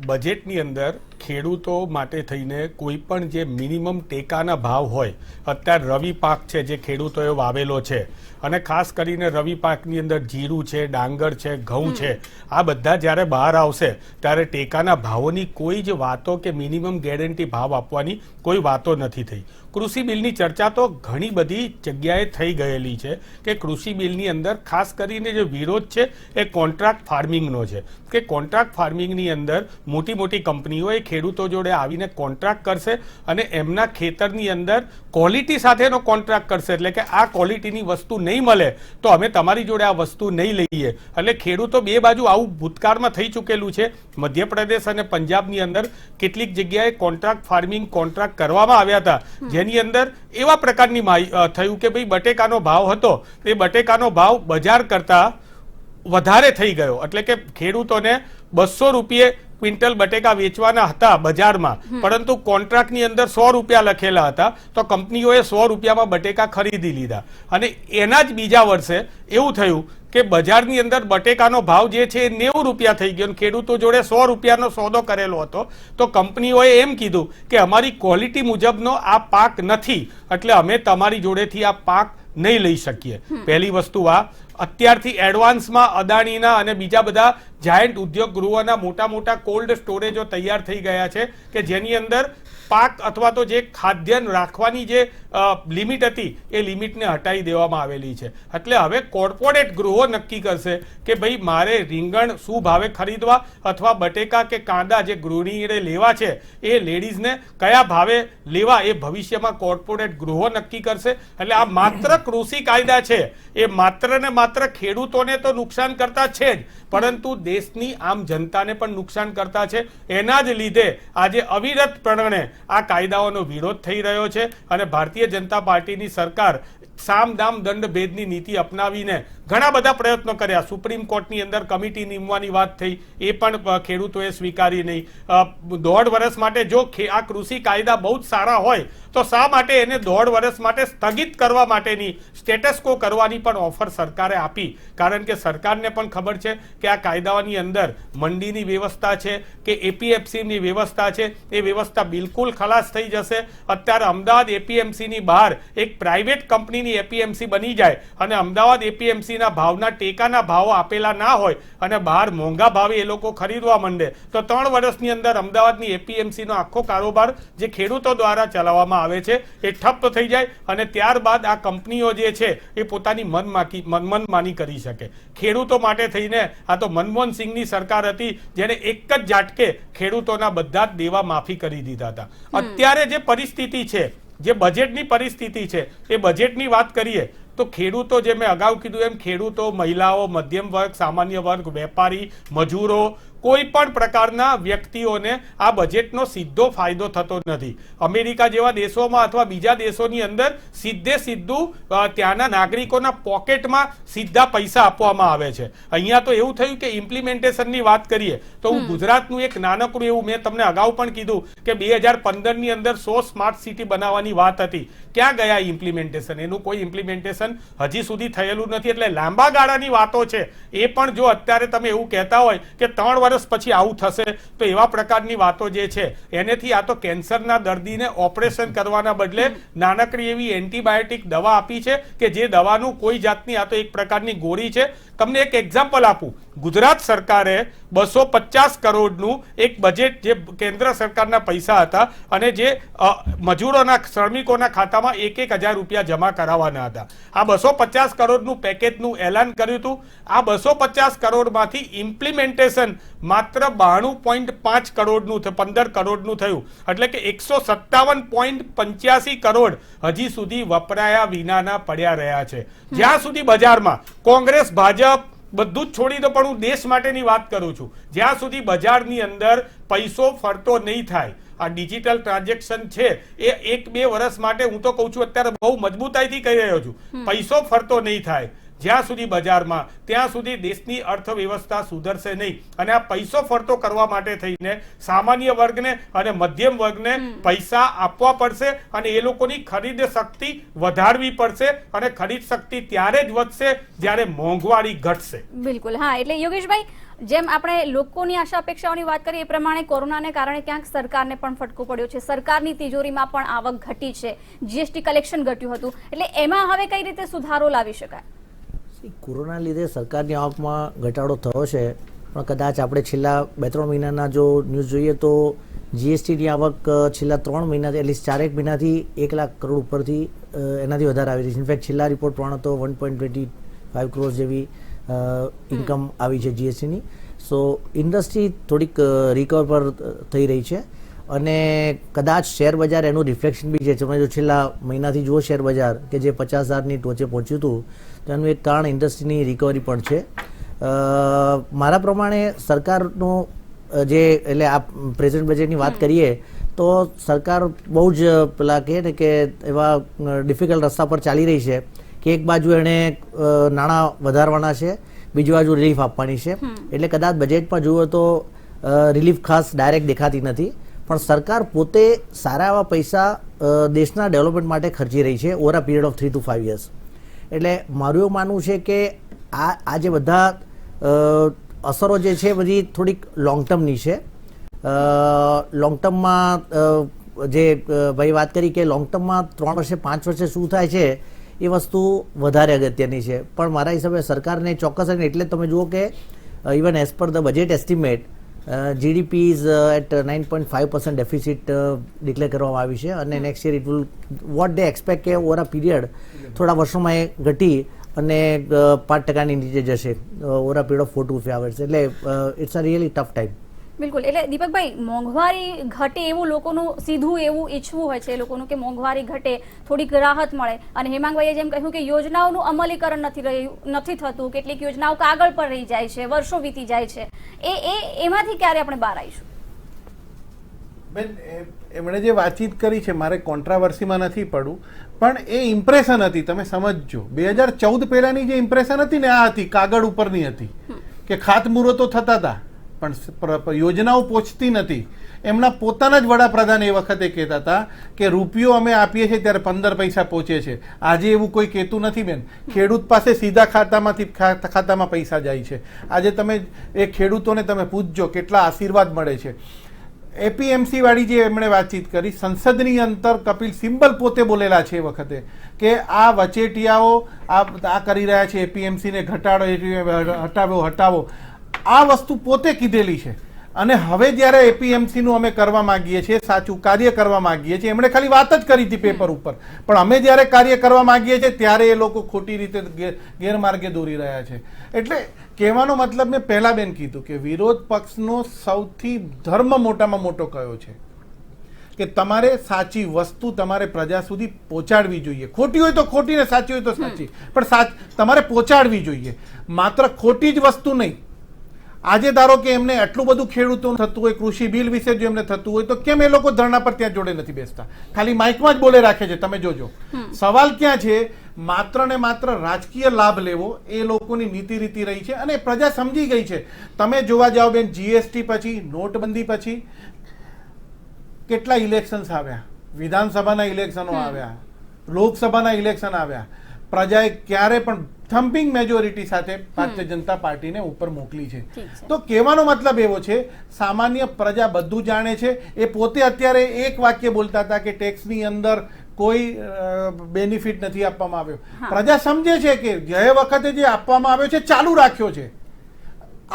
Speaker 7: બજેટની અંદર ખેડૂતો માટે થઈને કોઈ પણ જે મિનિમમ ટેકાના ભાવ હોય, અત્યારે રવિ પાક છે જે ખેડૂતોએ વાવેલો છે, અને ખાસ કરીને રવિ પાકની અંદર જીરું છે, ડાંગર છે, ઘઉં છે, આ બધા જ્યારે બહાર આવશે ત્યારે ટેકાના ભાવોની કોઈ જ વાતો કે મિનિમમ ગેરંટી ભાવ આપવાની કોઈ વાતો નથી થઈ. કૃષિ બિલની ચર્ચા તો ઘણી બધી જગ્યાએ થઈ ગયેલી છે કે કૃષિ બિલની અંદર ખાસ કરીને જે વિરોધ છે એ કોન્ટ્રાક્ટ ફાર્મિંગનો છે, કે કોન્ટ્રાક્ટ ફાર્મિંગની અંદર મોટી મોટી કંપનીઓ એ ખેડૂતો જોડે આવીને કોન્ટ્રાક્ટ કરશે અને એમના ખેતરની અંદર ક્વોલિટી સાથેનો કોન્ટ્રાક્ટ કરશે. એટલે કે આ ક્વોલિટીની વસ્તુ નહીં મળે તો અમે તમારી જોડે આ વસ્તુ નહીં લઈએ. એટલે ખેડૂતો બે બાજુ આવું ભૂતકાળમાં થઈ ચૂકેલું છે. મધ્યપ્રદેશ અને પંજાબની અંદર કેટલીક જગ્યાએ કોન્ટ્રાક્ટ ફાર્મિંગ કોન્ટ્રાક્ટ કરવામાં આવ્યા હતા, જેની અંદર એવા પ્રકારની થયું કે ભાઈ બટેકાનો ભાવ હતો એ બટેકાનો ભાવ બજાર કરતા વધારે થઈ ગયો. એટલે કે ખેડૂતોને 200 રૂપિયે ક્વિન્ટલ બટેકા વેચવાના હતા બજારમાં, પરંતુ કોન્ટ્રાક્ટની અંદર 100 રૂપિયા લખેલા હતા, તો કંપનીઓએ 100 રૂપિયામાં બટેકા ખરીદી લીધા. અને એના જ બીજા વર્ષે એવું થયું કે બજારની અંદર બટેકાનો ભાવ જે છે એ 90 રૂપિયા થઈ ગયો, ખેડૂતો જોડે 100 રૂપિયાનો સોદો કરેલો હતો. તો કંપનીઓએ એમ કીધું કે અમારી ક્વોલિટી મુજબનો આ પાક નથી, એટલે અમે તમારી જોડેથી આ પાક નહીં લઈ શકીએ. પહેલી વસ્તુ આ. અત્યારથી એડવાન્સમાં અદાણીના અને બીજા બધા જાયન્ટ ઉદ્યોગ ગૃહોના મોટા મોટા કોલ્ડ સ્ટોરેજો તૈયાર થઈ ગયા છે કે જેની અંદર પાક અથવા તો જે ખાદ્યાન્ન રાખવાની જે લિમિટ હતી એ લિમિટને હટાવી દેવામાં આવેલી છે. એટલે હવે કોર્પોરેટ ગૃહો નક્કી કરશે કે ભાઈ મારે રીંગણ શું ભાવે ખરીદવા અથવા બટેકા કે કાંદા જે ગૃહિણીએ લેવા છે એ લેડીઝને કયા ભાવે લેવા એ ભવિષ્યમાં કોર્પોરેટ ગૃહો નક્કી કરશે. એટલે આ માત્ર કૃષિ કાયદા છે, એ માત્ર ને માત્ર ખેડૂતોને તો નુકસાન કરતા છે જ, પરંતુ દેશની આમ જનતાને પણ નુકસાન કરતા છે. એના જ લીધે આજે અવિરતપણે આ કાયદાઓનો વિરોધ થઈ રહ્યો છે અને ભારતીય જનતા પાર્ટીની સરકાર સામ દામ દંડ ભેદની નીતિ અપનાવીને ઘણા બધા પ્રયત્નો કર્યા. સુપ્રીમ કોર્ટની અંદર કમિટી નીમવાની વાત થઈ, એ પણ ખેડૂતોએ સ્વીકારી નહીં. 1.5 વર્ષ માટે જો આ કૃષિ કાયદા બહુ જ સારા હોય તો શા માટે એને 1.5 વર્ષ માટે સ્થગિત કરવા માટેની સ્ટેટસ કો કરવાની પણ ઓફર સરકારે આપી? કારણ કે સરકારને પણ ખબર છે કે આ કાયદાઓની અંદર મંડીની વ્યવસ્થા છે કે એપીએમસીની વ્યવસ્થા છે, એ વ્યવસ્થા બિલકુલ ખલાસ થઈ જશે. અત્યારે અમદાવાદ એપીએમસીની બહાર એક પ્રાઇવેટ કંપનીની અમદાવાદની એપીએમસી બની જાય અને અમદાવાદ એપીએમસીના ભાવના ટેકાના ભાવો આપેલા ના હોય અને બહાર મોંઘા ભાવે એ લોકો ખરીદવા માંડે તો 3 વર્ષની અંદર અમદાવાદની એપીએમસીનો આખો કારોબાર જે ખેડૂતો દ્વારા ચલાવવામાં આવે છે એ ઠપ્પ થઈ જાય અને ત્યારબાદ આ કંપનીઓ જે છે એ પોતાની મનમાની કરી શકે. ખેડૂતો માટે થઈને આ તો મનમોહન સિંહની સરકાર હતી જેને એક જ ઝાટકે ખેડૂતોના બધા જ દેવા માફી કરી દીધા હતા. અત્યારે જે પરિસ્થિતિ છે, જે બજેટની પરિસ્થિતિ છે, એ બજેટની વાત કરીએ તો ખેડૂતો, જે મેં અગાઉ કીધું એમ, ખેડૂતો, મહિલાઓ, મધ્યમ વર્ગ, સામાન્ય વર્ગ, વેપારી, મજૂરો, કોઈ પણ પ્રકારના વ્યક્તિઓને આ બજેટનો સીધો ફાયદો થતો નથી. અમેરિકા જેવા દેશોમાં અથવા બીજા દેશોની અંદર સીધું ત્યાંના નાગરિકોના પોકેટમાં સીધા પૈસા આપવામાં આવે છે. અહીંયા તો એવું થયું કે ઇમ્પ્લિમેન્ટેશનની વાત કરીએ તો હું ગુજરાતનું એક નાનકડું એવું, મેં તમને અગાઉ પણ કીધું કે 2015ની અંદર 100 સ્માર્ટ સિટી બનાવવાની વાત હતી. ક્યાં ગયા ઇમ્પ્લિમેન્ટેશન? એનું કોઈ ઇમ્પ્લિમેન્ટેશન હજી સુધી થયેલું નથી. એટલે લાંબા ગાળાની વાતો છે એ પણ જો અત્યારે તમે એવું કહેતા હોય કે 3 વર્ષ પછી આવું થશે તો એવા પ્રકારની વાતો જે છે એનેથી આ તો કેન્સરના દર્દીને ઓપરેશન કરવાના બદલે નાનકડી એવી એન્ટીબાયોટિક દવા આપી છે કે જે દવાનું કોઈ જાતની, આ તો એક પ્રકારની ગોળી છે. તમને એક એક્ઝામ્પલ આપું. ગુજરાત સરકારે 250 કરોડનું એક બજેટ, જે કેન્દ્ર સરકારના પૈસા હતા અને જે મજૂરોના, શ્રમિકોના ખાતામાં 1,000 રૂપિયા જમા કરાવવાના હતા. આ 250 કરોડનું પેકેજનું એલાન કર્યું હતું. આ 250 કરોડમાંથી ઇમ્પ્લિમેન્ટેશન માત્ર 92.5 કરોડનું, 15 કરોડનું થયું. એટલે કે 157.85 કરોડ હજી સુધી વપરાયા વિનાના પડ્યા રહ્યા છે. જ્યાં સુધી બજારમાં કોંગ્રેસ, ભાજપ બધું જ છોડી દો, પણ હું દેશ માટેની વાત કરું છું, જ્યાં સુધી બજારની અંદર પૈસો ફરતો નહીં થાય, આ ડિજિટલ ટ્રાન્ઝેક્શન છે એ 1-2 વર્ષ માટે, હું તો કહું છું અત્યારે બહુ મજબૂતાઈથી કહી રહ્યો છું, પૈસો ફરતો નહીં થાય જ્યાં સુધી બજારમાં, ત્યાં સુધી દેશની અર્થવ્યવસ્થા સુધરશે નહીં. અને આ પૈસો ફરતો કરવા માટે થઈને સામાન્ય વર્ગને અને મધ્યમ વર્ગને પૈસા આપવા પડશે અને એ લોકોની ખરીદ શક્તિ વધારવી પડશે. અને ખરીદ શક્તિ ત્યારે જ વધશે જ્યારે મોંઘવારી ઘટશે.
Speaker 9: બિલકુલ. હા, એટલે યોગેશભાઈ, જેમ આપણે લોકોની આશા અપેક્ષાઓની વાત કરીએ એ પ્રમાણે કોરોનાને કારણે ક્યાંક સરકારને પણ ફટકો પડ્યો છે. સરકારની તિજોરીમાં પણ આવક ઘટી છે, જીએસટી કલેક્શન ઘટ્યું હતું. એટલે એમાં હવે કઈ રીતે સુધારો લાવી શકાય?
Speaker 6: કોરોના લીધે સરકારની આવકમાં ઘટાડો થયો છે, પણ કદાચ આપણે છેલ્લા 2-3 મહિનાના જો ન્યૂઝ જોઈએ તો જીએસટીની આવક છેલ્લા 3 મહિનાથી, એટલીસ્ટ 4 મહિનાથી 1 લાખ કરોડ ઉપરથી એનાથી વધારે આવી રહી છે. ઇનફેક્ટ છેલ્લા રિપોર્ટ પ્રમાણે તો 1.25 કરોડ જેવી ઇન્કમ આવી છે જીએસટીની. સો ઇન્ડસ્ટ્રી થોડીક રિકવર પર થઈ રહી છે અને કદાચ શેર બજાર એનું રિફ્લેક્શન બી છે. તમે જો છેલ્લા મહિનાથી જુઓ શેર બજાર કે જે 50,000ની ટોચે પહોંચ્યું હતું, તો એનું એક કારણ ઇન્ડસ્ટ્રીની રિકવરી પણ છે. મારા પ્રમાણે સરકારનો જે, એટલે આ પ્રેઝન્ટ બજેટની વાત કરીએ તો સરકાર બહુ જ પેલા કહે ને કે એવા ડિફિકલ્ટ રસ્તા પર ચાલી રહી છે કે એક બાજુ એણે નાણાં વધારવાના છે, બીજી બાજુ રિલીફ આપવાની છે. એટલે કદાચ બજેટમાં જુઓ તો રિલીફ ખાસ ડાયરેક્ટ દેખાતી નથી, પણ સરકાર પોતે સારા એવા પૈસા દેશના ડેવલપમેન્ટ માટે ખર્ચી રહી છે over a period of 3 to 5 years. એટલે મારું એવું માનવું છે કે આ જે બધા અસરો જે છે બધી થોડીક લોંગ ટર્મની છે. લોંગ ટર્મમાં જે ભાઈ વાત કરી કે લોંગ ટર્મમાં 3 વર્ષે 5 વર્ષે શું થાય છે એ વસ્તુ વધારે અગત્યની છે. પણ મારા હિસાબે સરકારને ચોક્કસ, અને એટલે તમે જુઓ કે even as per the budget estimate GDP is at 9.5% deficit declare કરવામાં આવી છે અને next year it will, what they expect કે ઓવર અ પીરિયડ થોડા વર્ષોમાં એ ઘટી અને 5% નીચે જશે over a period of 4 to 5 hours. એટલે it's a really tough time.
Speaker 9: બિલકુલ. એટલે દીપકભાઈ, મોંઘવારી ઘટે એવું લોકોનું સીધું એવું ઈચ્છવું હોય છે એ લોકોનું કે મોંઘવારી ઘટે, થોડીક રાહત મળે. અને હેમાંગભાઈએ જેમ કહ્યું કે યોજનાઓનું અમલીકરણ નથી થતું, કેટલીક યોજનાઓ કાગળ પર રહી જાય છે, વર્ષો વીતી જાય છે. એમાંથી ક્યારે આપણે બહાર આવીશું?
Speaker 8: બેન, એમણે જે વાતચીત કરી છે, મારે કોન્ટ્રાવર્સીમાં નથી પડવું, પણ એ ઇમ્પ્રેશન હતી, તમે સમજજો. 2014 પહેલાની જે ઇમ્પ્રેશન હતી ને, આ હતી કાગળ ઉપરની હતી કે ખાતમુહૂર્તો થતા હતા પણ યોજનાઓ પહોંચતી નથી. એમના પોતાના જ વડાપ્રધાન એ વખતે કહેતા હતા કે રૂપિયો અમે આપીએ છીએ ત્યારે 15 પૈસા પહોંચે છે. આજે એવું કોઈ કહેતું નથી બેન. ખેડૂત પાસે સીધા ખાતામાં પૈસા જાય છે. આજે તમે એ ખેડૂતોને તમે પૂછજો કેટલા આશીર્વાદ મળે છે. એપીએમસી વાળી જે એમણે વાતચીત કરી, સંસદની અંતર કપિલ સિબ્બલ પોતે બોલેલા છે એ વખતે કે આ વચેટિયાઓ આ કરી રહ્યા છે, એપીએમસી ને હટાવો, આ વસ્તુ પોતે કીધેલી છે. અને હવે જ્યારે એપીએમસી નું અમે કરવા માંગીએ છીએ, સાચું કાર્ય કરવા માંગીએ છીએ, એમણે ખાલી વાત જ કરી હતી પેપર ઉપર, પણ અમે જ્યારે કાર્ય કરવા માંગીએ છીએ ત્યારે એ લોકો ખોટી રીતે ગેરમાર્ગે દોરી રહ્યા છે. એટલે કહેવાનો મતલબ મેં પહેલા બેન કીધું કે વિરોધ પક્ષનો સૌથી ધર્મ મોટામાં મોટો કયો છે કે તમારે સાચી વસ્તુ તમારે પ્રજા સુધી પહોંચાડવી જોઈએ. ખોટી હોય તો ખોટી ને સાચી હોય તો સાચી, પણ તમારે પહોંચાડવી જોઈએ. માત્ર ખોટી જ વસ્તુ નહીં. આજે ધારો કે એમને આટલું બધું ખેડૂતો થતું હોય, કૃષિ બિલ વિશે જો એમને થતું હોય તો કેમ એ લોકો ધરણા પર ત્યાં જોડે નથી બેસતા? ખાલી માઇકમાં જ બોલે રાખે છે. તમે જોજો, સવાલ ક્યાં છે? માત્ર ને માત્ર રાજકીય લાભ લેવો એ લોકોની નીતિ રીતિ રહી છે અને પ્રજા સમજી ગઈ છે. તમે જોવા જાઓ બેન, જીએસટી પછી, નોટબંધી પછી કેટલા ઇલેક્શન્સ આવ્યા, વિધાનસભાના ઇલેક્શનો આવ્યા, લોકસભાના ઇલેક્શન આવ્યા. પ્રજાએ ક્યારે પણ થમ્પિંગ મેજોરિટી સાથે ભારતીય જનતા પાર્ટીને ઉપર મોકલી છે. તો કહેવાનો મતલબ એવો છે, સામાન્ય પ્રજા બધું જાણે છે. એ પોતે અત્યારે એક વાક્ય બોલતા હતા કે ટેક્સની અંદર કોઈ બેનિફિટ નથી આપવામાં આવ્યો. પ્રજા સમજે છે કે ગયા વખતે જે આપવામાં આવ્યો છે ચાલુ રાખ્યો છે.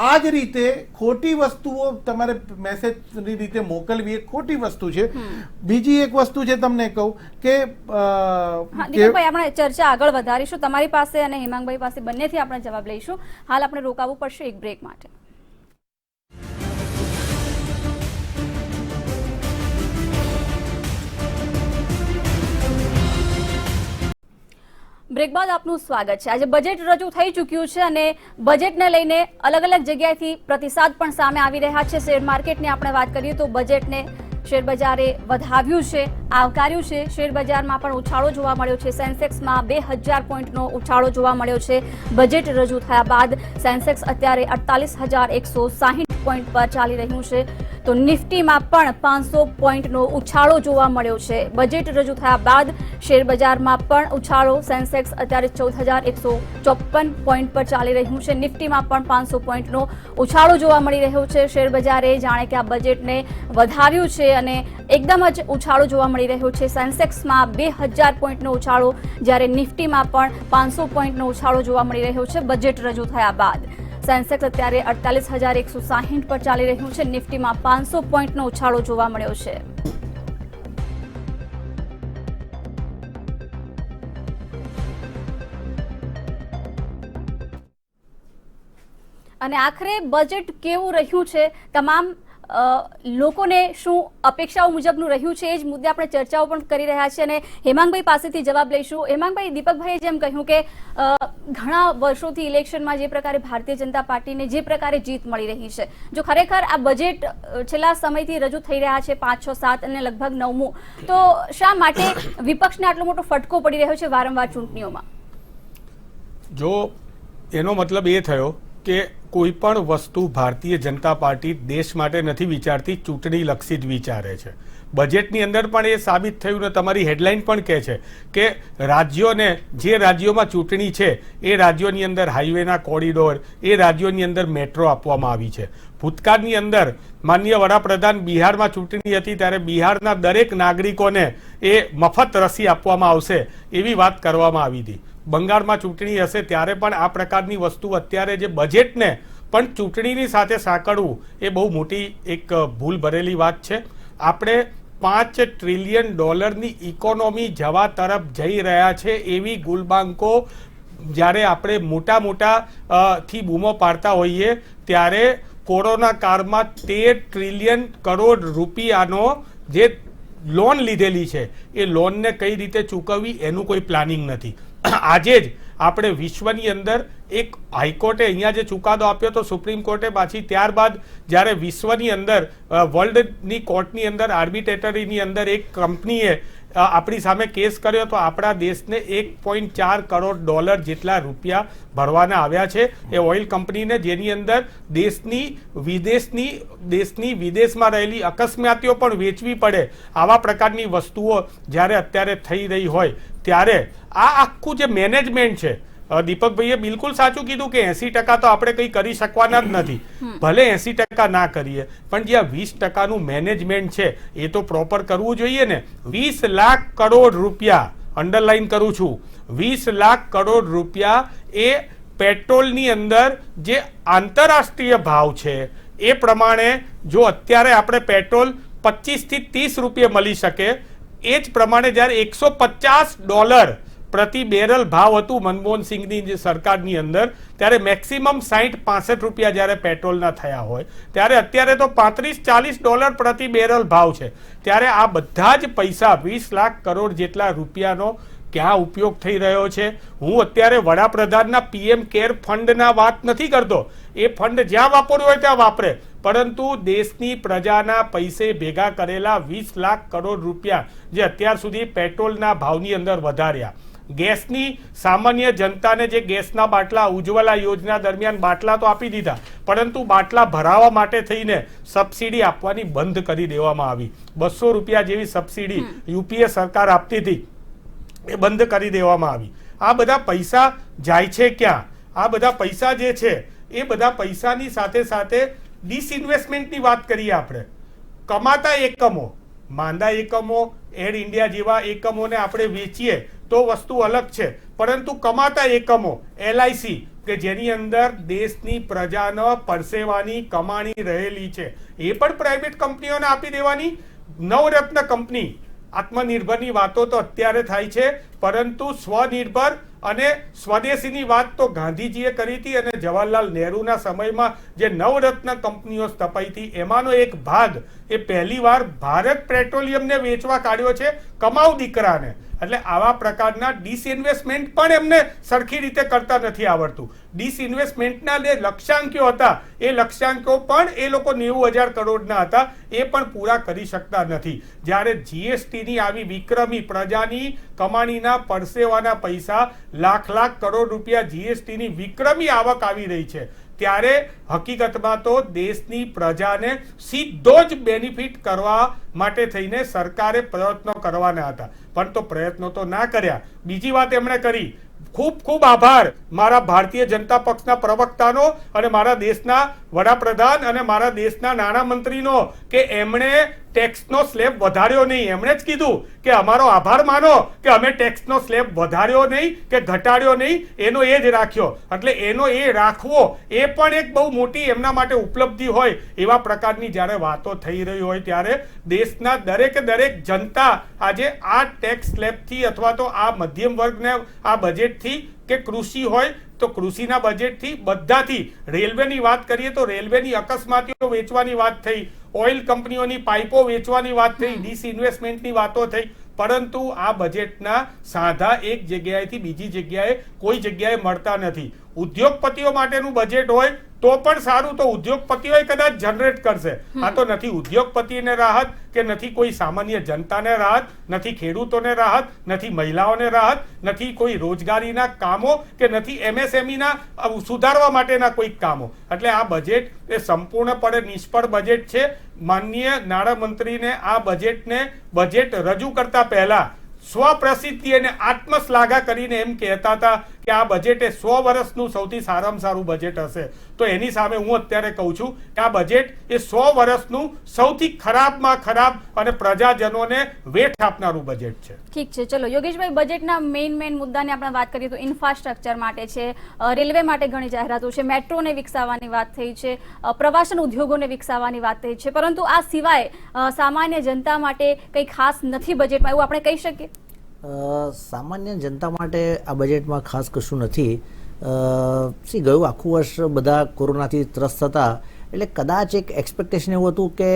Speaker 8: આ જ રીતે ખોટી વસ્તુઓ તમારે મેસેજની રીતે મોકલવી એ ખોટી વસ્તુ છે. બીજી એક વસ્તુ છે, તમને કહું કે
Speaker 9: દીપકભાઈ, આપણે ચર્ચા આગળ વધારીશું. તમારી પાસે અને હેમાંગભાઈ પાસે બંનેથી આપણે જવાબ લઈશું. હાલ આપણે રોકાવું પડશે એક બ્રેક માટે. બ્રેક બાદ આપનું સ્વાગત છે. આજે બજેટ રજૂ થઈ ચૂક્યું છે અને બજેટને લઈને અલગ અલગ જગ્યાએથી પ્રતિસાદ પણ સામે આવી રહ્યા છે. શેર માર્કેટની આપણે વાત કરીએ તો બજેટને શેરબજારે વધાવ્યું છે, આવકાર્યું છે. શેરબજારમાં પણ ઉછાળો જોવા મળ્યો છે. સેન્સેક્સમાં 2000 પોઈન્ટનો ઉછાળો જોવા મળ્યો છે. બજેટ રજૂ થયા બાદ સેન્સેક્સ અત્યારે 48,160 પોઈન્ટ પર ચાલી રહ્યું છે. તો નિફ્ટીમાં પણ 500 પોઈન્ટનો ઉછાળો જોવા મળ્યો છે. બજેટ રજૂ થયા બાદ શેરબજારમાં પણ ઉછાળો. સેન્સેક્સ અત્યારે 14,154 પોઈન્ટ પર ચાલી રહ્યું છે. નિફ્ટીમાં પણ 500 પોઈન્ટનો ઉછાળો જોવા મળી રહ્યો છે. શેરબજારે જાણે કે આ બજેટને વધાવ્યું છે અને એકદમ જ ઉછાળો જોવા મળી રહ્યો છે. સેન્સેક્સમાં 2000 પોઈન્ટનો ઉછાળો, જ્યારે નિફ્ટીમાં પણ 500 પોઈન્ટનો ઉછાળો જોવા મળી રહ્યો છે બજેટ રજૂ થયા બાદ. સેન્સેક્સ અત્યારે 48,160 પર ચાલી રહ્યું છે. નિફ્ટીમાં 500 પોઈન્ટનો ઉછાળો જોવા મળ્યો છે. અને આખરે બજેટ કેવું રહ્યું છે, તમામ લોકોને શું અપેક્ષાઓ મુજબનું રહ્યું છે, એ જ મુદ્દે આપણે ચર્ચાઓ પણ કરી રહ્યા છીએ અને હેમાંગભાઈ પાસેથી જવાબ લઈશું. હેમાંગભાઈ, દીપકભાઈએ જેમ કહ્યું કે ઘણા વર્ષોથી ઇલેક્શનમાં જે પ્રકારે ભારતીય જનતા પાર્ટીને જે પ્રકારે જીત મળી રહી છે, જો ખરેખર આ બજેટ છેલ્લા સમયથી રજૂ થઈ રહ્યા છે 5, 6, 7 અને લગભગ 9મું, તો શા માટે વિપક્ષને આટલો મોટો ફટકો પડી રહ્યો છે વારંવાર ચૂંટણીઓમાં?
Speaker 7: જો એનો મતલબ એ થયો કે કોઈ પણ વસ્તુ ભારતીય જનતા પાર્ટી દેશ માટે નથી વિચારતી, ચૂંટણી લક્ષી જ વિચારે છે. બજેટની અંદર પણ એ સાબિત થયું ને તમારી હેડલાઇન પણ કહે છે કે રાજ્યોને, જે રાજ્યોમાં ચૂંટણી છે એ રાજ્યોની અંદર હાઈવેના કોરિડોર, એ રાજ્યોની અંદર મેટ્રો આપવામાં આવી છે. ભૂતકાળની અંદર માનનીય વડાપ્રધાન બિહારમાં ચૂંટણી હતી ત્યારે બિહારના દરેક નાગરિકોને એ મફત રસી આપવામાં આવશે એવી વાત કરવામાં આવી હતી. બંગાળમાં ચૂંટણી હશે ત્યારે પણ આ પ્રકારની વસ્તુ, અત્યારે જે બજેટને પણ ચૂંટણીની સાથે સાંકળવું એ બહુ મોટી એક ભૂલ ભરેલી વાત છે. આપણે $5 ટ્રિલિયન ઇકોનોમી જવા તરફ જઈ રહ્યા છે એવી ગુલબાંકો જ્યારે આપણે મોટા થી બૂમો પાડતા હોઈએ ત્યારે કોરોના કાળમાં 13 ટ્રિલિયન કરોડ રૂપિયાનો જે લોન લીધેલી છે એ લોનને કઈ રીતે ચૂકવવી એનું કોઈ પ્લાનિંગ નથી. આજે જ આપણે વિશ્વની અંદર એક હાઈકોર્ટે અહીંયા જે ચુકાદો આપ્યો તો સુપ્રીમ કોર્ટે, પાછી ત્યારબાદ જ્યારે વિશ્વની અંદર વર્લ્ડની કોર્ટની અંદર આર્બિટ્રેટરીની અંદર એક કંપનીએ આપણી સામે કેસ કર્યો તો આપણા દેશને $1.4 કરોડ જેટલા રૂપિયા ભરવાના આવ્યા છે એ ઓઇલ કંપનીને, જેની અંદર દેશની વિદેશમાં રહેલી અકસ્માતીઓ પણ વેચવી પડે. આવા પ્રકારની વસ્તુઓ જ્યારે અત્યારે થઈ રહી હોય ત્યારે આ આખું જે મેનેજમેન્ટ છે દીપકભાઈએ બિલકુલ સાચું કીધું કે 80% તો આપણે કંઈ કરી શકવાના જ નથી. ભલે 80% ના કરીએ, પણ જ્યાં 20%નું મેનેજમેન્ટ છે એ તો પ્રોપર કરવું જોઈએ ને. 20 લાખ કરોડ રૂપિયા, અંડરલાઈન કરું છું, 20 લાખ કરોડ રૂપિયા એ પેટ્રોલની અંદર જે આંતરરાષ્ટ્રીય ભાવ છે એ પ્રમાણે જો અત્યારે આપણે પેટ્રોલ 25 થી 30 રૂપિયે મળી શકે, એ જ પ્રમાણે જ્યારે $150 પ્રતિ બેરલ ભાવ હતું મનમોહન સિંહની જે સરકારની અંદર, ત્યારે મેક્સિમમ 60-65 રૂપિયા જ્યારે પેટ્રોલના થયા હોય, ત્યારે અત્યારે તો $35-40 પ્રતિ બેરલ ભાવ છે. ત્યારે આ બધા જ પૈસા 20 લાખ કરોડ જેટલા રૂપિયાનો ક્યાં ઉપયોગ થઈ રહ્યો છે? હું અત્યારે વડાપ્રધાનના PM કેર ફંડના વાત નથી કરતો, એ ફંડ જ્યાં વાપરવું હોય ત્યાં વાપરે, પરંતુ દેશની પ્રજાના પૈસે ભેગા કરેલા 20 લાખ કરોડ રૂપિયા જે અત્યાર સુધી પેટ્રોલના ભાવની અંદર વધાર્યા, ગેસની સામાન્ય જનતાને જે ગેસના બાટલા ઉજ્જવલા યોજના દરમિયાન બાટલા તો આપી દીધા, પરંતુ બાટલા ભરાવવા માટે થઈને સબસિડી આપવાની બંધ કરી દેવામાં આવી. 200 રૂપિયા જેવી સબસિડી UPA સરકાર આપતી હતી, એ બંધ કરી દેવામાં આવી. આ બધા પૈસા જાય છે ક્યાં? આ બધા પૈસા જે છે એ બધા પૈસાની સાથે સાથે ડિસઇન્વેસ્ટમેન્ટની વાત કરીએ આપણે. કમાતા એકમો, માંદા એકમો, એર ઇન્ડિયા જેવા એકમોને આપણે વેચીએ તો વસ્તુ અલગ છે, પરંતુ કમાતા એકમો LIC કે જેની અંદર દેશની પ્રજાનો પરસેવાની કમાણી રહેલી છે, એ પણ પ્રાઇવેટ કંપનીઓને આપી દેવાની. નવરત્ન કંપની, આત્મનિર્ભરની વાતો તો અત્યારે થાય છે, પરંતુ સ્વનિર્ભર અને સ્વદેશીની વાત તો ગાંધીજીએ કરી હતી, અને જવાહરલાલ નહેરુના સમયમાં જે નવરત્ન કંપનીઓ સ્થપાઈ હતી એમાંનો એક ભાગ એ પહેલીવાર ભારત પેટ્રોલિયમને વેચવા કાઢ્યો છે કમાઉ દીકરાને. એટલે આવા પ્રકારના ડિસઇન્વેસ્ટમેન્ટ પણ એમને સરખી રીતે કરતા નથી આવડતું. ડિસઇન્વેસ્ટમેન્ટના જે લક્ષ્યાંકો હતા એ લક્ષ્યાંકો પણ એ લોકો 90,000 કરોડના હતા, એ પણ પૂરા કરી શકતા નથી. જ્યારે GSTની આવી વિક્રમી પ્રજાની કમાણીના પરસેવાના પૈસા લાખ કરોડ રૂપિયા GSTની વિક્રમી આવક આવી રહી છે, ત્યારે હકીકતમાં તો દેશની પ્રજાને સીધો જ બેનિફિટ કરવા માટે થઈને સરકારે પ્રયત્નો કરવાના હતા, પણ તો પ્રયત્નો તો ના કર્યા. બીજી વાત એમણે કરી, ખૂબ ખૂબ આભાર મારા ભારતીય જનતા પક્ષના પ્રવક્તાનો અને મારા દેશના વડાપ્રધાન અને મારા દેશના નાણામંત્રીનો કે એમણે ટેક્સનો સ્લેબ વધાર્યો નહીં. એમણે જ કીધું કે અમારો આભાર માનો કે અમે ટેક્સનો સ્લેબ વધાર્યો નહીં કે ઘટાડ્યો નહીં, એનો એ જ રાખ્યો. એટલે એનો એ રાખવો એ પણ એક બહુ મોટી એમના માટે ઉપલબ્ધિ હોય એવા પ્રકારની જ્યારે વાતો થઈ રહી હોય, ત્યારે દેશના દરેક જનતા આજે આ ટેક્સ સ્લેબથી અથવા તો આ મધ્યમ વર્ગને આ બજેટથી કે કૃષિ હોય તો કૃષિના બજેટથી બધાથી, રેલવેની વાત કરીએ તો રેલવેની અકસ્માતીઓ વેચવાની વાત થઈ, ઓઇલ કંપનીઓની પાઇપો વેચવાની વાત થઈ, ડિસઇન્વેસ્ટમેન્ટની વાતો થઈ, પરંતુ આ બજેટના સાંધા એક જગ્યાએથી બીજી જગ્યાએ કોઈ જગ્યાએ મળતા નથી. ઉદ્યોગપતિઓ માટેનું બજેટ હોય તો પણ સારું, તો ઉદ્યોગપતિઓ કદાચ જનરેટ કરશે. આ તો નથી ઉદ્યોગપતિને રાહત કે નથી કોઈ સામાન્ય જનતાને રાહત, નથી ખેડૂતોને રાહત, નથી મહિલાઓને રાહત, નથી કોઈ રોજગારીના કામો કે નથી MSMEના સુધારવા માટેના કોઈ કામો. એટલે આ બજેટ એ સંપૂર્ણપણે નિષ્ફળ બજેટ છે. માનનીય નાણામંત્રીને આ બજેટ રજૂ કરતા પહેલા સ્વપ્રસિદ્ધિ અને આત્મશ્લાઘા કરીને એમ કહેતા હતા કે આ બજેટ એ 100 વર્ષનું સૌથી સારામાં સારું બજેટ હશે. તો એની સામે હું અત્યારે કહું છું કે આ બજેટ એ 100 વર્ષનું સૌથી ખરાબમાં ખરાબ અને પ્રજાજનોને વેઠ આપનારું બજેટ છે.
Speaker 9: ઠીક છે, ચલો યોગેશભાઈ, બજેટના મેઇન મુદ્દાની આપણે વાત કરીએ તો ઇન્ફ્રાસ્ટ્રક્ચર માટે છે, રેલવે માટે ઘણી જાહેરાતો છે, મેટ્રોને વિકસાવવાની વાત થઈ છે, પ્રવાસન ઉદ્યોગોને વિકસાવવાની વાત થઈ છે, પરંતુ આ સિવાય સામાન્ય જનતા માટે કંઈ ખાસ નથી બજેટમાં, એવું આપણે કહી શકીએ?
Speaker 6: સામાન્ય જનતા માટે આ બજેટમાં ખાસ કશું નથી. ગયું આખું વર્ષ બધા કોરોનાથી ત્રસ્ત હતા, એટલે કદાચ એક એક્સપેક્ટેશન એવું હતું કે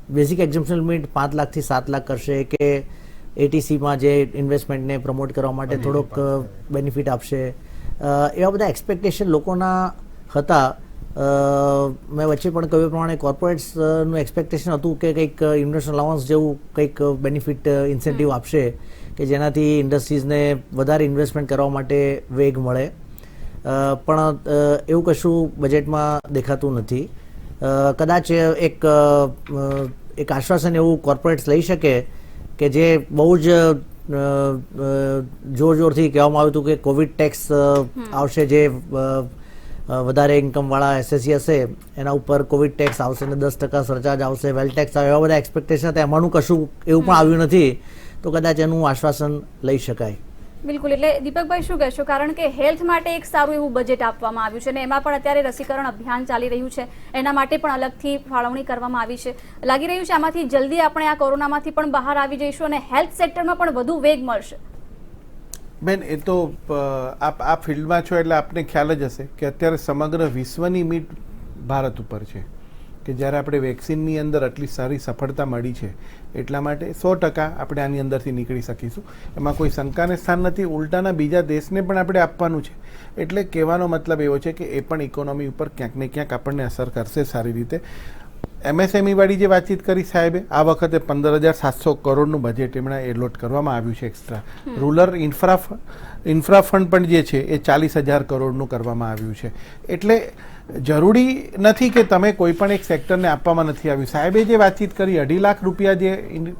Speaker 6: બેઝિક એક્ઝમ્પશન લિમિટ 5 લાખથી 7 લાખ કરશે, કે ATCમાં જે ઇન્વેસ્ટમેન્ટને પ્રમોટ કરવા માટે થોડોક બેનિફિટ આપશે, એવા બધા એક્સપેક્ટેશન લોકોના હતા. મેં વચ્ચે પણ કહ્યું પ્રમાણે કોર્પોરેટ્સનું એક્સપેક્ટેશન હતું કે કંઈક ઇન્વેસ્ટમેન્ટ અલાઉન્સ જેવું કંઈક બેનિફિટ ઇન્સેન્ટિવ આપશે કે જેનાથી ઇન્ડસ્ટ્રીઝને વધારે ઇન્વેસ્ટમેન્ટ કરવા માટે વેગ મળે, પણ એવું કશું બજેટમાં દેખાતું નથી. કદાચ એક આશ્વાસન એવું કોર્પોરેટ્સ લઈ શકે કે જે બહુ જ જોરથી કહેવામાં આવ્યું હતું કે કોવિડ ટેક્સ આવશે, જે વધારે ઇન્કમવાળા એસએસસી હશે એના ઉપર કોવિડ ટેક્સ આવશે ને 10% સરચાર્જ આવશે, વેલ ટેક્સ આવે, એવા બધા એક્સપેક્ટેશન હતા. એમાંનું કશું એવું પણ આવ્યું નથી, તો કદાચ એનું આશ્વાસન લઈ શકાય.
Speaker 9: બિલકુલ. એટલે દીપકભાઈ શું કહેશો, કારણ કે હેલ્થ માટે એક સારું એવું બજેટ આપવામાં આવ્યું છે અને એમાં પણ અત્યારે રસીકરણ અભિયાન ચાલી રહ્યું છે, એના માટે પણ અલગથી ફાળવણી કરવામાં આવી છે. લાગી રહ્યું છે આમાંથી જલ્દી આપણે આ કોરોનામાંથી પણ બહાર આવી જઈશું અને હેલ્થ સેક્ટરમાં પણ વધુ વેગ મળશે.
Speaker 8: બેન, એ તો આપ આ ફિલ્ડમાં છો એટલે આપને ખ્યાલ જ હશે કે અત્યારે સમગ્ર વિશ્વની મીટ ભારત ઉપર છે કે જ્યારે આપણે વેક્સિનની અંદર આટલી સારી સફળતા મળી છે એટલા માટે 100% આપણે આની અંદરથી નીકળી શકીશું, એમાં કોઈ શંકાને સ્થાન નથી. ઉલટાના બીજા દેશને પણ આપણે આપવાનું છે, એટલે કહેવાનો મતલબ એવો છે કે એ પણ ઇકોનોમી ઉપર ક્યાંક ને ક્યાંક આપણને અસર કરશે સારી રીતે. MSME વાળી જે વાતચીત કરી સાહેબે, આ વખતે 15,700 કરોડનું બજેટ એમણે એલોટ કરવામાં આવ્યું છે એક્સ્ટ્રા. રૂરલ ઇન્ફ્રા ફંડ પણ જે છે એ 40,000 કરોડનું કરવામાં આવ્યું છે. એટલે જરૂરી નથી કે તમે કોઈ પણ એક સેક્ટરને આપવામાં નથી આવ્યું. સાહેબે જે વાતચીત કરી 2.5 લાખ રૂપિયા જે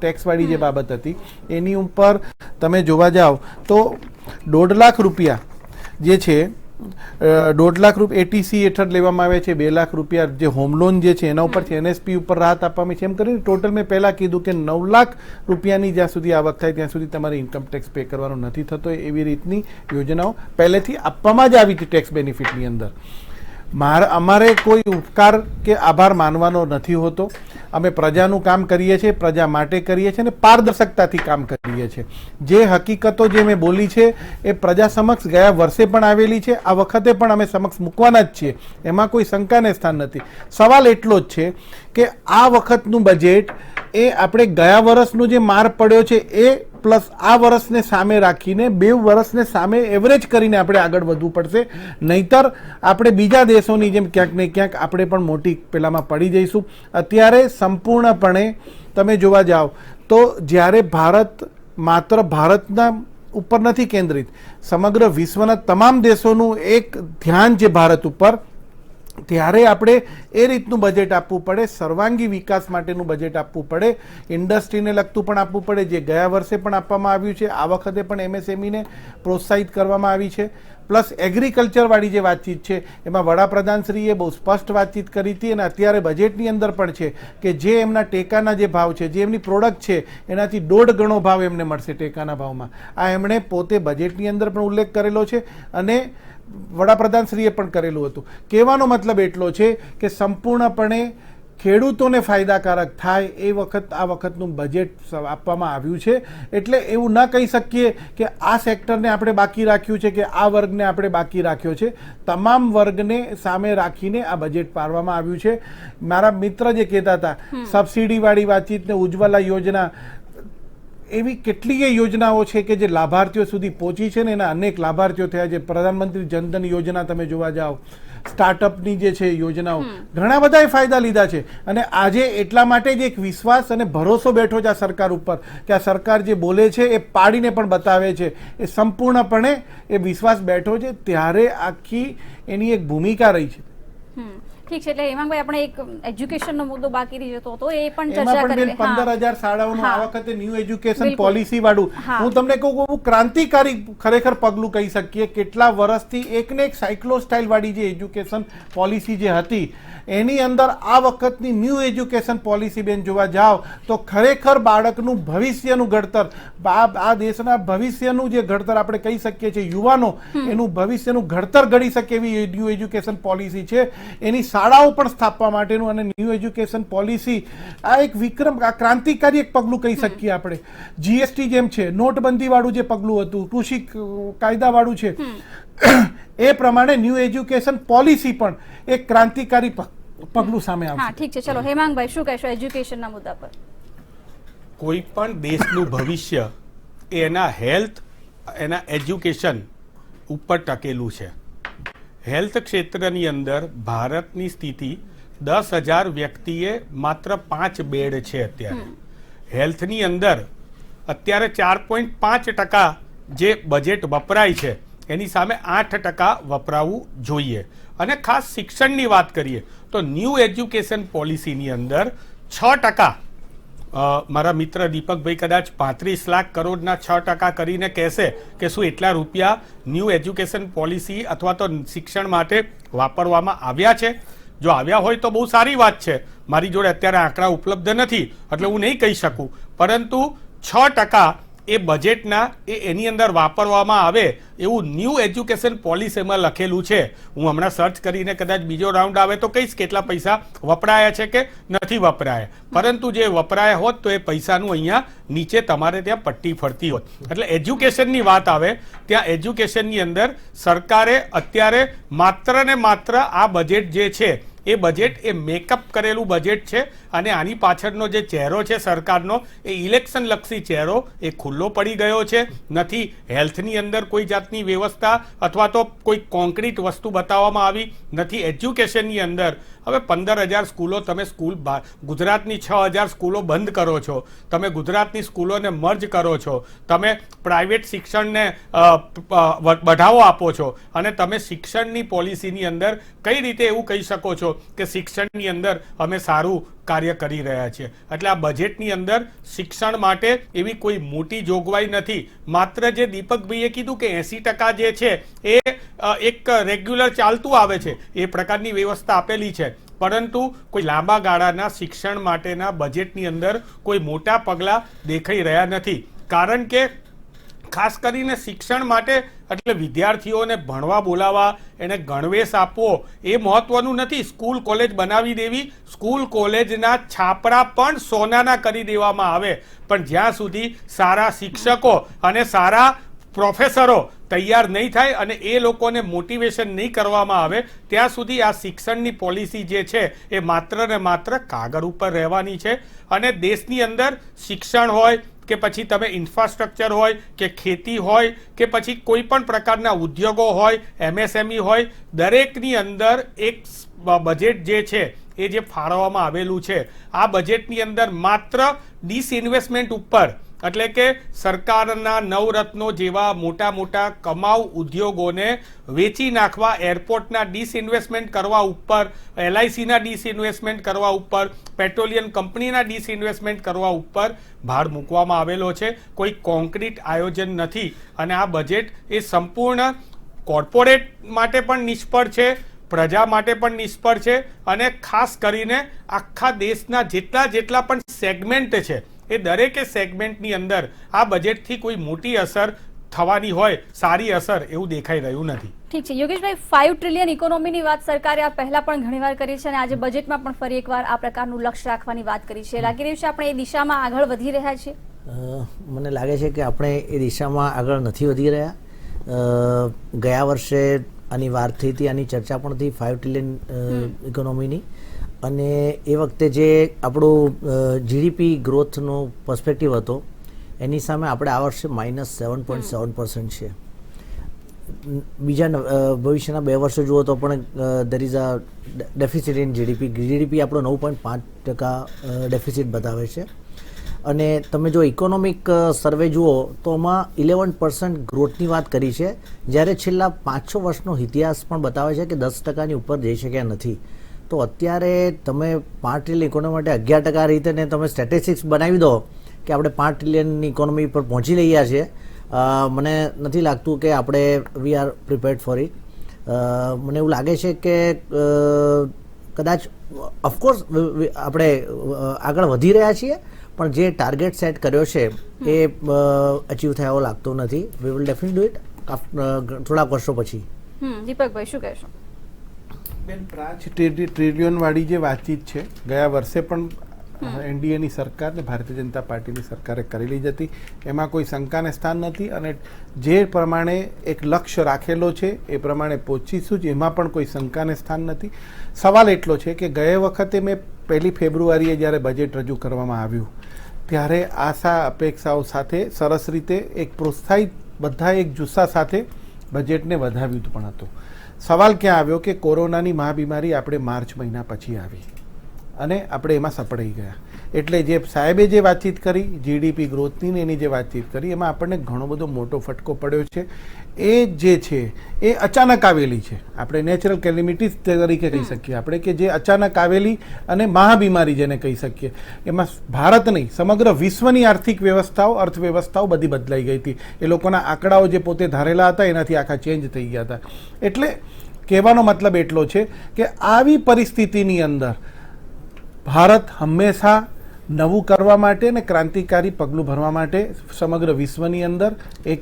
Speaker 8: ટેક્સવાળી જે બાબત હતી એની ઉપર તમે જોવા જાઓ તો 1.5 લાખ રૂપિયા જે છે 1.5 લાખ રૂપિયા ATC હેઠળ લેવામાં આવે છે, 2 લાખ રૂપિયા જે હોમ લોન જે છે એના ઉપરથી NSP ઉપર રાહત આપવામાં છે. એમ કરીને ટોટલ મેં પહેલાં કીધું કે 9 લાખ રૂપિયાની જ્યાં સુધી આવક થાય ત્યાં સુધી તમારે ઇન્કમ ટેક્સ પે કરવાનો નથી થતો, એવી રીતની યોજનાઓ પહેલેથી આપવામાં જ આવી હતી ટેક્સ બેનિફિટની અંદર. અમારે કોઈ ઉપકાર કે આભાર માનવાનો નથી હોતો. અમે પ્રજાનું કામ કરીએ છીએ, પ્રજા માટે કરીએ છીએ અને પારદર્શકતાથી કામ કરીએ છીએ. જે હકીકતો જે મેં બોલી છે એ પ્રજા સમક્ષ ગયા વર્ષે પણ આવેલી છે, આ વખતે પણ અમે સમક્ષ મૂકવાના જ છીએ, એમાં કોઈ શંકાને સ્થાન નથી. સવાલ એટલો જ છે કે આ વખતનું બજેટ એ આપણે ગયા વર્ષનો જે માર પડ્યો છે એ પ્લસ આ વર્ષને સામે રાખીને 2 વર્ષને સામે એવરેજ કરીને આપણે આગળ વધવું પડશે, નહીતર આપણે બીજા દેશોની જેમ ક્યાંક ને ક્યાંક આપણે પણ મોટી પેલામાં પડી જઈશું. અત્યારે સંપૂર્ણપણે તમે જોવા જાઓ તો જ્યારે ભારત માત્ર ભારતના ઉપર નથી કેન્દ્રિત, સમગ્ર વિશ્વના તમામ દેશોનું એક ધ્યાન છે ભારત ઉપર, ત્યારે આપણે એ રીતનું બજેટ આપવું પડે, સર્વાંગી વિકાસ માટેનું બજેટ આપવું પડે, ઇન્ડસ્ટ્રીને લગતું પણ આપવું પડે, જે ગયા વર્ષે પણ આપવામાં આવ્યું છે, આ વખતે પણ MSMEને પ્રોત્સાહિત કરવામાં આવી છે. પ્લસ એગ્રીકલ્ચરવાળી જે વાતચીત છે એમાં વડાપ્રધાનશ્રીએ બહુ સ્પષ્ટ વાતચીત કરી હતી અને અત્યારે બજેટની અંદર પણ છે કે જે એમના ટેકાના જે ભાવ છે, જે એમની પ્રોડક્ટ છે એનાથી 1.5 ગણો ભાવ એમને મળશે ટેકાના ભાવમાં. આ એમણે પોતે બજેટની અંદર પણ ઉલ્લેખ કરેલો છે અને વડાપ્રધાનશ્રીએ પણ કરેલું હતું. કહેવાનો મતલબ એટલો છે કે સંપૂર્ણપણે ખેડૂતોને ફાયદાકારક થાય એ આ વખતનું બજેટ આપવામાં આવ્યું છે. એટલે એવું ન કહી શકીએ કે આ સેક્ટરને આપણે બાકી રાખ્યું છે કે આ વર્ગને આપણે બાકી રાખ્યો છે. તમામ વર્ગને સામે રાખીને આ બજેટ પાડવામાં આવ્યું છે. મારા મિત્ર જે કહેતા હતા સબસિડીવાળી વાતચીત ને ઉજ્જવલા યોજના, એવી કેટલીય યોજનાઓ છે કે જે લાભાર્થીઓ સુધી પહોંચી છે ને એના અનેક લાભાર્થીઓ થયા છે. પ્રધાનમંત્રી જનધન યોજના તમે જોવા જાઓ, સ્ટાર્ટઅપની જે છે યોજનાઓ, ઘણા બધાએ ફાયદા લીધા છે. અને આજે એટલા માટે જ એક વિશ્વાસ અને ભરોસો બેઠો છે આ સરકાર ઉપર કે આ સરકાર જે બોલે છે એ પાડીને પણ બતાવે છે, એ સંપૂર્ણપણે એ વિશ્વાસ બેઠો છે. ત્યારે આખી એની એક ભૂમિકા રહી છે.
Speaker 9: ઠીક છે. એટલે હેમાંગભાઈ આપણે એક એજ્યુકેશનનો મુદ્દો બાકી રહી જતો હતો, એ પણ
Speaker 8: એમાં
Speaker 9: ચર્ચા
Speaker 8: પણ
Speaker 9: કરી.
Speaker 8: 15,000 શાળાઓનું આ વખતે ન્યૂ એજ્યુકેશન
Speaker 9: બિલકુલ.
Speaker 8: પોલિસી વાળું હું તમને કહું બહુ ક્રાંતિકારી ખરેખર પગલું કહી શકીએ. કેટલા વર્ષથી એકને એક સાયક્લો સ્ટાઇલ વાળી જે એજ્યુકેશન પોલિસી જે હતી એની અંદર આ વખતની ન્યૂ એજ્યુકેશન પોલિસી બેન જોવા જાઓ તો ખરેખર બાળકનું ભવિષ્યનું ઘડતર, આ દેશના ભવિષ્યનું જે ઘડતર આપણે કહી શકીએ છીએ, યુવાનો એનું ભવિષ્યનું ઘડતર ઘડી શકે એવી ન્યૂ એજ્યુકેશન પોલિસી છે. એની શાળાઓ પણ સ્થાપવા માટેનું અને ન્યૂ એજ્યુકેશન પોલિસી આ એક ક્રાંતિકારી એક પગલું કહી શકીએ આપણે. GST જેમ છે, નોટબંધી વાળું જે પગલું હતું, કૃષિ કાયદા વાળું છે, એ પ્રમાણે ન્યૂ એજ્યુકેશન પોલિસી પણ એક ક્રાંતિકારી પગલું સામે આવશે.
Speaker 9: હા, ઠીક છે. ચલો હેમાંગભાઈ શું કહેશો એજ્યુકેશનના મુદ્દા પર?
Speaker 7: કોઈ પણ દેશનું ભવિષ્ય એના હેલ્થ, એના એજ્યુકેશન ઉપર ટકેલું છે. હેલ્થ ક્ષેત્રની અંદર ભારતની સ્થિતિ 10,000 વ્યક્તિએ માત્ર 5 બેડ છે અત્યારે. હેલ્થની અંદર અત્યારે 4.5% જે બજેટ વપરાય છે એની સામે 8% વપરાવું જોઈએ. અને ખાસ શિક્ષણની વાત કરીએ તો ન્યૂ એજ્યુકેશન પોલિસીની અંદર 6% મારા મિત્ર દીપકભાઈ કદાચ 35 લાખ કરોડના 6% કરીને કહેશે કે શું એટલા રૂપિયા ન્યૂ એજ્યુકેશન પોલિસી અથવા તો શિક્ષણ માટે વાપરવામાં આવ્યા છે? જો આવ્યા હોય તો બહુ સારી વાત છે. મારી જોડે અત્યારે આંકડા ઉપલબ્ધ નથી એટલે હું નહીં કહી શકું, પરંતુ 6% એ બજેટના એની અંદર વાપરવામાં આવે એવું ન્યૂ એજ્યુકેશન પોલિસીમાં લખેલું છે. હું હમણાં સર્ચ કરીને કદાચ બીજો રાઉન્ડ આવે તો કહીશ કેટલા પૈસા વપરાયા છે કે નથી વપરાયા, પરંતુ જે વપરાયા હોત તો એ પૈસાનું અહીંયા નીચે તમારે ત્યાં પટ્ટી ફરતી હોત. એટલે એજ્યુકેશનની વાત આવે ત્યાં એજ્યુકેશનની અંદર સરકારે અત્યારે માત્ર ને માત્ર આ બજેટ જે છે એ બજેટ એ મેકઅપ કરેલું બજેટ છે અને આની પાછળનો જે ચહેરો છે સરકારનો એ ઇલેક્શન લક્ષી ચહેરો એ ખુલ્લો પડી ગયો છે. નથી હેલ્થની અંદર કોઈ જાતની વ્યવસ્થા અથવા તો કોઈ કોન્ક્રીટ વસ્તુ બતાવવામાં આવી, નથી એજ્યુકેશનની અંદર. હવે 15,000 સ્કૂલો તમે ગુજરાતની 6,000 સ્કૂલો બંધ કરો છો, તમે ગુજરાતની સ્કૂલોને મર્જ કરો છો, તમે પ્રાઇવેટ શિક્ષણને બઢાવો આપો છો અને તમે શિક્ષણની પોલિસીની અંદર કઈ રીતે એવું કહી શકો છો કે શિક્ષણની અંદર અમે સારું કાર્ય કરી રહ્યા છીએ? એટલે આ બજેટની અંદર શિક્ષણ માટે એવી કોઈ મોટી જોગવાઈ નથી. માત્ર જે દીપકભાઈએ કીધું કે 80% જે છે એ એક રેગ્યુલર ચાલતું આવે છે એ પ્રકારની વ્યવસ્થા આપેલી છે, પરંતુ કોઈ લાંબા ગાળાના શિક્ષણ માટેના બજેટની અંદર કોઈ મોટા પગલાં દેખાઈ રહ્યા નથી. કારણ કે ખાસ કરીને શિક્ષણ માટે એટલે વિદ્યાર્થીઓને ભણવા બોલાવવા, એને ગણવેશ આપવો એ મહત્વનું નથી. સ્કૂલ કોલેજ બનાવી દેવી, સ્કૂલ કોલેજના છાપરા પણ સોનાના કરી દેવામાં આવે, પણ જ્યાં સુધી સારા શિક્ષકો અને સારા પ્રોફેસરો તૈયાર નહીં થાય અને એ લોકોને મોટિવેશન નહીં કરવામાં આવે ત્યાં સુધી આ શિક્ષણની પોલિસી જે છે એ માત્ર ને માત્ર કાગળ ઉપર રહેવાની છે. અને દેશની અંદર શિક્ષણ હોય કે પછી તમે ઇન્ફ્રાસ્ટ્રક્ચર હોય કે ખેતી હોય કે પછી કોઈ પણ પ્રકારના ઉદ્યોગો હોય, MSME હોય, દરેકની અંદર એક બજેટ જે છે એ જે ફાળવવામાં આવેલું છે આ બજેટની અંદર માત્ર ડિસઇન્વેસ્ટમેન્ટ ઉપર એટલે કે સરકારના નવરત્નો જેવા મોટા મોટા કમાઉ ઉદ્યોગોને વેચી નાખવા, એરપોર્ટના ડિસઇન્વેસ્ટમેન્ટ કરવા ઉપર, LICના ડિસઇન્વેસ્ટમેન્ટ કરવા ઉપર, પેટ્રોલિયમ કંપનીના ડિસઇન્વેસ્ટમેન્ટ કરવા ઉપર ભાર મૂકવામાં આવેલો છે. કોઈ કોન્ક્રીટ આયોજન નથી અને આ બજેટ એ સંપૂર્ણ કોર્પોરેટ માટે પણ નિષ્ફળ છે, પ્રજા માટે પણ નિષ્ફળ છે અને ખાસ કરીને આખા દેશના જેટલા પણ સેગમેન્ટ છે એ દરેકે સેગમેન્ટની અંદર આ બજેટથી કોઈ મોટી અસર થવાની હોય, સારી અસર એવું દેખાઈ રહ્યું નથી.
Speaker 9: ઠીક છે યોગેશભાઈ, 5 ટ્રિલિયન ઇકોનોમીની વાત સરકારે આ પહેલા પણ ઘણીવાર કરી છે અને આજે બજેટમાં પણ ફરી એકવાર આ પ્રકારનું લક્ષ્ય રાખવાની વાત કરી છે. લાગી રહ્યું છે આપણે એ દિશામાં આગળ વધી રહ્યા છીએ?
Speaker 6: મને લાગે છે કે આપણે એ દિશામાં આગળ નથી વધી રહ્યા. ગયા વર્ષે આની વાત થઈ હતી, આની ચર્ચા પણ થઈ 5 ટ્રિલિયન ઇકોનોમીની, અને એ વખતે જે આપણું GDP ગ્રોથનો પર્સપેક્ટિવ હતો એની સામે આપણે આ વર્ષે -7.7% છે. બીજા ભવિષ્યના 2 વર્ષો જુઓ તો પણ there is a deficit in GDP આપણો 9.5% ડેફિસિટ બતાવે છે. અને તમે જો ઇકોનોમિક સર્વે જુઓ તો એમાં 11% ગ્રોથની વાત કરી છે, જ્યારે છેલ્લા 5-6 વર્ષનો ઇતિહાસ પણ બતાવે છે કે 10%ની ઉપર જઈ શક્યા નથી. તો અત્યારે તમે 5 ટ્રિલિયન ઇકોનોમી માટે 11% રીતે ને તમે સ્ટેટિસ્ટિક્સ બનાવી દો કે આપણે 5 ટ્રિલિયનની ઇકોનોમી પર પહોંચી રહ્યા છીએ, મને નથી લાગતું કે આપણે we are prepared four it. મને એવું લાગે છે કે કદાચ ઓફકોર્સ આપણે આગળ વધી રહ્યા છીએ, પણ જે ટાર્ગેટ સેટ કર્યો છે એ અચીવ થયો લાગતો નથી. We will definitely do it થોડાક વર્ષો પછી.
Speaker 9: દીપકભાઈ શું કહેશો?
Speaker 8: બેન, 5 ટ્રિલિયન વાળી જે વાતચીત છે ગયા વર્ષે પણ NDAની સરકાર ને ભારતીય જનતા પાર્ટીની સરકારે કરેલી જ હતી, એમાં કોઈ શંકાને સ્થાન નથી અને જે પ્રમાણે એક લક્ષ્ય રાખેલો છે એ પ્રમાણે પહોંચીશું જ, એમાં પણ કોઈ શંકાને સ્થાન નથી. સવાલ એટલો છે કે ગયા વખતે મેં 1 ફેબ્રુઆરીએ જ્યારે બજેટ રજૂ કરવામાં આવ્યું ત્યારે આશા અપેક્ષાઓ સાથે સરસ રીતે એક પ્રોત્સાહિત બધા એક જુસ્સા સાથે બજેટને વધાવ્યું પણ હતું. સવાલ ક્યાં આવ્યો કે કોરોનાની મહાબીમારી આપણે માર્ચ મહિના પછી આવી અને આપણે એમાં સપડાઈ ગયા. એટલે જે સાહેબે જે વાતચીત કરી જીડીપી ગ્રોથની ને એની જે વાતચીત કરી એમાં આપણને ઘણો બધો મોટો ફટકો પડ્યો છે. એ જે છે એ અચાનક આવેલી છે. આપણે નેચરલ કેલેમિટીઝ તરીકે કહી શકીએ આપણે કે જે અચાનક આવેલી અને મહાબીમારી જેને કહી શકીએ. એમાં ભારત નહીં સમગ્ર વિશ્વની આર્થિક વ્યવસ્થાઓ અર્થવ્યવસ્થાઓ બધી બદલાઈ ગઈ હતી. એ લોકોના આંકડાઓ જે પોતે ધારેલા હતા એનાથી આખા ચેન્જ થઈ ગયા હતા. એટલે કહેવાનો મતલબ એટલો છે કે આવી પરિસ્થિતિની અંદર ભારત હંમેશા નવું કરવા માટે ને ક્રાંતિકારી પગલું ભરવા માટે સમગ્ર વિશ્વની અંદર એક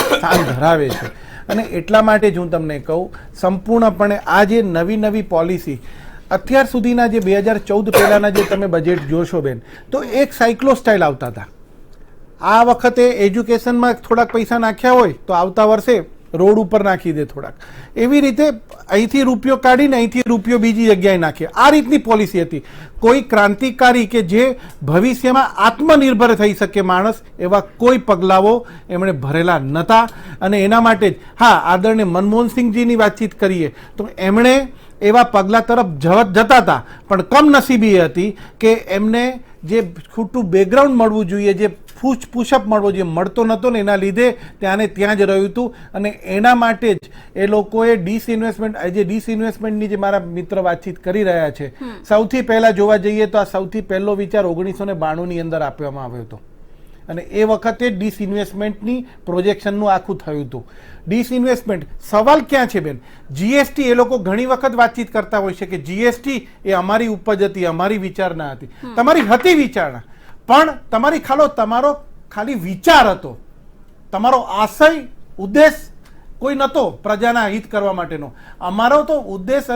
Speaker 8: સ્થાન ધરાવે છે. અને એટલા માટે જ હું તમને કહું સંપૂર્ણપણે આ જે નવી નવી પોલિસી અત્યાર સુધીના જે 2014 પહેલાના જે તમે બજેટ જોશો બેન તો એક સાયક્લો સ્ટાઇલ આવતા હતા. આ વખતે એજ્યુકેશનમાં થોડાક પૈસા નાખ્યા હોય તો આવતા વર્ષે રોડ ઉપર નાખી દે થોડાક. એવી રીતે અહીંથી રૂપિયો કાઢીને અહીંથી રૂપિયો બીજી જગ્યાએ નાખે. આ રીતની પોલિસી હતી. કોઈ ક્રાંતિકારી કે જે ભવિષ્યમાં આત્મનિર્ભર થઈ શકે માણસ એવા કોઈ પગલાઓ એમણે ભરેલા નહોતા. અને એના માટે જ આદરણીય મનમોહનસિંહજીની વાતચીત કરીએ તો એમણે એવા પગલાં તરફ જતા હતા પણ કમનસીબી એ હતી કે એમને જે ખોટું બેકગ્રાઉન્ડ મળવું જોઈએ જે પુશઅપ મળવો જોઈએ મળતો નહોતો ને એના લીધે ત્યાંને ત્યાં જ રહ્યું હતું. અને એના માટે જ એ લોકોએ ડિસઇન્વેસ્ટમેન્ટની જે મારા મિત્ર વાતચીત કરી રહ્યા છે સૌથી પહેલા જોવા જઈએ તો આ સૌથી પહેલો વિચાર 1992ની અંદર આપવામાં આવ્યો હતો. અને એ વખતે ડિસઇન્વેસ્ટમેન્ટની પ્રોજેક્શનનું આખું થયું હતું. ડિસઇન્વેસ્ટમેન્ટ સવાલ ક્યાં છે બેન? જીએસટી એ લોકો ઘણી વખત વાતચીત કરતા હોય છે કે જીએસટી એ અમારી ઉપજ હતી અમારી વિચારણા હતી. તમારી હતી વિચારણા પણ તમારો ખાલી વિચાર હતો. તમારો આશય ઉદ્દેશ કોઈ નહોતો પ્રજાના હિત કરવા માટેનો. અમારો તો ઉદ્દેશ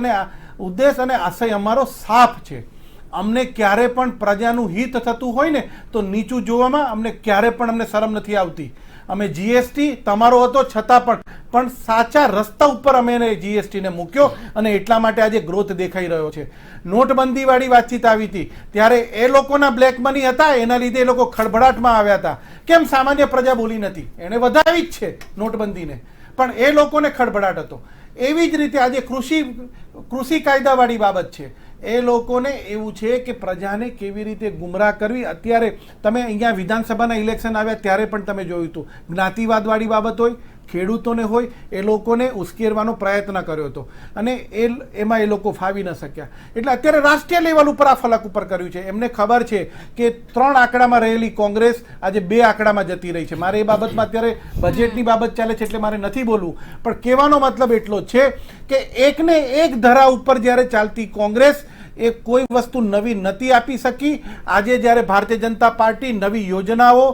Speaker 8: અને આશય અમારો સાફ છે. અમને ક્યારે પણ પ્રજાનું હિત થતું હોય ને તો નીચું જોવામાં અમને ક્યારે પણ અમને શરમ નથી આવતી. અમે જીએસટી તમારો હતો છતાં પણ સાચા રસ્તા ઉપર અમે જીએસટીને મૂક્યો અને એટલા માટે આજે ગ્રોથ દેખાઈ રહ્યો છે. નોટબંધી વાળી વાતચીત આવી હતી ત્યારે એ લોકોના બ્લેક મની હતા એના લીધે એ લોકો ખળભળાટમાં આવ્યા હતા. કેમ સામાન્ય પ્રજા બોલી નથી? એને વધાવી જ છે નોટબંધીને પણ એ લોકોને ખળભળાટ હતો. એવી જ રીતે આજે કૃષિ કાયદાવાળી બાબત છે. એ લોકોને એવું છે કે પ્રજાને કેવી રીતે ગુમરાહ કરવી. અત્યારે તમે અહીંયા વિધાનસભાના ઇલેક્શન આવ્યા ત્યારે પણ તમે જોયું હતું જ્ઞાતિવાદવાળી બાબત હોય ખેડૂતોને હોય એ લોકોને ઉશ્કેરવાનો પ્રયત્ન કર્યો હતો અને એમાં એ લોકો ફાવી ન શક્યા. એટલે અત્યારે રાષ્ટ્રીય લેવલ ઉપર આ ફલક ઉપર કર્યું છે. એમને ખબર છે કે 3 આંકડામાં રહેલી કોંગ્રેસ આજે 2 આંકડામાં જતી રહી છે. મારે એ બાબતમાં અત્યારે બજેટની બાબત ચાલે છે એટલે મારે નથી બોલવું પણ કહેવાનો મતલબ એટલો જ છે કે એકને એક ધરા ઉપર જ્યારે ચાલતી કોંગ્રેસ એ કોઈ વસ્તુ નવી નથી આપી શકી. આજે જ્યારે ભારતીય જનતા પાર્ટી નવી યોજનાઓ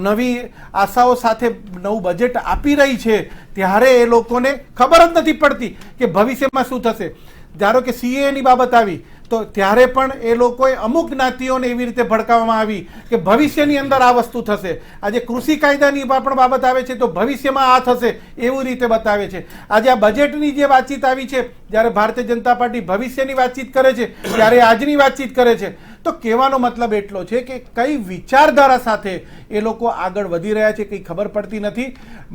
Speaker 8: નવી આશાઓ સાથે નવું બજેટ આપી રહી છે ત્યારે એ લોકોને ખબર જ નથી પડતી કે ભવિષ્યમાં શું થશે. ધારો કે સીએની બાબત આવી તો ત્યારે પણ એ લોકોએ અમુક જ્ઞાતિઓને એવી રીતે ભડકાવવામાં આવી કે ભવિષ્યની અંદર આ વસ્તુ થશે. આજે કૃષિ કાયદાની પણ બાબત આવે છે તો ભવિષ્યમાં આ થશે એવું રીતે બતાવે છે. આજે આ બજેટની જે વાતચીત આવી છે જ્યારે ભારતીય જનતા પાર્ટી ભવિષ્યની વાતચીત કરે છે ત્યારે આજની વાતચીત કરે છે. તો કહેવાનો મતલબ એટલો છે કે કઈ વિચારધારા સાથે એ લોકો આગળ વધી રહ્યા છે કંઈ ખબર પડતી નથી.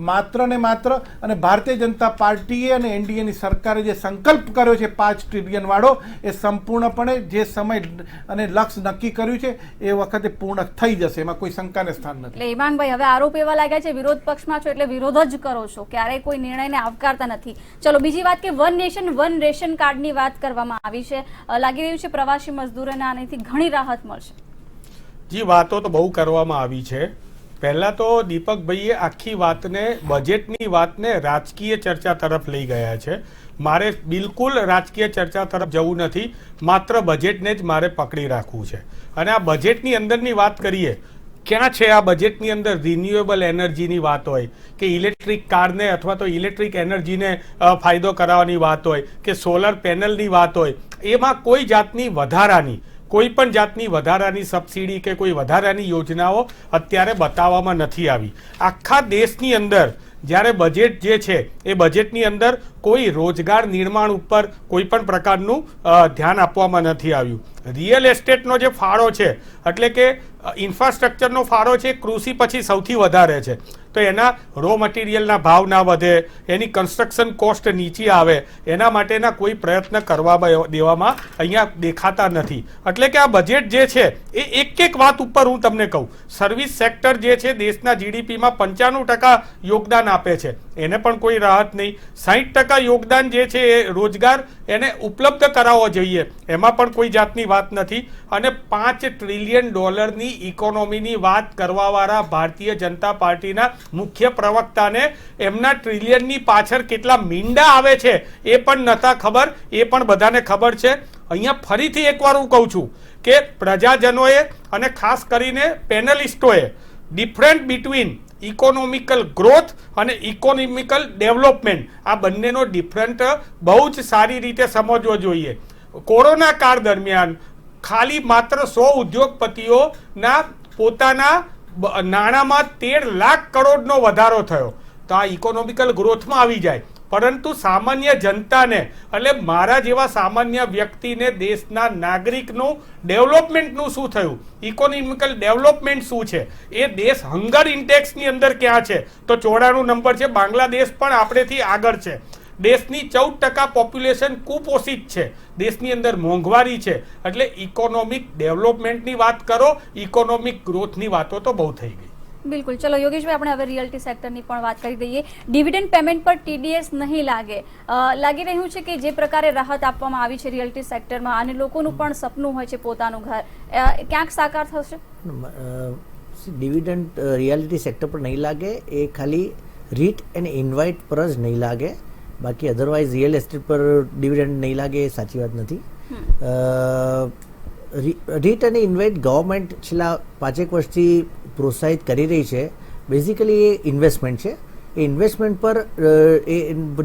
Speaker 8: માત્ર ને માત્ર અને ભારતીય જનતા પાર્ટીએ અને એનડીએની સરકારે જે સંકલ્પ કર્યો છે 5 ટ્રિલિયન વાળો એ સંપૂર્ણપણે જે સમય અને લક્ષ્ય નક્કી કર્યું છે એ વખતે પૂર્ણ થઈ જશે. એમાં કોઈ શંકાને સ્થાન નથી.
Speaker 9: એટલે ઈમાનભાઈ હવે આરોપ એવા લાગ્યા છે વિરોધ પક્ષમાં છો એટલે વિરોધ જ કરો છો ક્યારેય કોઈ નિર્ણયને આવકારતા નથી. ચલો બીજી વાત કે વન નેશન વન રેશન કાર્ડની વાત કરવામાં આવી છે. લાગી રહ્યું છે પ્રવાસી મજદૂરોને આનાથી ઘણી રાહત મળશે.
Speaker 7: જી વાતો તો બહુ કરવામાં આવી છે. પહેલા તો દીપકભાઈએ આખી વાતને બજેટની વાતને રાજકીય ચર્ચા તરફ લઈ ગયા છે. મારે બિલકુલ રાજકીય ચર્ચા તરફ જવું નથી. માત્ર બજેટને જ મારે પકડી રાખવું છે. અને આ બજેટની અંદરની વાત કરીએ ક્યાં છે આ બજેટની અંદર રિન્યુએબલ એનર્જીની વાત હોય કે ઇલેક્ટ્રિક કારને અથવા તો ઇલેક્ટ્રિક એનર્જીને ફાયદો કરાવવાની વાત હોય કે સોલર પેનલની વાત હોય એમાં કોઈ જાતની વધારાની કોઈ પણ જાતની વધારાની સબસિડી કે કોઈ વધારાની યોજનાઓ અત્યારે બતાવવામાં નથી આવી. આખા દેશની અંદર જ્યારે બજેટ જે છે એ બજેટની અંદર કોઈ રોજગાર નિર્માણ ઉપર કોઈ પણ પ્રકારનું ધ્યાન આપવામાં નથી આવ્યું. રિયલ એસ્ટેટનો જે ફાળો છે એટલે કે ઇન્ફ્રાસ્ટ્રક્ચરનો ફાળો છે કૃષિ પછી સૌથી વધારે છે. તો એના રો મટીરિયલના ભાવ ના વધે, એની કન્સ્ટ્રક્શન કોસ્ટ નીચી આવે, એના માટેના કોઈ પ્રયત્ન કરવા દેવામાં અહીંયા દેખાતા નથી. એટલે કે આ બજેટ જે છે એ એક વાત ઉપર હું તમને કહું, સર્વિસ સેક્ટર જે છે દેશના જીડીપીમાં 95% યોગદાન આપે છે, એને પણ કોઈ રાહત નહીં. 60% યોગદાન જે છે એ રોજગાર એને ઉપલબ્ધ કરાવવો જોઈએ, એમાં પણ કોઈ જાતની વાત નથી. અને $5 ટ્રિલિયન ઇકોનોમીની વાત કરવાવાળા ભારતીય જનતા પાર્ટીના મુખ્ય પ્રવક્તાને એમના ટ્રિલિયનની પાછળ કેટલા મીંડા આવે છે એ પણ નતા ખબર, એ પણ બધાને ખબર છે. અહીંયા ફરીથી એકવાર હું કહું છું કે પ્રજાજનોએ અને ખાસ કરીને પેનલિસ્ટોએ ડિફરન્ટ બિટવીન ઇકોનોમિકલ ગ્રોથ અને ઇકોનોમિકલ ડેવલપમેન્ટ આ બંનેનો ડિફરન્ટ બહુ જ સારી રીતે સમજવો જોઈએ. કોરોના કાળ દરમિયાન ખાલી માત્ર 100 ઉદ્યોગપતિઓના પોતાના નાણાંમાં 13 લાખ કરોડનો વધારો થયો. તો આ ઇકોનોમિકલ ગ્રોથમાં આવી જાય, પરંતુ સામાન્ય જનતાને એટલે મારા જેવા સામાન્ય વ્યક્તિને દેશના નાગરિકનું ડેવલપમેન્ટનું શું થયું, ઇકોનોમિકલ ડેવલપમેન્ટ શું છે, એ દેશ હંગર ઇન્ડેક્સની અંદર ક્યાં છે? તો 94 નંબર છે. બાંગ્લાદેશ પણ આપણેથી આગળ છે. દેશની 14% પોપ્યુલેશન કુપોષિત છે, દેશની અંદર મોંઘવારી છે. એટલે ઇકોનોમિક ડેવલપમેન્ટની વાત કરો, ઇકોનોમિક ગ્રોથની વાતો તો બહુ થઈ ગઈ.
Speaker 9: બિલકુલ. ચલો યોગેશભાઈ, આપણે હવે રિયલ્ટી સેક્ટરની પણ વાત કરી દઈએ. ડિવિડન્ડ પેમેન્ટ પર TDS નહીં લાગે, લાગી રહ્યું છે કે જે પ્રકારે રાહત આપવામાં આવી છે રિયલ્ટી સેક્ટરમાં અને લોકોનું પણ સપનું હોય છે પોતાનું ઘર, ક્યાંક સાકાર થશે?
Speaker 6: ડિવિડન્ડ રિયાલિટી સેક્ટર પર નહીં લાગે, એ ખાલી રીટ અને ઇન્વાઇટ પર જ નહીં લાગે, બાકી અધરવાઇઝ રિયલ એસ્ટેટ પર ડિવિડન્ડ નહીં લાગે એ સાચી વાત નથી. રીટ અને ઇન્વાઇટ ગવર્મેન્ટ છેલ્લા 5-1 વર્ષથી પ્રોત્સાહિત કરી રહી છે. બેઝિકલી એ ઇન્વેસ્ટમેન્ટ છે. એ ઇન્વેસ્ટમેન્ટ પર એ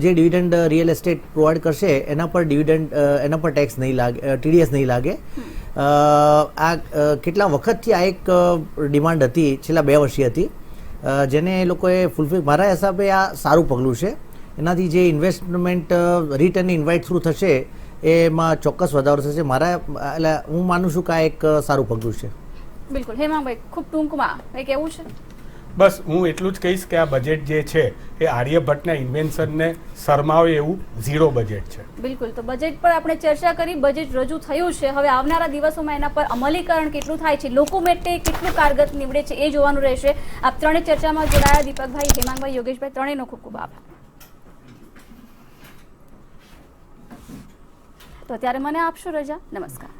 Speaker 6: જે ડિવિડન્ડ રિયલ એસ્ટેટ પ્રોવાઈડ કરશે એના પર ડિવિડન્ડ એના પર ટેક્સ નહીં લાગે, TDS નહીં લાગે. આ કેટલા વખતથી આ એક ડિમાન્ડ હતી, છેલ્લા 2 વર્ષથી હતી, જેને એ લોકોએ ફૂલફિલ, મારા હિસાબે આ સારું પગલું છે. એનાથી જે ઇન્વેસ્ટમેન્ટ રીટ અને ઇન્વાઇટ થ્રુ થશે એમાં ચોક્કસ વધારો થશે. મારા એટલે હું માનું છું કે આ એક સારું પગલું છે.
Speaker 9: બિલકુલ. હેમાંગભાઈ, ખૂબ ટૂંકમાં કંઈ કહેવું છે?
Speaker 7: બસ હું એટલું જ કહીશ કે આ બજેટ જે છે એ આર્યભટ્ટના ઇન્વેન્શનને શરમાવે એવું ઝીરો બજેટ છે.
Speaker 9: બિલકુલ. તો બજેટ પર આપણે ચર્ચા કરી, બજેટ રજૂ થયું છે, હવે આવનારા દિવસોમાં એના પર અમલીકરણ કેટલું થાય છે, લોકો માટે કેટલું કારગત નીવડે છે એ જોવાનું રહેશે. આપ ત્રણેય ચર્ચામાં જોડાયા, દીપકભાઈ, હેમાંગભાઈ, યોગેશભાઈ, ત્રણેયનો ખૂબ ખૂબ આભાર. તો અત્યારે મને આપશો રજા. નમસ્કાર.